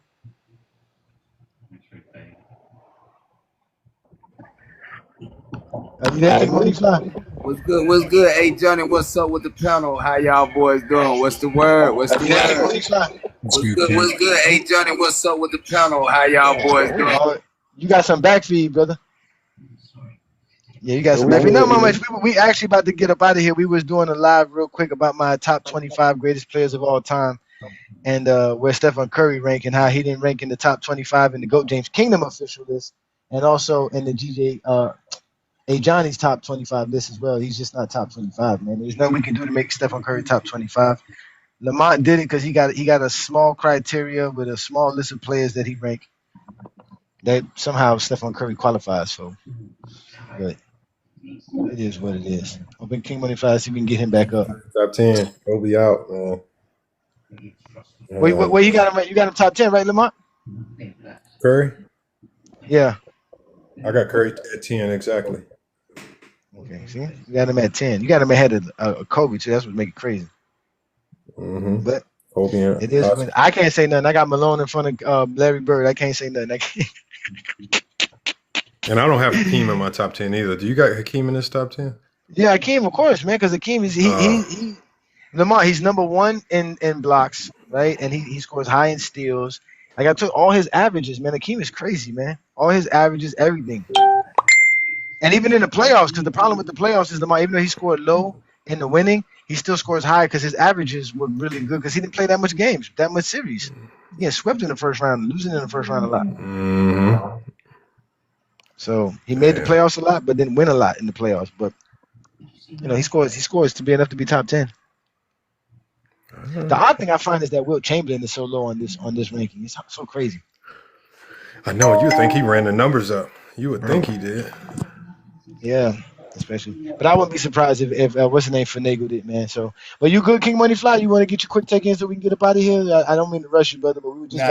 Are you there, King Money Fly? What's good? What's good? Hey, Johnny, what's up with the panel? How y'all boys doing? What's the word? What's the word? What's good? What's good? Hey, Johnny, what's up with the panel? How y'all boys doing? You got some backfeed, brother. Yeah, you got some backfeed. No, Mama, we actually about to get up out of here. We was doing a live real quick about my top 25 greatest players of all time, and where Stephen Curry ranked and how he didn't rank in the top 25 in the GOAT James Kingdom official list, and also in the GJ Johnny's top 25 list as well. He's just not top 25, man. There's nothing we can do to make Stephen Curry top 25. Lamont did it because he got a small criteria with a small list of players that he ranked that somehow Stephen Curry qualifies for. But it is what it is. Open King Money Fly, see if we can get him back up. Top 10. He'll be out, man. Wait, you got him? You got him top 10, right, Lamont? Curry? Yeah. I got Curry at 10, exactly. Okay, see? You got him at 10. You got him ahead of Kobe, too. That's what makes it crazy. Mm-hmm. But Kobe it is. I can't say nothing. I got Malone in front of Larry Bird. I can't say nothing. And I don't have Hakeem in my top 10 either. Do you got Hakeem in this top 10? Yeah, Hakeem, of course, man, because Hakeem is Lamar. He's number one in blocks, right? And he scores high in steals. Like I took all his averages, man. Hakeem is crazy, man. All his averages, everything. And even in the playoffs, because the problem with the playoffs is Lamar, even though he scored low in the winning, he still scores high because his averages were really good because he didn't play that much games, that much series. He got swept in the first round, losing in the first round a lot. Mm-hmm. So he made the playoffs a lot, but didn't win a lot in the playoffs. But he scores to be enough to be top 10. The odd thing I find is that Wilt Chamberlain is so low on this ranking. It's so crazy. I know. You would think he ran the numbers up. You would think he did. Yeah, especially. But I wouldn't be surprised if what's the name, finagled it, man. So, but you good, King Money Fly? You want to get your quick take in so we can get up out of here? I don't mean to rush you, brother, but we were just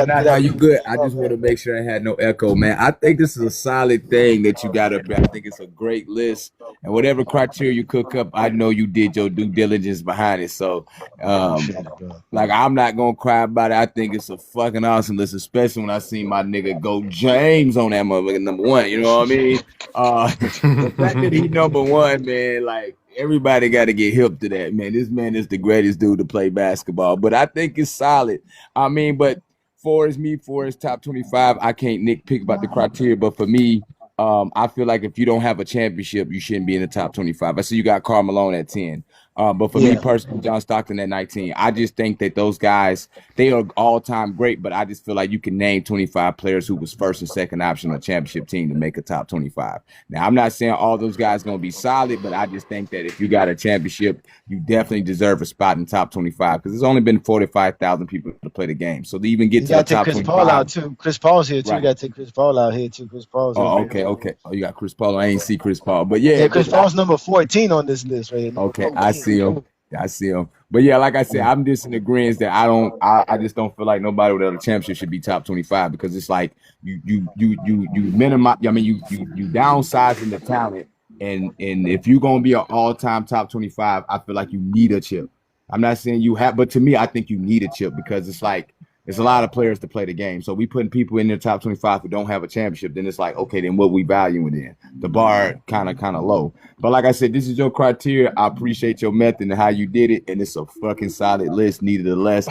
you good. I just want to make sure I had no echo, man. I think this is a solid thing that you got up there. I think it's a great list. And whatever criteria you cook up, I know you did your due diligence behind it. So, I'm not going to cry about it. I think it's a fucking awesome list, especially when I see my nigga GOAT James on that motherfucker number one. You know what I mean? The fact that he number one, man, like, everybody got to get hip to that, man. This man is the greatest dude to play basketball. But I think it's solid. I mean, but for his top 25, I can't nitpick about the criteria. But for me, I feel like if you don't have a championship, you shouldn't be in the top 25. I see you got Karl Malone at 10. But for me personally, John Stockton at 19, I just think that those guys, they are all-time great, but I just feel like you can name 25 players who was first and second option on a championship team to make a top 25. Now, I'm not saying all those guys going to be solid, but I just think that if you got a championship, you definitely deserve a spot in top 25 because there's only been 45,000 people to play the game. So to even get to the top 25. Chris Paul out, too. Chris Paul's here, too. Right. You got to take Chris Paul out here, too. Chris Paul's here. Oh, okay. Oh, you got Chris Paul. I ain't see Chris Paul. But yeah. Chris Paul's number 14 on this list right here. Okay, I see him. But yeah, like I said, I'm just in agreement that I just don't feel like nobody without a championship should be top 25 because it's like you minimize. I mean, you downsizing the talent, and if you're gonna be an all-time top 25, I feel like you need a chip. I'm not saying you have, but to me, I think you need a chip because it's like there's a lot of players to play the game. So we putting people in the top 25 who don't have a championship. Then it's like, okay, then what we valuing in? The bar kind of low. But like I said, this is your criteria. I appreciate your method and how you did it. And it's a fucking solid list. Needed a less.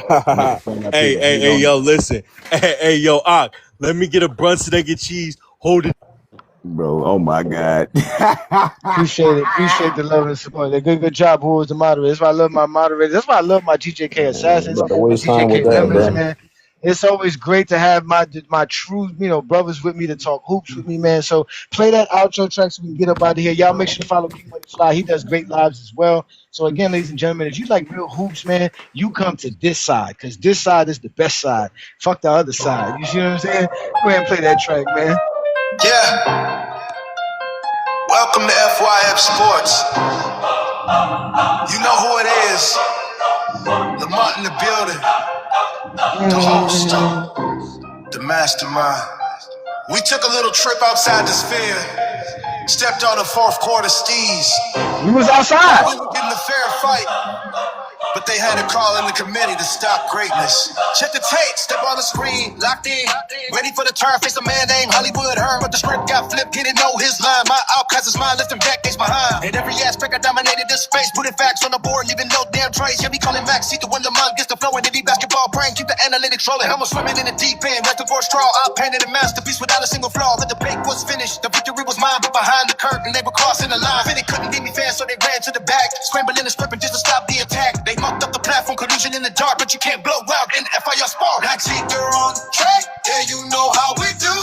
Hey, yo, listen. Hey, yo, Ak, let me get a Brunson egg and cheese. Hold it. Bro, oh my God. Appreciate it. Appreciate the love and support. Good job, who was the moderator. That's why I love my moderators. That's why I love my GJK assassins. GJK members, man. It's always great to have my true, brothers with me to talk hoops with me, man. So play that outro track so we can get up out of here. Y'all make sure to follow King Money Fly. He does great lives as well. So again, ladies and gentlemen, if you like real hoops, man, you come to this side because this side is the best side. Fuck the other side. You see what I'm saying? Go ahead and play that track, man. Yeah. Welcome to FYF Sports. You know who it is. Lamont in the building. The host. The mastermind. We took a little trip outside the sphere. Stepped on the fourth quarter steez. We was outside. We were getting a fair fight, but they had to call in the committee to stop greatness. Check the tape, step on the screen, locked in, ready for the turn. Face a man named Hollywood Hearn, but the script got flipped, didn't know his line. My outcast is mine, left him decades behind. In every aspect, I dominated this space, putting facts on the board, leaving no damn trace. Yeah, we calling Max, see the one the mind gets the flow, and any basketball brain, keep the analytics rolling. Helmet swimming in the deep end, left the board straw. I painted a masterpiece without a single flaw. The debate was finished, the victory was mine, but behind the curtain, they were crossing the line. Finny couldn't beat me fast, so they ran to the back, scrambling and stripping just to stop the attack. They mucked up the platform, collusion in the dark, but you can't blow out in the FIR sport. Like you're on track, yeah, you know how we do.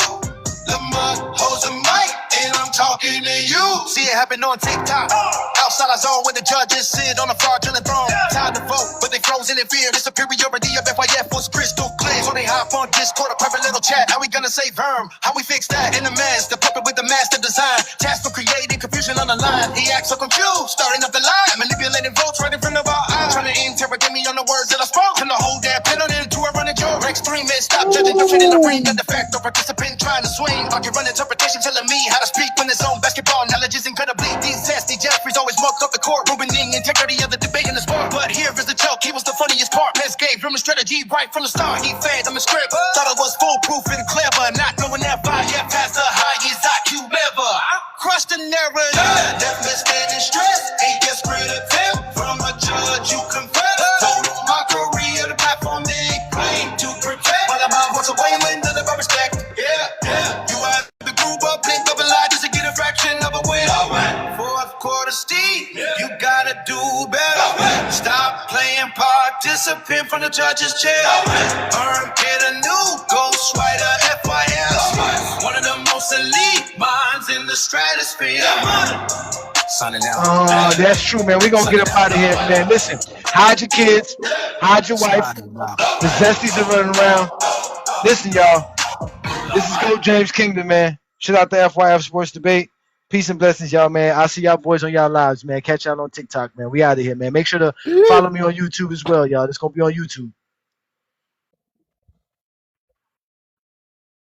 Lamont holds a mic, and I'm talking to you. See it happen on TikTok. Outside our zone, where the judges sit on a fraudulent throne. Time to vote, but they frozen in fear. The superiority of FIF was crystal clear. So they hop on Discord, a private little chat. How we gonna save Herm? How we fix that? In the mess, the puppet with the master design. Task for creating confusion on the line. He acts so confused, starting up the line. Manipulating votes right in front of our eyes. Trying to interrogate me on the words that I spoke. Turn the whole damn pen on into a running joke. Extreme men, stop judging, you're in the ring. The de facto participant trying to swing. Argue run interpretation, telling me how to speak when it's on basketball. Knowledge is incredibly zesty. Jeffries always mucked up the court, ruining integrity of the debate in the sport. But here is the joke, he was the funniest part. Let's gave him a strategy right from the start. He fed him a script, thought it was foolproof and clever. Not knowing that FIF has the highest IQ ever. I crushed the narrative. Death misstanding stress, ain't desperate attempt from a judge you confess. Total mockery of the platform they claim to protect. While I'm out once away, when none of our respect. Yeah, you have the group up, blink of a lie just to get a fraction of a win. Fourth quarter Steve, you gotta do better. Stop playing participant from the judge's chair. Get a new ghostwriter, FIS. One of the most elite minds in the stratosphere. Signing out. Oh, that's true, man. We're gonna get up out of here, man. Listen, hide your kids, hide your wife. The Zesties are running around. Listen, y'all. This is Go James Kingdom, man. Shout out to FYF Sports Debate. Peace and blessings, y'all, man. I'll see y'all boys on y'all lives, man. Catch y'all on TikTok, man. We out of here, man. Make sure to follow me on YouTube as well, y'all. It's gonna be on YouTube.